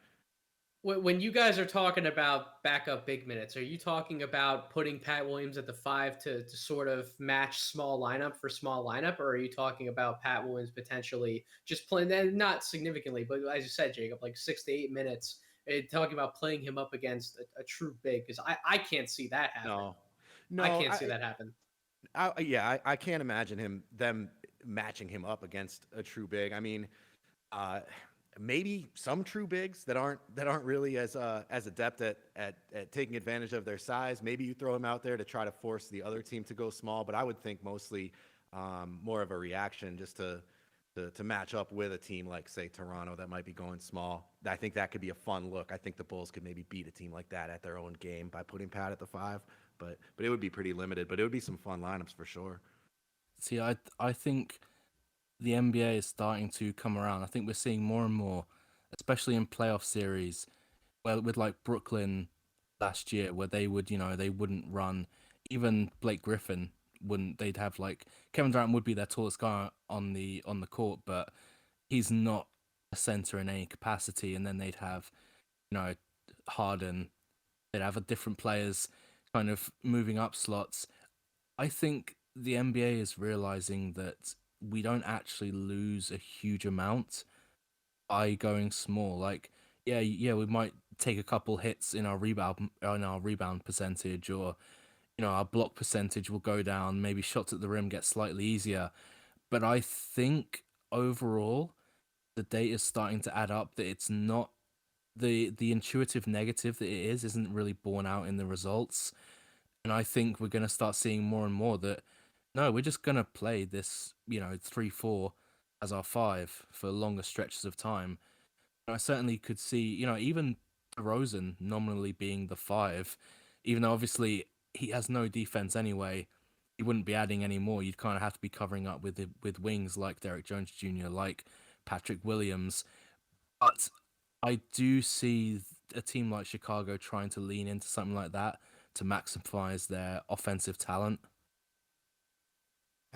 When you guys are talking about backup big minutes, are you talking about putting Pat Williams at the 5 to sort of match small lineup for small lineup? Or are you talking about Pat Williams potentially just playing, not significantly, but as you said, Jacob, like 6 to 8 minutes, talking about playing him up against a true big? Because I can't see that happen. No, I can't see that happen. I can't imagine them matching him up against a true big. I mean, maybe some true bigs that aren't really as adept at taking advantage of their size. Maybe you throw him out there to try to force the other team to go small. But I would think mostly more of a reaction just to match up with a team like, say, Toronto that might be going small. I think that could be a fun look. I think the Bulls could maybe beat a team like that at their own game by putting Pat at the 5. But it would be pretty limited. But it would be some fun lineups for sure. See, I think the NBA is starting to come around. I think we're seeing more and more, especially in playoff series, where with like Brooklyn last year, where they wouldn't run. Even Blake Griffin wouldn't. They'd have like Kevin Durant would be their tallest guy on the court, but he's not a center in any capacity. And then they'd have, Harden. They'd have different players kind of moving up slots. I think the NBA is realizing that we don't actually lose a huge amount by going small. Like, yeah, we might take a couple hits in our rebound percentage, or our block percentage will go down. Maybe shots at the rim get slightly easier, but I think overall the data is starting to add up that it's not the intuitive negative that it isn't really borne out in the results. And I think we're going to start seeing more and more that no, we're just going to play this, 3-4 as our 5 for longer stretches of time. And I certainly could see, even DeRozan nominally being the 5, even though obviously he has no defense anyway, he wouldn't be adding any more. You'd kind of have to be covering up with wings like Derek Jones Jr., like Patrick Williams. But I do see a team like Chicago trying to lean into something like that to maximize their offensive talent.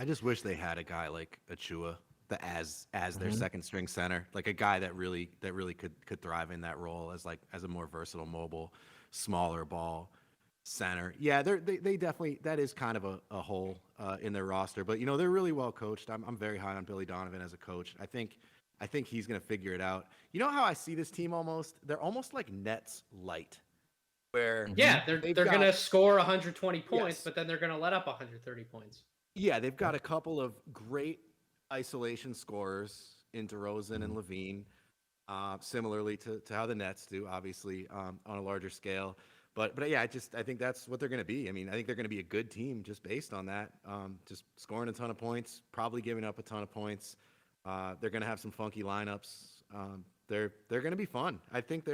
I just wish they had a guy like Achua as their second string center, like a guy that really could thrive in that role as a more versatile, mobile, smaller ball center. Yeah, they definitely, that is kind of a hole in their roster. But they're really well coached. I'm very high on Billy Donovan as a coach. I think he's going to figure it out. You know how I see this team almost? They're almost like Nets light, where Yeah, they've they're got gonna score 120 points, yes, but then they're gonna let up 130 points. yeah, they've got a couple of great isolation scorers in DeRozan and Levine, similarly to how the Nets do, obviously on a larger scale. But yeah, I think that's what they're going to be. I mean, I think they're going to be a good team just based on that. Just scoring a ton of points, probably giving up a ton of points. They're going to have some funky lineups. They're going to be fun. I think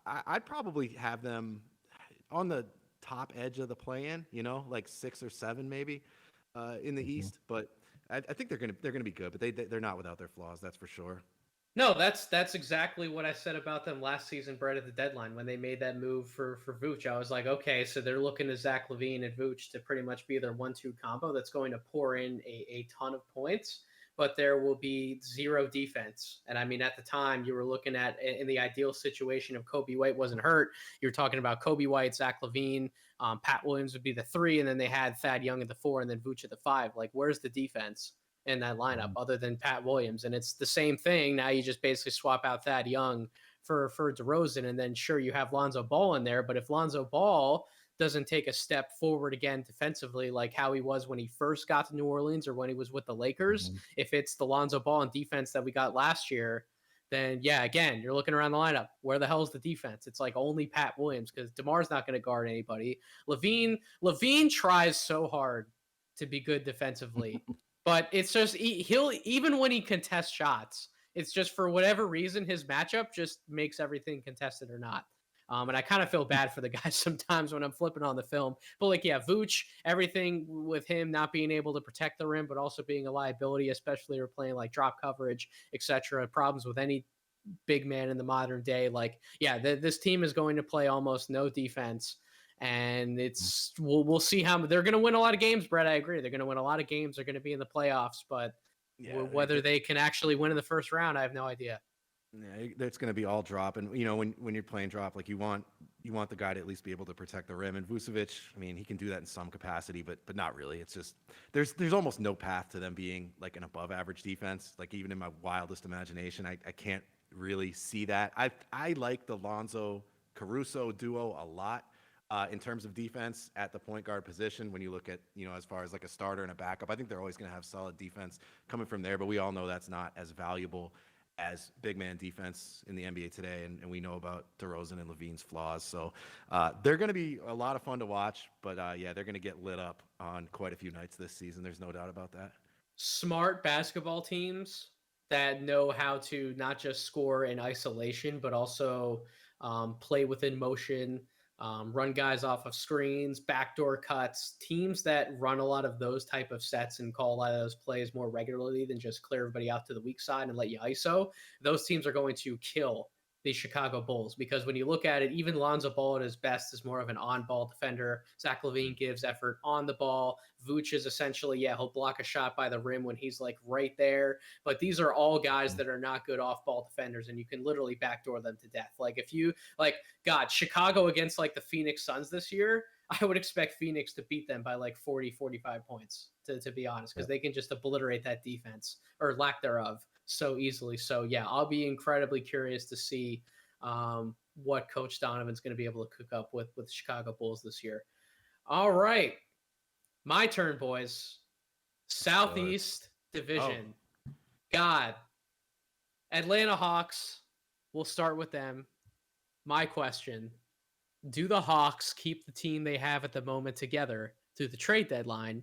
I'd probably have them on the top edge of the play-in. Like 6 or 7 maybe in the East. But I think they're gonna be good. But they're not without their flaws. That's for sure. No, that's exactly what I said about them last season, Brett, at the deadline when they made that move for Vooch. I was like, okay, so they're looking to Zach LaVine and Vooch to pretty much be their 1-2 combo that's going to pour in a ton of points, but there will be zero defense. And I mean, at the time, you were looking at, in the ideal situation if Kobe White wasn't hurt, you're talking about Kobe White, Zach LaVine, Pat Williams would be the 3, and then they had Thad Young at the 4, and then Vooch at the 5. Like, where's the defense in that lineup other than Pat Williams? And it's the same thing. Now you just basically swap out Thad Young for DeRozan, and then sure, you have Lonzo Ball in there, but if Lonzo Ball doesn't take a step forward again defensively like how he was when he first got to New Orleans or when he was with the Lakers, if it's the Lonzo Ball and defense that we got last year, then yeah, again, you're looking around the lineup. Where the hell is the defense? It's like only Pat Williams because DeMar's not going to guard anybody. Levine tries so hard to be good defensively. But it's just he'll even when he contests shots, it's just for whatever reason his matchup just makes everything contested or not. And I kind of feel bad for the guys sometimes when I'm flipping on the film. But like, yeah, Vooch, everything with him not being able to protect the rim, but also being a liability, especially or playing like drop coverage, etc. Problems with any big man in the modern day. Like, yeah, this team is going to play almost no defense. And it's we'll see how they're going to win a lot of games, Brett. I agree. They're going to win a lot of games. They're going to be in the playoffs, but whether they can actually win in the first round, I have no idea. Yeah, it's going to be all drop, and when you're playing drop, like you want the guy to at least be able to protect the rim. And Vucevic, I mean, he can do that in some capacity, but not really. It's just there's almost no path to them being like an above average defense. Like even in my wildest imagination, I can't really see that. I like the Lonzo Caruso duo a lot. In terms of defense at the point guard position, when you look at, as far as like a starter and a backup, I think they're always going to have solid defense coming from there, but we all know that's not as valuable as big man defense in the NBA today, and we know about DeRozan and Levine's flaws. So they're going to be a lot of fun to watch, but yeah, they're going to get lit up on quite a few nights this season. There's no doubt about that. Smart basketball teams that know how to not just score in isolation, but also play within motion, run guys off of screens, backdoor cuts, teams that run a lot of those type of sets and call a lot of those plays more regularly than just clear everybody out to the weak side and let you ISO. Those teams are going to kill the Chicago Bulls because when you look at it, even Lonzo Ball at his best is more of an on-ball defender. Zach LaVine gives effort on the ball. Vooch is essentially, he'll block a shot by the rim when he's like right there. But these are all guys that are not good off-ball defenders, and you can literally backdoor them to death. Like if you Chicago against like the Phoenix Suns this year, I would expect Phoenix to beat them by like 40, 45 points, to be honest, because they can just obliterate that defense or lack thereof so easily. So yeah, I'll be incredibly curious to see what Coach Donovan's going to be able to cook up with the Chicago Bulls this year. All right, my turn, boys. Southeast Division. God, Atlanta Hawks. We'll start with them. My question: do the Hawks keep the team they have at the moment together through the trade deadline,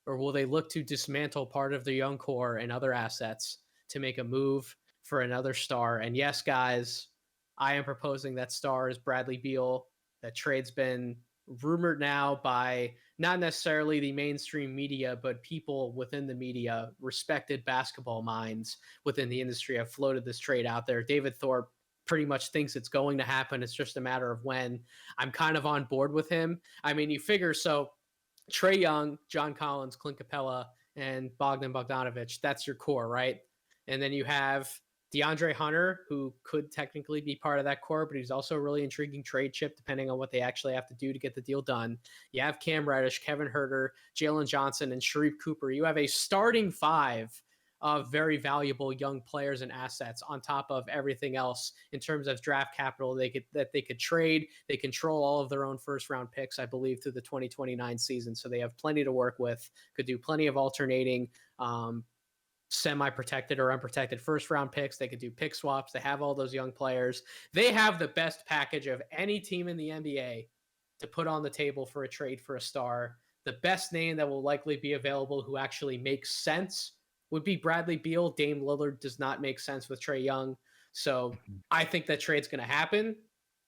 or will they look to dismantle part of their young core and other assets to make a move for another star? And yes, guys, I am proposing that star is Bradley Beal. That trade's been rumored now by not necessarily the mainstream media, but people within the media, respected basketball minds within the industry have floated this trade out there. David Thorpe pretty much thinks it's going to happen. It's just a matter of when. I'm kind of on board with him. I mean, you figure, so Trae Young, John Collins, Clint Capella, and Bogdan Bogdanovic, that's your core, right? And then you have DeAndre Hunter, who could technically be part of that core, but he's also a really intriguing trade chip depending on what they actually have to do to get the deal done. You have Cam Reddish, Kevin Huerter, Jalen Johnson, and Sharif Cooper. You have a starting five of very valuable young players and assets on top of everything else in terms of draft capital that they could trade. They control all of their own first round picks, I believe, through the 2029 season. So they have plenty to work with, could do plenty of alternating semi-protected or unprotected first round picks. They could do pick swaps. They have all those young players. They have the best package of any team in the NBA to put on the table for a trade for a star. The best name that will likely be available who actually makes sense would be Bradley Beal. Dame Lillard does not make sense with Trae Young. So I think that trade's going to happen.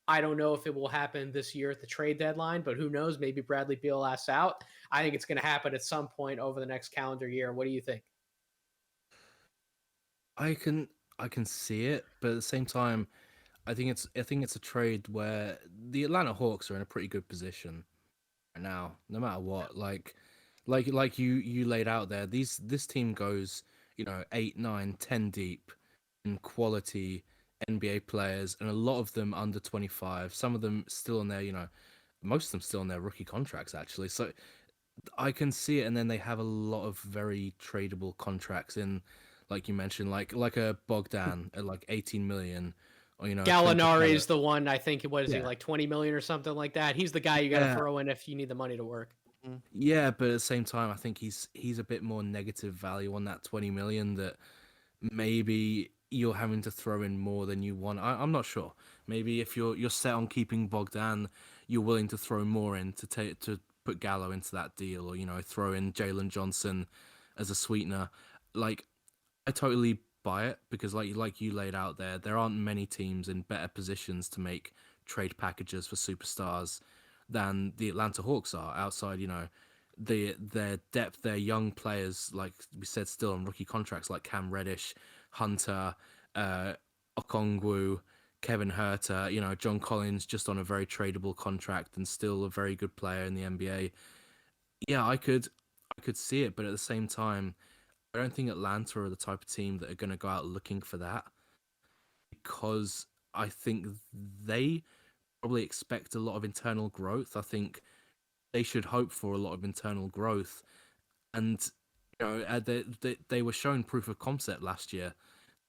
I don't know if it will happen this year at the trade deadline, but who knows? Maybe Bradley Beal lasts out. I think it's going to happen at some point over the next calendar year. What do you think? I can see it, but at the same time, I think it's a trade where the Atlanta Hawks are in a pretty good position right now, no matter what. Like you laid out there, this team goes, 8, 9, 10 deep in quality NBA players, and a lot of them under 25. Some of them still on their, most of them still on their rookie contracts actually. So I can see it, and then they have a lot of very tradable contracts in, like you mentioned, like a Bogdan at like 18 million, or Gallinari is the one. I think what is he Yeah. like 20 million or something like that. He's the guy you got to Yeah. throw in if you need the money to work. Yeah, but at the same time, I think he's a bit more negative value on that 20 million that maybe you're having to throw in more than you want. I'm not sure. Maybe if you're set on keeping Bogdan, you're willing to throw more in to put Gallo into that deal, or throw in Jalen Johnson as a sweetener. Like, I totally buy it because like you laid out there aren't many teams in better positions to make trade packages for superstars than the Atlanta Hawks are outside, their depth, their young players, like we said, still on rookie contracts like Cam Reddish, Hunter, Okongwu, Kevin Huerter, John Collins just on a very tradable contract and still a very good player in the NBA. Yeah, I could see it, but at the same time, I don't think Atlanta are the type of team that are going to go out looking for that, because I think they probably expect a lot of internal growth. I think they should hope for a lot of internal growth, and they were shown proof of concept last year.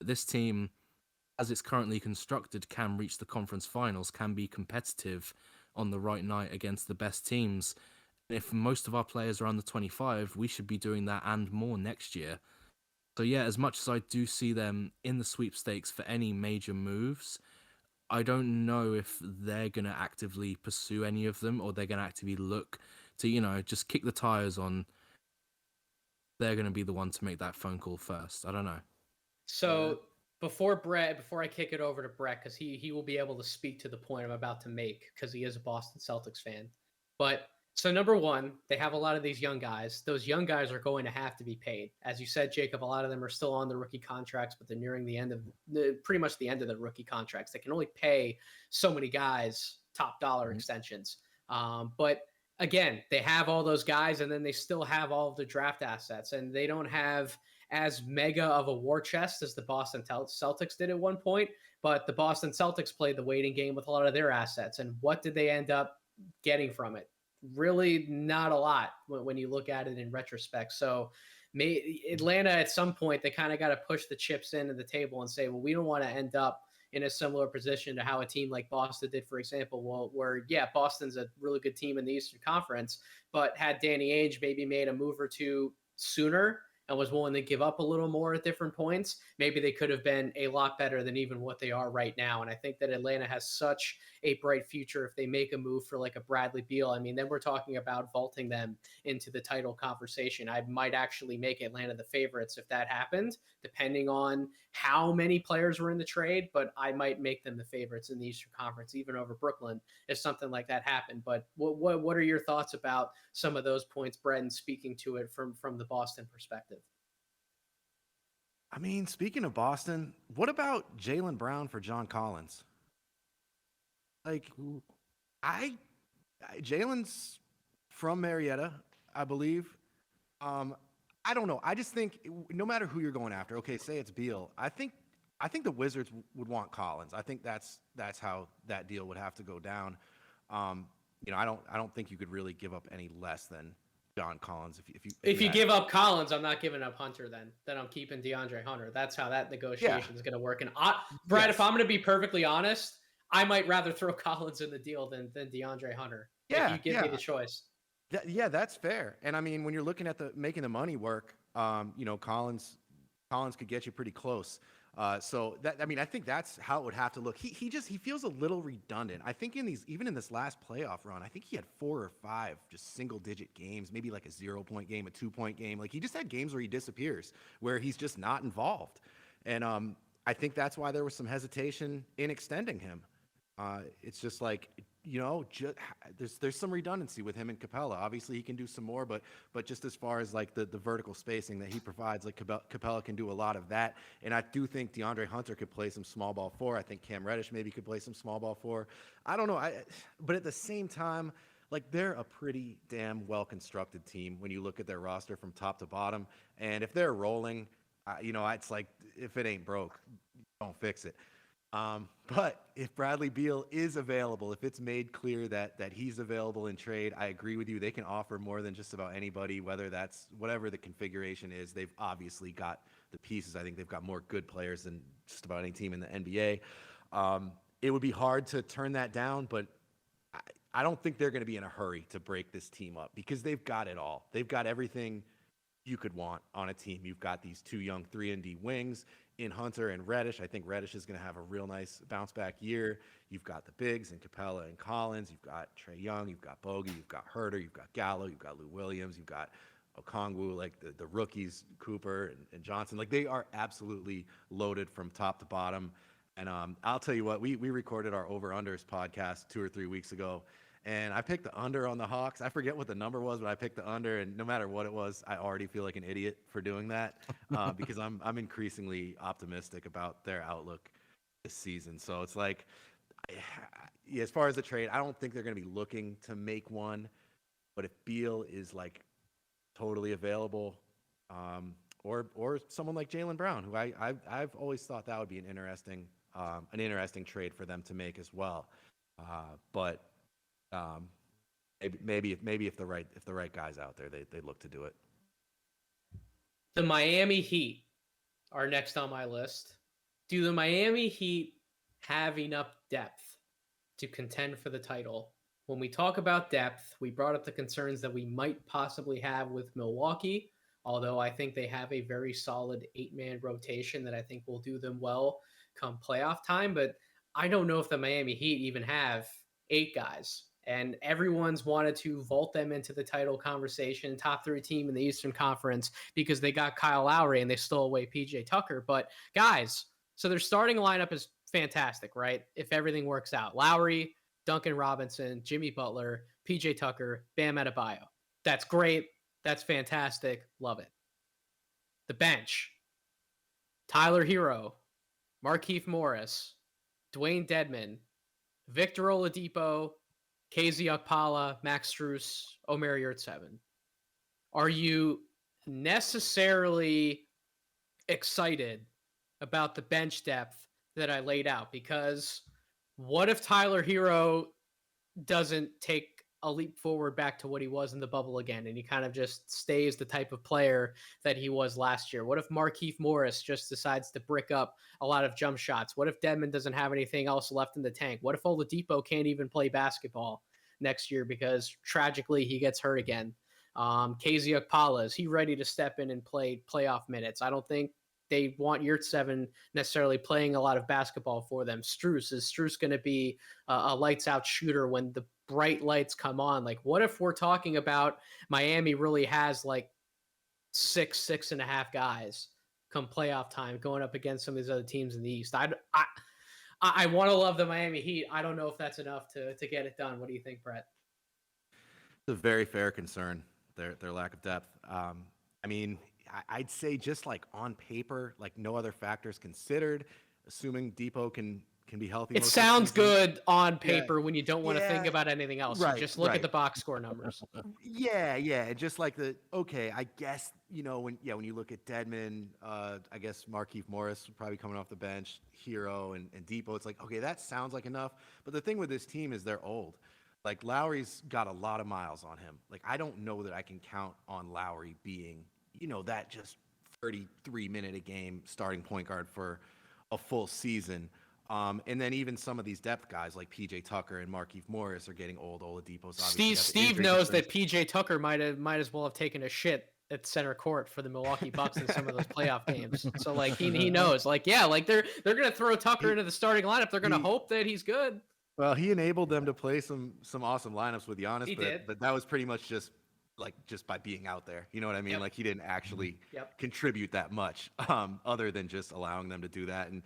This team, as it's currently constructed, can reach the conference finals, can be competitive on the right night against the best teams. If most of our players are under 25, we should be doing that and more next year. So yeah, as much as I do see them in the sweepstakes for any major moves, I don't know if they're going to actively pursue any of them, or they're going to actively look to, just kick the tires on. They're going to be the one to make that phone call first. I don't know. So before I kick it over to Brett, because he will be able to speak to the point I'm about to make because he is a Boston Celtics fan. But so number one, they have a lot of these young guys. Those young guys are going to have to be paid. As you said, Jacob, a lot of them are still on the rookie contracts, but they're nearing the end of pretty much the end of the rookie contracts. They can only pay so many guys top dollar extensions. But again, they have all those guys, and then they still have all of the draft assets, and they don't have as mega of a war chest as the Boston Celtics did at one point. But the Boston Celtics played the waiting game with a lot of their assets. And what did they end up getting from it? Really not a lot when you look at it in retrospect. So Atlanta, at some point, they kind of got to push the chips into the table and say, well, we don't want to end up in a similar position to how a team like Boston did, for example, where Boston's a really good team in the Eastern Conference, but had Danny Ainge maybe made a move or two sooner and was willing to give up a little more at different points, maybe they could have been a lot better than even what they are right now. And I think that Atlanta has such a bright future if they make a move for like a Bradley Beal. I mean, then we're talking about vaulting them into the title conversation. I might actually make Atlanta the favorites if that happened, depending on how many players were in the trade, but I might make them the favorites in the Eastern Conference, even over Brooklyn, if something like that happened. But what are your thoughts about some of those points, Brendan, speaking to it from the Boston perspective? I mean, speaking of Boston, what about Jaylen Brown for John Collins? Like, Jalen's from Marietta, I believe. I don't know. I just think no matter who you're going after, okay, say it's Beal. I think I think the Wizards would want Collins. I think that's how that deal would have to go down. I don't think you could really give up any less than John Collins if you give up Collins, I'm not giving up Hunter. Then I'm keeping DeAndre Hunter. That's how that negotiation is going to work. And Brad, if I'm going to be perfectly honest, I might rather throw Collins in the deal than DeAndre Hunter. If you give me the choice. That's fair. And I mean, when you're looking at making the money work, Collins could get you pretty close. I think that's how it would have to look. He feels a little redundant. I think even in this last playoff run, I think he had 4 or 5 just single digit games, maybe like a 0-point game, a 2-point game. Like he just had games where he disappears, where he's just not involved. And I think that's why there was some hesitation in extending him. It's just like, there's some redundancy with him and Capella. Obviously, he can do some more, but just as far as like the vertical spacing that he provides, like Capella can do a lot of that. And I do think DeAndre Hunter could play some small ball 4. I think Cam Reddish maybe could play some small ball 4. I don't know. But at the same time, like they're a pretty damn well constructed team when you look at their roster from top to bottom. And if they're rolling, it's like if it ain't broke, don't fix it. But if Bradley Beal is available, if it's made clear that he's available in trade, I agree with you. They can offer more than just about anybody, whether that's whatever the configuration is. They've obviously got the pieces. I think they've got more good players than just about any team in the NBA. It would be hard to turn that down, but I don't think they're going to be in a hurry to break this team up because they've got it all. They've got everything you could want on a team. You've got these 2 young 3-and-D wings in Hunter and Reddish. I think Reddish is going to have a real nice bounce back year. You've got the bigs and Capella and Collins. You've got Trae Young. You've got Bogey. You've got Herter. You've got Gallo. You've got Lou Williams. You've got Okongwu, like the rookies, Cooper and Johnson. Like they are absolutely loaded from top to bottom. And I'll tell you what, we recorded our over-unders podcast 2 or 3 weeks ago. And I picked the under on the Hawks. I forget what the number was, but I picked the under. And no matter what it was, I already feel like an idiot for doing that because I'm increasingly optimistic about their outlook this season. So it's like, as far as the trade, I don't think they're going to be looking to make one. But if Beal is like totally available, or someone like Jaylen Brown, who I've always thought that would be an interesting trade for them to make as well. Maybe if the right guy's out there, they look to do it. The Miami Heat are next on my list. Do the Miami Heat have enough depth to contend for the title? When we talk about depth, we brought up the concerns that we might possibly have with Milwaukee, although I think they have a very solid 8-man rotation that I think will do them well come playoff time. But I don't know if the Miami Heat even have 8 guys. And everyone's wanted to vault them into the title conversation, top 3 team in the Eastern Conference, because they got Kyle Lowry and they stole away PJ Tucker. But guys, so their starting lineup is fantastic, right? If everything works out. Lowry, Duncan Robinson, Jimmy Butler, PJ Tucker, Bam Adebayo. That's great. That's fantastic. Love it. The bench: Tyler Hero, Markieff Morris, Dwayne Dedmon, Victor Oladipo, KZ Okpala, Max Strus, Omer Yurtseven. Are you necessarily excited about the bench depth that I laid out? Because what if Tyler Hero doesn't take a leap forward back to what he was in the bubble again, and he kind of just stays the type of player that he was last year? What if Markieff Morris just decides to brick up a lot of jump shots? What if Dedmon doesn't have anything else left in the tank? What if Oladipo can't even play basketball next year because tragically he gets hurt again? KZ Okpala, is he ready to step in and play playoff minutes? I don't think they want Yurtseven necessarily playing a lot of basketball for them. Is Strus going to be a lights out shooter when the bright lights come on? Like, what if we're talking about Miami really has like 6.5 guys come playoff time going up against some of these other teams in the East? I want to love the Miami Heat. I don't know if that's enough to get it done. What do you think, Brett? It's a very fair concern, their lack of depth. I mean, I'd say just like on paper, like no other factors considered, assuming Depot can be healthy. It most of the sounds season. good on Yeah. paper when you don't want to think Yeah. about anything else. You Right, just look at right. the box score numbers. Yeah, just like I guess, when you look at Dedmon, I guess Markieff Morris probably coming off the bench, Hero and Depot, it's like, okay, that sounds like enough. But the thing with this team is they're old. Like Lowry's got a lot of miles on him. Like I don't know that I can count on Lowry being, that just 33-minute a game starting point guard for a full season. And then even some of these depth guys like PJ Tucker and Markieff Morris are getting old. Oladipo's obviously Steve knows that PJ Tucker might as well have taken a shit at center court for the Milwaukee Bucks in some of those playoff games. So like he knows, like, yeah, like they're gonna throw Tucker into the starting lineup. They're gonna hope that he's good. Well, he enabled them to play some awesome lineups with Giannis, He did. but that was pretty much just by being out there. You know what I mean? Yep. Like he didn't actually Yep. contribute that much, other than just allowing them to do that. And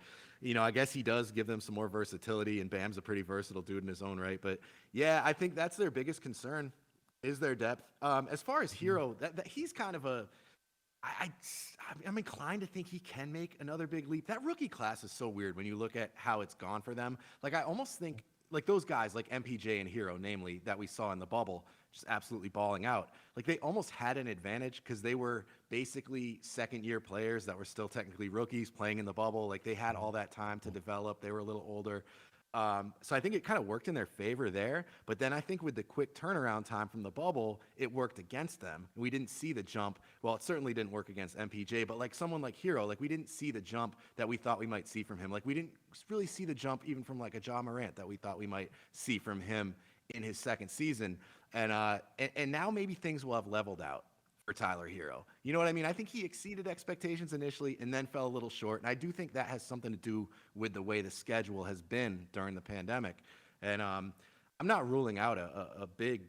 I guess he does give them some more versatility. And Bam's a pretty versatile dude in his own right. But yeah, I think that's their biggest concern is their depth. As far as Hero, that he's kind of I'm inclined to think he can make another big leap. That rookie class is so weird when you look at how it's gone for them. Like I almost think like those guys like MPJ and Hero, namely, that we saw in the bubble, just absolutely balling out. Like they almost had an advantage because they were basically second-year players that were still technically rookies playing in the bubble. Like they had all that time to develop. They were a little older. So I think it kind of worked in their favor there. But then I think with the quick turnaround time from the bubble, it worked against them. We didn't see the jump. Well, it certainly didn't work against MPJ, but like someone like Hero, like we didn't see the jump that we thought we might see from him. Like we didn't really see the jump even from like a Ja Morant that we thought we might see from him in his second season. And now maybe things will have leveled out for Tyler Hero. You know what I mean? I think he exceeded expectations initially and then fell a little short. And I do think that has something to do with the way the schedule has been during the pandemic. And I'm not ruling out a big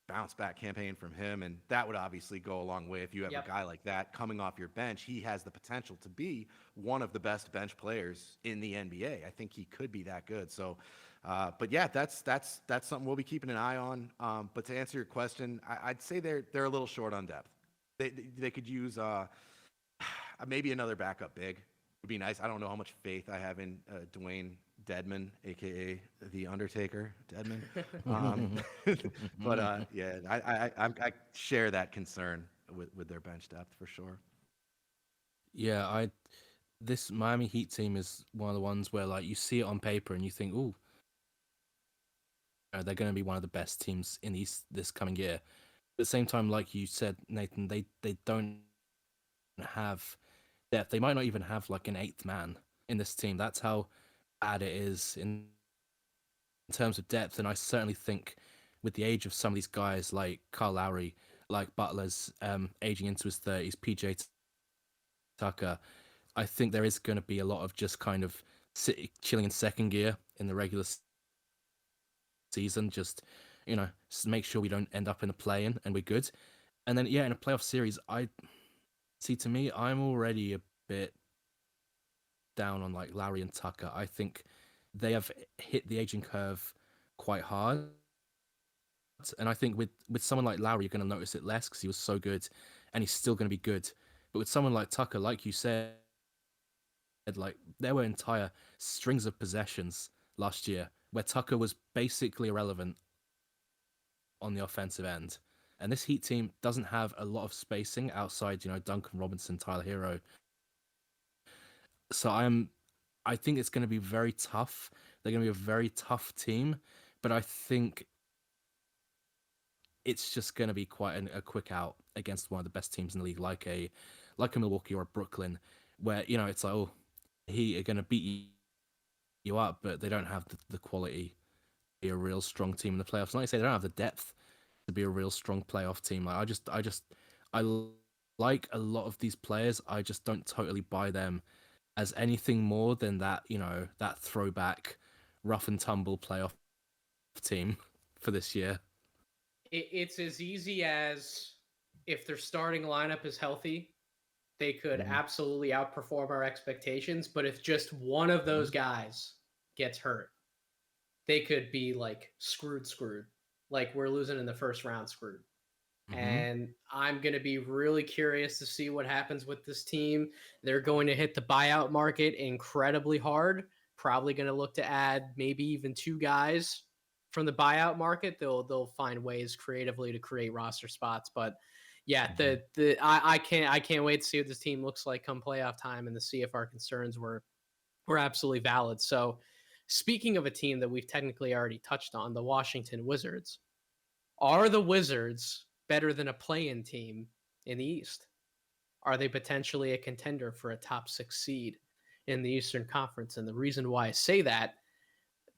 bounce back campaign from him. And that would obviously go a long way. If you have a guy like that coming off your bench, he has the potential to be one of the best bench players in the NBA. I think he could be that good. So, but yeah, that's something we'll be keeping an eye on. But to answer your question, I'd say they're a little short on depth. They could use maybe another backup big. Would be nice. I don't know how much faith I have in Dwayne Dedmon, aka the Undertaker Dedmon. But yeah, I share that concern with their bench depth for sure. Yeah, this Miami Heat team is one of the ones where like you see it on paper and you think, ooh, they're going to be one of the best teams in this coming year. At the same time, like you said, Nathan, they don't have depth. They might not even have like an eighth man in this team. That's how bad it is in terms of depth. And I certainly think with the age of some of these guys like Kyle Lowry, like Butler's aging into his 30s, PJ Tucker, I think there is going to be a lot of just kind of chilling in second gear in the regular season. Just make sure we don't end up in a play-in and we're good. And then in a playoff series, to me, I'm already a bit down on like Lowry and Tucker. I think they have hit the aging curve quite hard. And I think with someone like Lowry, you're going to notice it less because he was so good and he's still going to be good. But with someone like Tucker, like you said, like there were entire strings of possessions last year where Tucker was basically irrelevant on the offensive end. And this Heat team doesn't have a lot of spacing outside, Duncan Robinson, Tyler Hero. So I think it's going to be very tough. They're going to be a very tough team, but I think it's just going to be quite a quick out against one of the best teams in the league, like a Milwaukee or a Brooklyn, where it's like, oh, Heat are going to beat you up, but they don't have the quality to be a real strong team in the playoffs. Like I say, they don't have the depth to be a real strong playoff team. Like I like a lot of these players. I just don't totally buy them as anything more than that, that throwback rough and tumble playoff team for this year. It's as easy as if their starting lineup is healthy, they could absolutely outperform our expectations. But if just one of those guys gets hurt, they could be like screwed. Like we're losing in the first round screwed. Mm-hmm. And I'm going to be really curious to see what happens with this team. They're going to hit the buyout market incredibly hard. Probably going to look to add maybe even two guys from the buyout market. They'll find ways creatively to create roster spots. But yeah, I can't wait to see what this team looks like come playoff time and to see if our concerns were absolutely valid. So speaking of a team that we've technically already touched on, the Washington Wizards. Are the Wizards better than a play-in team in the East? Are they potentially a contender for a top 6 seed in the Eastern Conference? And the reason why I say that,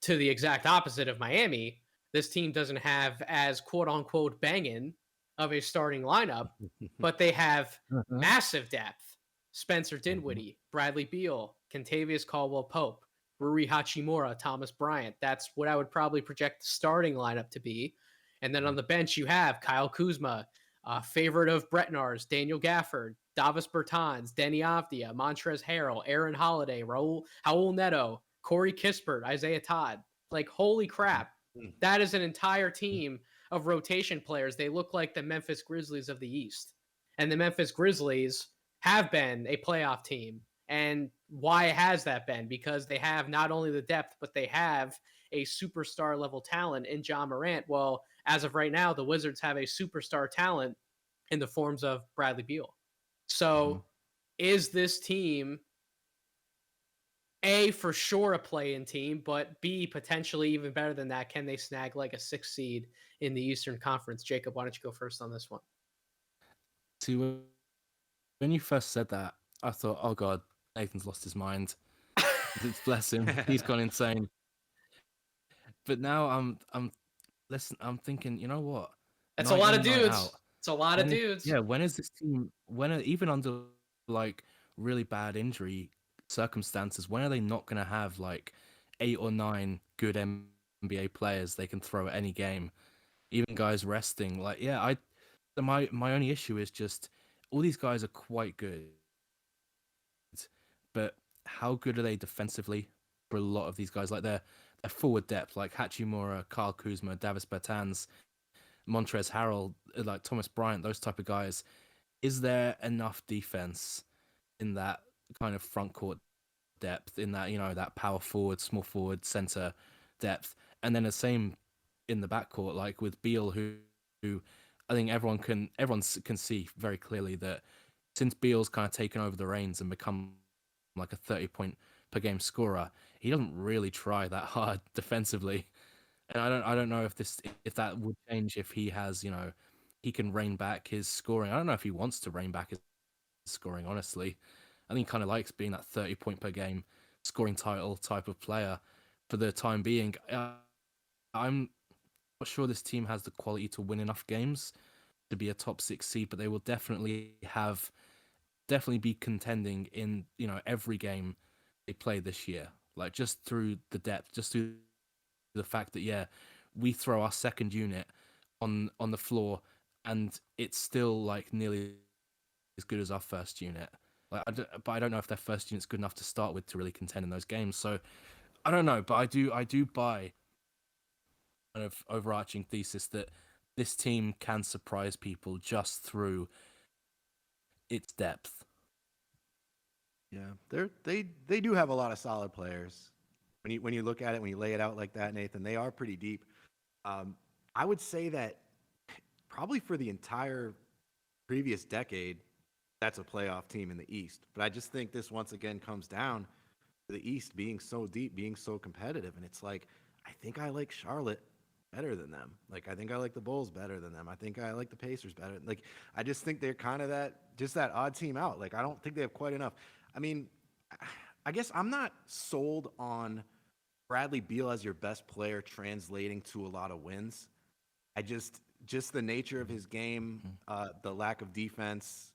to the exact opposite of Miami, this team doesn't have as quote unquote banging of a starting lineup, but they have Uh-huh. massive depth. Spencer Dinwiddie, Bradley Beal, Kentavious Caldwell Pope, Rui Hachimura, Thomas Bryant. That's what I would probably project the starting lineup to be. And then on the bench, you have Kyle Kuzma, favorite of Bretnars, Daniel Gafford, Davis Bertans, Denny Avdia, Montrezl Harrell, Aaron Holiday, Raul Neto, Corey Kispert, Isaiah Todd. Like, holy crap. That is an entire team of rotation players. They look like the Memphis Grizzlies of the East. And the Memphis Grizzlies have been a playoff team. And why has that been? Because they have not only the depth, but they have a superstar level talent in John Morant. Well, as of right now, the Wizards have a superstar talent in the forms of Bradley Beal. So is this team A, for sure a play-in team, but B, potentially even better than that? Can they snag like a 6 seed in the Eastern Conference? Jacob, why don't you go first on this one? See, when you first said that, I thought, oh God, Nathan's lost his mind. Bless him, he's gone insane. But now I'm thinking, you know what? That's a Night lot in, of night dudes. out. It's a lot of dudes. When is this team? Even under like really bad injury circumstances, when are they not going to have like 8 or 9 good NBA players they can throw at any game? Even guys resting. My only issue is just all these guys are quite good, but how good are they defensively for a lot of these guys? Like their forward depth, like Hachimura, Kyle Kuzma, Davis Bertans, Montrezl Harrell, like Thomas Bryant, those type of guys. Is there enough defense in that kind of front court depth, in that, that power forward, small forward, center depth? And then the same in the backcourt, like with Beal, who I think everyone can see very clearly that since Beal's kind of taken over the reins and become like a 30-point per game scorer, he doesn't really try that hard defensively. And I don't know if that would change if he has, he can rein back his scoring. I don't know if he wants to rein back his scoring, honestly. I think he kind of likes being that 30-point per game scoring title type of player for the time being. I'm not sure this team has the quality to win enough games to be a top 6 seed, but they will definitely be contending in, every game they play this year. Like just through the depth, just through the fact that we throw our second unit on the floor and it's still like nearly as good as our first unit. But I don't know if their first unit's good enough to start with to really contend in those games. So I don't know, but I do buy kind of overarching thesis that this team can surprise people just through its depth. Yeah, they do have a lot of solid players. When you look at it, when you lay it out like that, Nathan, they are pretty deep. I would say that probably for the entire previous decade, that's a playoff team in the East. But I just think this once again comes down to the East being so deep, being so competitive. And it's like, I think I like Charlotte better than them. Like, I think I like the Bulls better than them. I think I like the Pacers better. Like, I just think they're kind of that odd team out. Like, I don't think they have quite enough. I mean, I guess I'm not sold on Bradley Beal as your best player translating to a lot of wins. I just the nature of his game, the lack of defense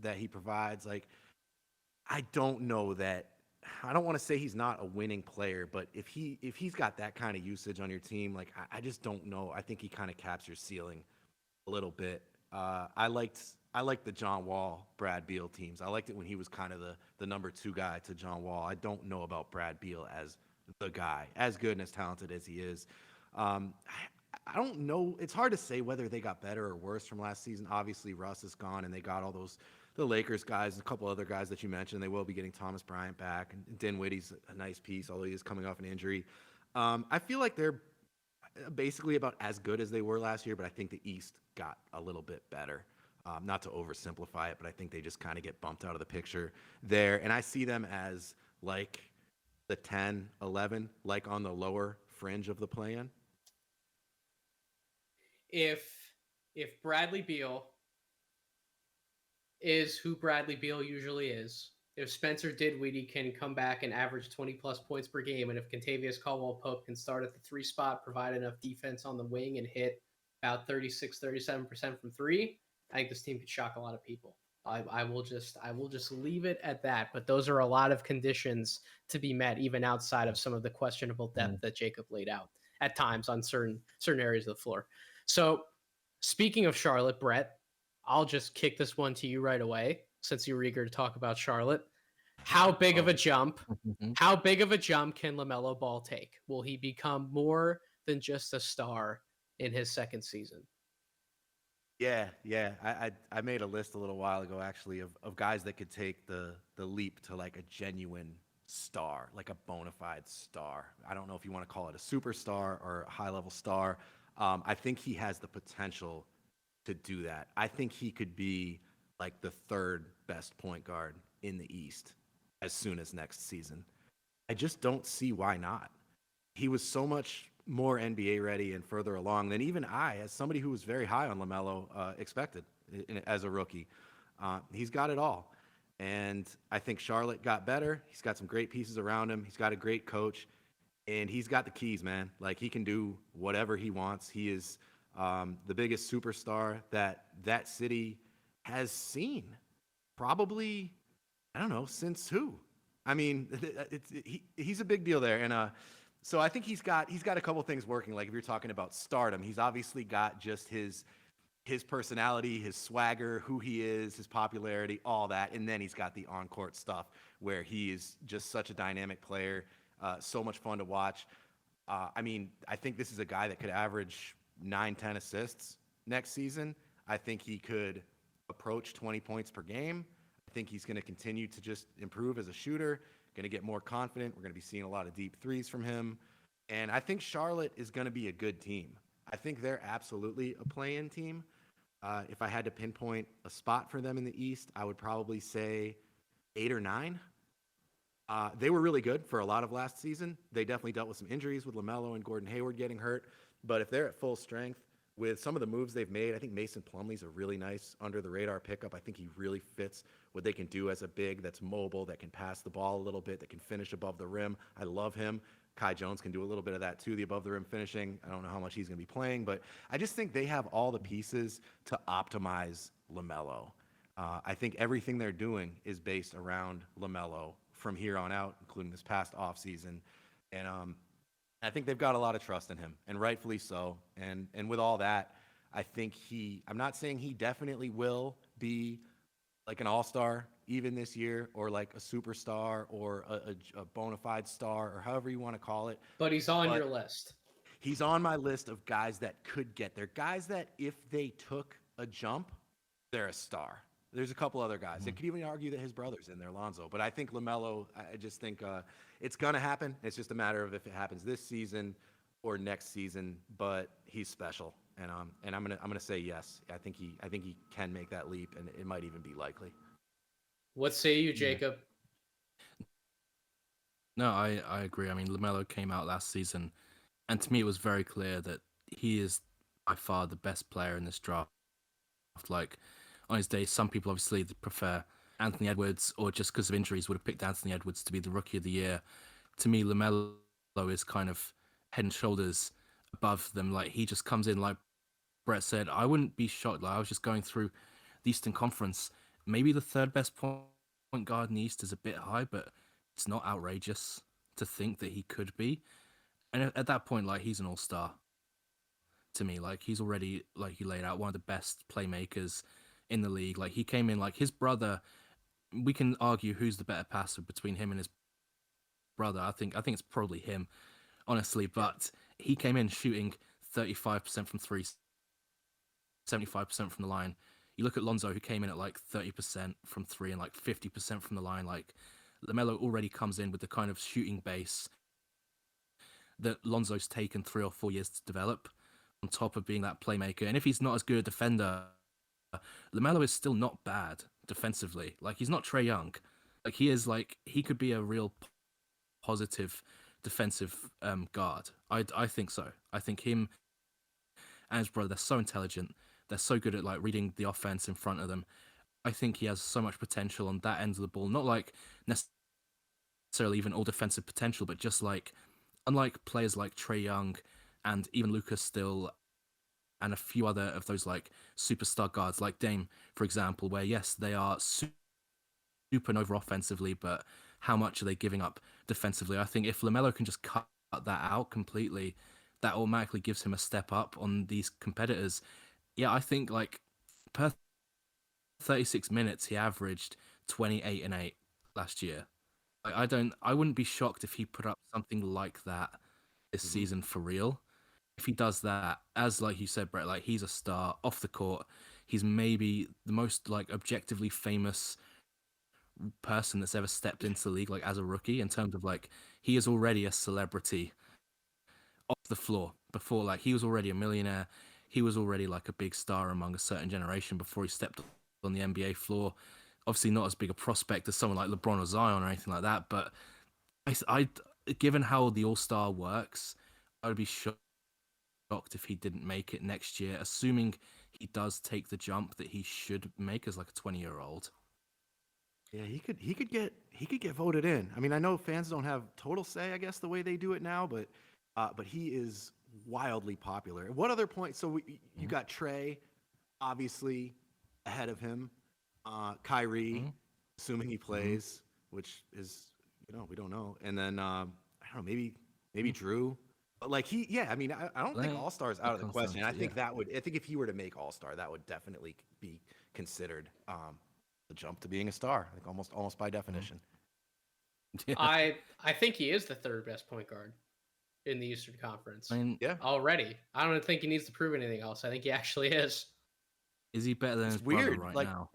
that he provides. Like, I don't know that. I don't want to say he's not a winning player, but if he's got that kind of usage on your team, like I just don't know. I think he kind of caps your ceiling a little bit. I liked the John Wall, Brad Beal teams. I liked it when he was kind of the number 2 guy to John Wall. I don't know about Brad Beal as the guy, as good and as talented as he is. I don't know. It's hard to say whether they got better or worse from last season. Obviously, Russ is gone, and they got all the Lakers guys and a couple other guys that you mentioned. They will be getting Thomas Bryant back, and Dinwiddie's a nice piece, although he is coming off an injury. I feel like they're basically about as good as they were last year, but I think the East got a little bit better. Not to oversimplify it, but I think they just kind of get bumped out of the picture there. And I see them as like the 10, 11, like on the lower fringe of the play-in. If Bradley Beal is who Bradley Beal usually is, if Spencer Dinwiddie can come back and average 20 plus points per game, and if Kentavious Caldwell-Pope can start at the 3 spot, provide enough defense on the wing, and hit about 36-37% from 3, I think this team could shock a lot of people. I will just leave it at that. But those are a lot of conditions to be met, even outside of some of the questionable depth that Jacob laid out at times on certain areas of the floor. So speaking of Charlotte, Brett, I'll just kick this one to you right away, since you were eager to talk about Charlotte. How big of a jump? How big of a jump can LaMelo Ball take? Will he become more than just a star in his second season? Yeah. I made a list a little while ago, actually, of guys that could take the leap to like a genuine star, like a bona fide star. I don't know if you want to call it a superstar or a high-level star. I think he has the potential to do that. I think he could be like the third best point guard in the East as soon as next season. I just don't see why not. He was so much more NBA ready and further along than even I, as somebody who was very high on LaMelo, expected as a rookie. He's got it all. And I think Charlotte got better. He's got some great pieces around him. He's got a great coach. And he's got the keys, man. Like, he can do whatever he wants. He is the biggest superstar that city has seen. Probably, I don't know, since who? I mean, he's a big deal there. And so I think he's got a couple things working. Like, if you're talking about stardom, he's obviously got just his personality, his swagger, who he is, his popularity, all that. And then he's got the on-court stuff where he is just such a dynamic player. So much fun to watch. I mean, I think this is a guy that could average 9-10 assists next season. I think he could approach 20 points per game. I think he's going to continue to just improve as a shooter, going to get more confident. We're going to be seeing a lot of deep threes from him. And I think Charlotte is going to be a good team. I think they're absolutely a play-in team. If I had to pinpoint a spot for them in the East, I would probably say 8 or 9. They were really good for a lot of last season. They definitely dealt with some injuries with LaMelo and Gordon Hayward getting hurt. But if they're at full strength with some of the moves they've made, I think Mason Plumlee's a really nice under-the-radar pickup. I think he really fits what they can do as a big that's mobile, that can pass the ball a little bit, that can finish above the rim. I love him. Kai Jones can do a little bit of that too, the above-the-rim finishing. I don't know how much he's going to be playing, but I just think they have all the pieces to optimize LaMelo. I think everything they're doing is based around LaMelo from here on out, including this past offseason. And I think they've got a lot of trust in him, and rightfully so. And with all that, I think I'm not saying he definitely will be like an all-star even this year, or like a superstar, or a bona fide star, or however you want to call it. But he's on your list. He's on my list of guys that could get there. Guys that if they took a jump, they're a star. There's a couple other guys. They could even argue that his brother's in there, Lonzo. But I think LaMelo, I just think it's going to happen. It's just a matter of if it happens this season or next season. But he's special, and I'm gonna say yes. I think he can make that leap, and it might even be likely. What say you, Jacob? No, I agree. I mean, LaMelo came out last season, and to me, it was very clear that he is by far the best player in this draft. Like, on his day, some people obviously prefer Anthony Edwards, or just because of injuries would have picked Anthony Edwards to be the Rookie of the Year. To me, LaMelo is kind of head and shoulders above them. Like, he just comes in, like Brett said, I wouldn't be shocked. Like, I was just going through the Eastern Conference. Maybe the third best point guard in the East is a bit high, but it's not outrageous to think that he could be. And at that point, like, he's an all-star to me. Like, he's already, like you laid out, one of the best playmakers in the league. Like, he came in, like, his brother, we can argue who's the better passer between him and his brother. I think it's probably him, honestly, but he came in shooting 35% from three, 75% from the line. You look at Lonzo, who came in at like 30% from three and like 50% from the line. Like LaMelo already comes in with the kind of shooting base that Lonzo's taken 3 or 4 years to develop, on top of being that playmaker. And if he's not as good a defender, LaMelo is still not bad defensively. Like, he's not Trae Young. Like, he could be a real positive defensive guard. I think so. I think him and his brother, they're so intelligent. They're so good at like reading the offense in front of them. I think he has so much potential on that end of the ball. Not like necessarily even all defensive potential, but just like, unlike players like Trae Young and even Lucas Still and a few other of those like superstar guards like Dame, for example, where yes, they are supernova offensively, but how much are they giving up defensively? I think if LaMelo can just cut that out completely, that automatically gives him a step up on these competitors. Yeah, I think like per 36 minutes, he averaged 28 and 8 last year. Like, I wouldn't be shocked if he put up something like that this season for real. If he does that, as like you said, Brett, like he's a star off the court. He's maybe the most like objectively famous person that's ever stepped into the league, like as a rookie, in terms of like he is already a celebrity off the floor. Before, like, he was already a millionaire. He was already like a big star among a certain generation before he stepped on the NBA floor. Obviously not as big a prospect as someone like LeBron or Zion or anything like that, but I given how the All-Star works, I would be shocked if he didn't make it next year, assuming he does take the jump that he should make as like a 20-year-old. Yeah, he could get voted in. I mean, I know fans don't have total say, I guess, the way they do it now, but he is wildly popular. What other point? So you got Trae, obviously ahead of him. Kyrie, assuming he plays, which is, we don't know. And then I don't know, maybe Drew. But like I mean, I don't think All-Star is out of the question. I think if he were to make All-Star, that would definitely be considered the jump to being a star, like almost by definition. Yeah. I think he is the third best point guard in the Eastern Conference. I mean, yeah. Already. I don't think he needs to prove anything else. I think he actually is. Is he better than his brother right now?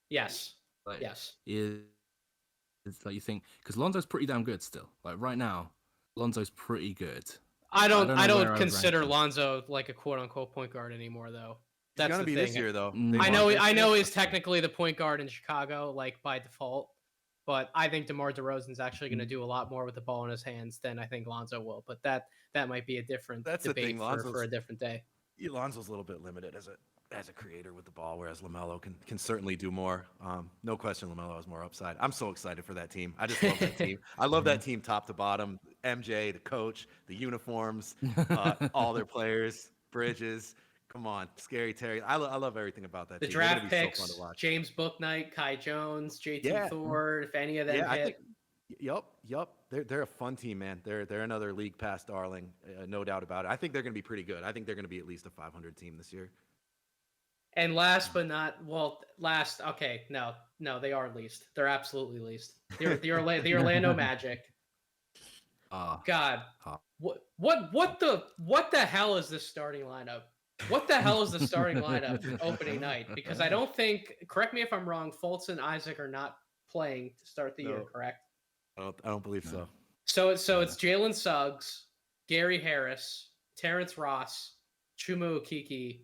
Yes. Like, yes. It's like you think, because Lonzo's pretty damn good still. Like right now, Lonzo's pretty good. I don't consider Lonzo like a quote unquote point guard anymore, though. That's gonna be this year, though. I know he's technically the point guard in Chicago, like by default. But I think DeMar DeRozan's actually going to do a lot more with the ball in his hands than I think Lonzo will. But that might be a different debate for a different day. Lonzo's a little bit limited as a creator with the ball, whereas LaMelo can certainly do more. No question, LaMelo has more upside. I'm so excited for that team. I just love that team. I love that team top to bottom. MJ, the coach, the uniforms, all their players, Bridges. Come on, Scary Terry. I love everything about that team. The draft picks, so fun to watch. James Bouknight, Kai Jones, JT Thor, if any of them hit. Yep. They're a fun team, man. They're another league pass darling, no doubt about it. I think they're going to be pretty good. I think they're going to be at least a 500 team this year. And last but not okay, no, they are least. They're absolutely least. The Orlando Magic. God, what the hell is this starting lineup? What the hell is the starting lineup opening night? Because I don't think, correct me if I'm wrong, Fultz and Isaac are not playing to start the year, correct? I don't believe so. So it's Jalen Suggs, Gary Harris, Terrence Ross, Chuma Okeke,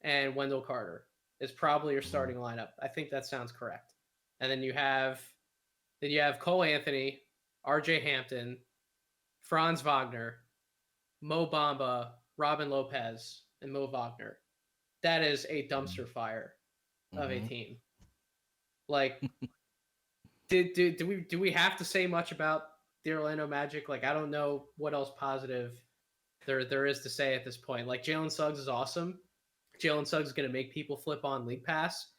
and Wendell Carter is probably your starting lineup. I think that sounds correct. And then you have Cole Anthony, RJ Hampton, Franz Wagner, Mo Bamba, Robin Lopez, and Mo Wagner. That is a dumpster fire of a team. Like, do we have to say much about the Orlando Magic? Like, I don't know what else positive there is to say at this point. Like, Jalen Suggs is awesome. Jalen Suggs is going to make people flip on League Pass.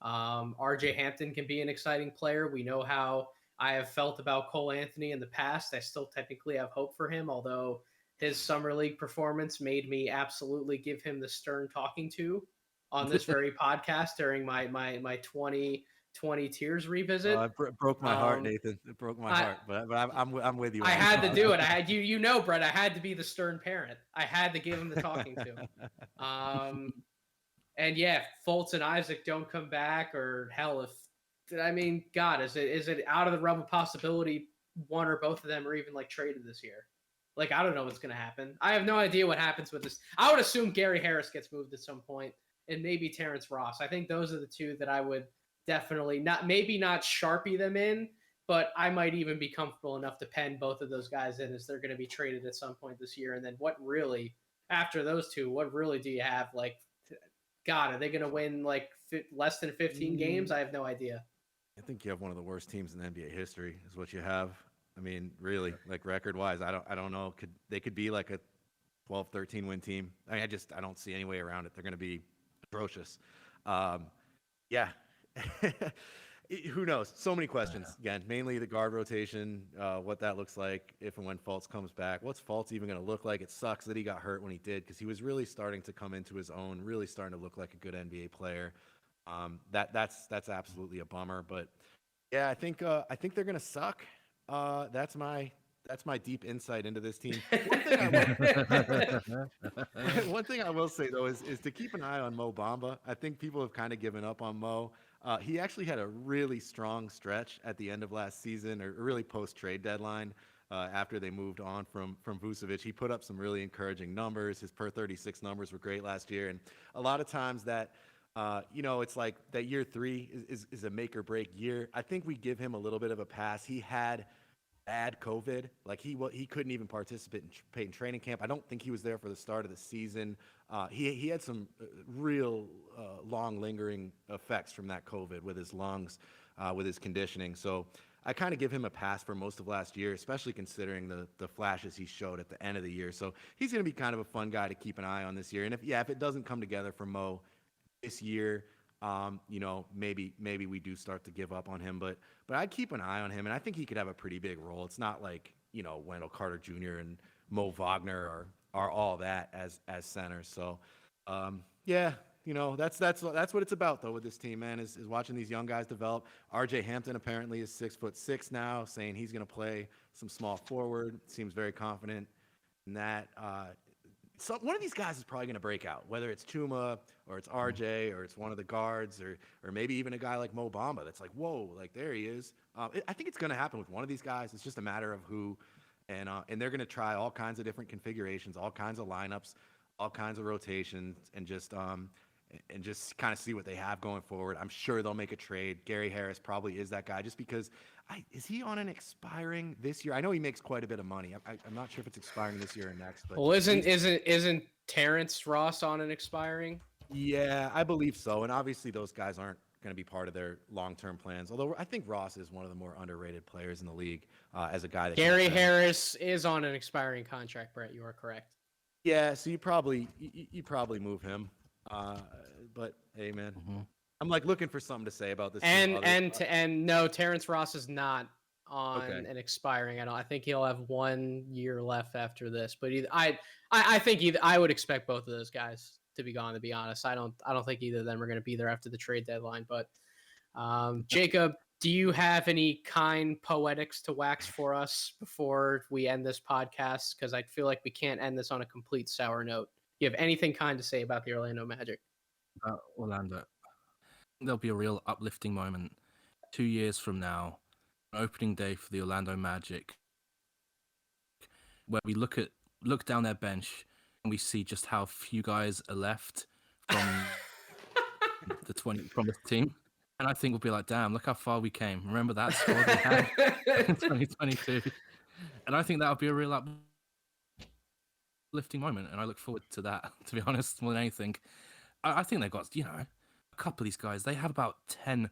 RJ Hampton can be an exciting player. We know how I have felt about Cole Anthony in the past. I still technically have hope for him, although his summer league performance made me absolutely give him the stern talking to on this very podcast during my 2020 20 Tears revisit. It broke my heart, Um, Nathan. It broke my I- heart. But I'm with you. I on had to that. do it. I had you know, Brett. I had to be the stern parent. I had to give him the talking to. And yeah, if Fultz and Isaac don't come back, or hell, God, is it out of the realm of possibility one or both of them are even like traded this year? Like, I don't know what's gonna happen. I have no idea what happens with this. I would assume Gary Harris gets moved at some point, and maybe Terrence Ross. I think those are the two that I would definitely not Sharpie them in, but I might even be comfortable enough to pen both of those guys in as they're going to be traded at some point this year. And then what really, after those two, what really do you have? Like, God, are they going to win like less than 15 games? I have no idea. I think you have one of the worst teams in NBA history is what you have. I mean, really, like record-wise, I don't know. They could be like a 12, 13 win team. I mean, I don't see any way around it. They're going to be atrocious. Yeah. Who knows? So many questions. Again, mainly the guard rotation, what that looks like if and when Fultz comes back. What's Fultz even going to look like? It sucks that he got hurt when he did because he was really starting to come into his own, really starting to look like a good NBA player. That's absolutely a bummer. But yeah, I think they're going to suck. That's my deep insight into this team. One thing I will say though is to keep an eye on Mo Bamba. I think people have kind of given up on Mo. He actually had a really strong stretch at the end of last season, or really post-trade deadline, after they moved on from Vucevic. He put up some really encouraging numbers. His per 36 numbers were great last year, and a lot of times that it's like that year 3 is a make or break year. I think we give him a little bit of a pass. He had bad COVID. Like he couldn't even participate in training camp. I don't think he was there for the start of the season. He had some real long lingering effects from that COVID with his lungs, with his conditioning. So I kind of give him a pass for most of last year, especially considering the flashes he showed at the end of the year. So he's going to be kind of a fun guy to keep an eye on this year. And if it doesn't come together for Mo this year, maybe we do start to give up on him, but I'd keep an eye on him, and I think he could have a pretty big role. It's not like, Wendell Carter Jr. and Mo Wagner are all that as centers. So, that's what it's about though with this team, man, is watching these young guys develop. RJ Hampton apparently is 6'6" now, saying he's going to play some small forward. Seems very confident in that. So one of these guys is probably going to break out, whether it's Chuma or it's RJ or it's one of the guards or maybe even a guy like Mo Bamba that's like, whoa, like there he is. I think it's going to happen with one of these guys. It's just a matter of who, and they're going to try all kinds of different configurations, all kinds of lineups, all kinds of rotations, and just kind of see what they have going forward. I'm sure they'll make a trade. Gary Harris probably is that guy, just because is he on an expiring this year? I know he makes quite a bit of money. I'm not sure if it's expiring this year or next. But well, isn't Terrence Ross on an expiring? Yeah, I believe so. And obviously those guys aren't going to be part of their long-term plans. Although I think Ross is one of the more underrated players in the league, as a guy that Gary Harris is on an expiring contract, Brett. You are correct. Yeah, so you probably move him. But hey, man, I'm like looking for something to say about this. And no, Terrence Ross is not on an expiring. I think he'll have 1 year left after this. But I would expect both of those guys to be gone. To be honest, I don't think either of them are going to be there after the trade deadline. But Jacob, do you have any kind poetics to wax for us before we end this podcast? Because I feel like we can't end this on a complete sour note. You have anything kind to say about the Orlando Magic? Orlando. There'll be a real uplifting moment 2 years from now, opening day for the Orlando Magic, where we look down their bench and we see just how few guys are left from from this team. And I think we'll be like, damn, look how far we came. Remember that squad we had in 2022? And I think that'll be a real uplifting moment. And I look forward to that, to be honest, more than anything. I think they've got, a couple of these guys. They have about 10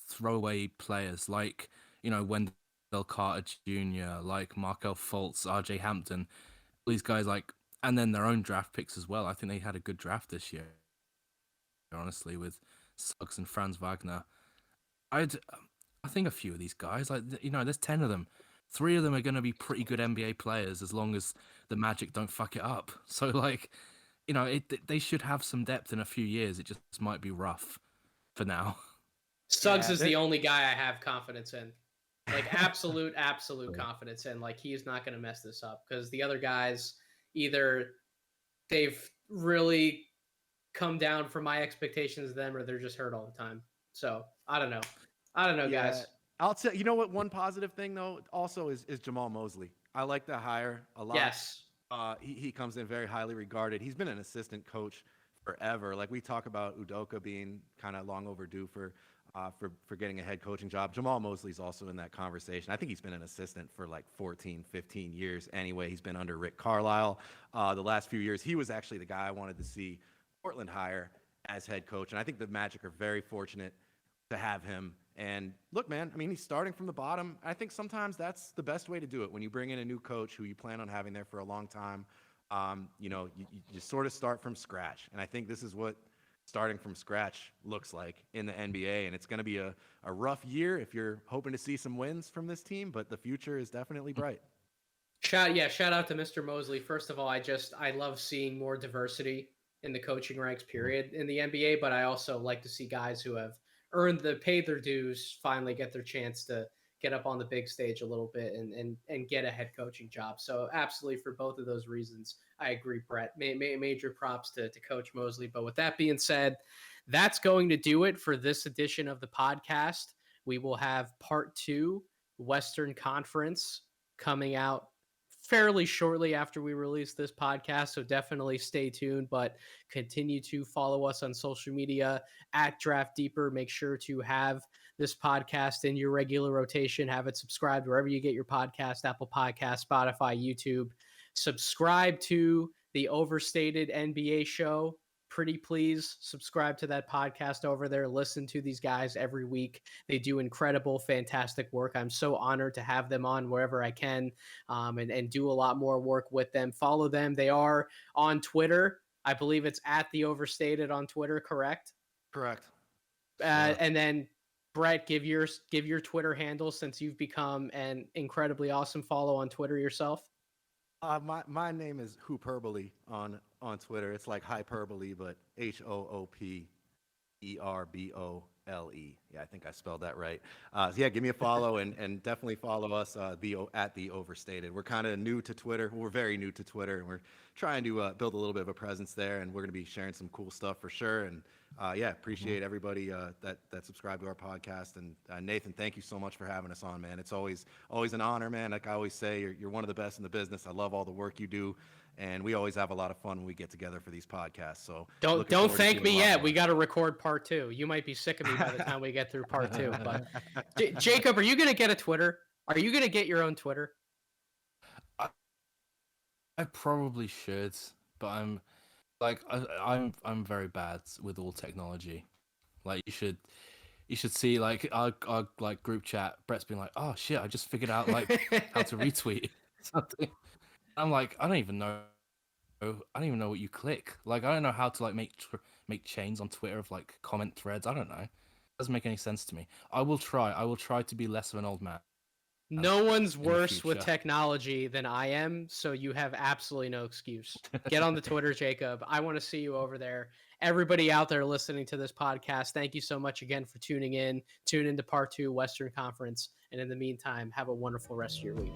throwaway players, like, Wendell Carter Jr., like Markel Fultz, RJ Hampton. All these guys, and then their own draft picks as well. I think they had a good draft this year, honestly, with Suggs and Franz Wagner. I think a few of these guys, there's 10 of them. 3 of them are going to be pretty good NBA players as long as the Magic don't fuck it up. So, they should have some depth in a few years. It just might be rough for now. Suggs Yeah, is the only guy I have confidence in. Like absolute Cool. confidence in. Like he's not going to mess this up because the other guys either they've really come down from my expectations of them or they're just hurt all the time. So I don't know. yeah. Guys. I'll tell you know what. One positive thing though, also is Jamal Mosley. I like the hire a lot. Yes. He comes in very highly regarded. He's been an assistant coach forever. Like we talk about Udoka being kind of long overdue for getting a head coaching job. Jamal Mosley's also in that conversation. I think he's been an assistant for like 14, 15 years anyway. He's been under Rick Carlisle the last few years. He was actually the guy I wanted to see Portland hire as head coach, and I think the Magic are very fortunate to have him. And look, man, I mean, he's starting from the bottom. I think sometimes that's the best way to do it when you bring in a new coach who you plan on having there for a long time. You sort of start from scratch. And I think this is what starting from scratch looks like in the NBA. And it's going to be a rough year if you're hoping to see some wins from this team, but the future is definitely bright. Shout out to Mr. Mosley. First of all, I love seeing more diversity in the coaching ranks, period, in the NBA. But I also like to see guys who have paid their dues finally get their chance to get up on the big stage a little bit and get a head coaching job. So absolutely for both of those reasons, I agree, Brett. Major props to Coach Mosley. But with that being said, that's going to do it for this edition of the podcast. We will have part 2, Western Conference, coming out fairly shortly after we release this podcast. So definitely stay tuned, but continue to follow us on social media at Draft Deeper. Make sure to have this podcast in your regular rotation. Have it subscribed wherever you get your podcast, Apple Podcasts, Spotify, YouTube. Subscribe to the Overstated NBA show. Pretty please subscribe to that podcast over there. Listen to these guys every week. They do incredible, fantastic work. I'm so honored to have them on wherever I can and do a lot more work with them. Follow them. They are on Twitter. I believe it's at the Overstated on Twitter, correct? Correct. And then Brett, give your Twitter handle since you've become an incredibly awesome follow on Twitter yourself. My name is Hooperbole on Twitter. It's like hyperbole, but HOOPERBOLE. Yeah, I think I spelled that right. So yeah, give me a follow and definitely follow us at the Overstated. We're kind of new to Twitter. We're very new to Twitter, and we're trying to build a little bit of a presence there. And we're going to be sharing some cool stuff for sure. And yeah, appreciate everybody that subscribe to our podcast. And Nathan, thank you so much for having us on, man. It's always an honor, man. Like I always say, you're one of the best in the business. I love all the work you do. And we always have a lot of fun when we get together for these podcasts. So don't thank me yet. We got to record part 2. You might be sick of me by the time we get through part 2. But Jacob, are you going to get a Twitter? Are you going to get your own Twitter? I probably should, but I'm very bad with all technology. Like you should see like our like group chat. Brett's been like, oh shit, I just figured out like how to retweet something. I'm like, I don't even know what you click. Like, I don't know how to like make chains on Twitter of like comment threads. I don't know. It doesn't make any sense to me. I will try to be less of an old man. No one's worse with technology than I am, so you have absolutely no excuse. Get on the Twitter, Jacob. I want to see you over there. Everybody out there listening to this podcast, thank you so much again for tuning in. Tune into part 2, Western Conference. And in the meantime, have a wonderful rest of your week.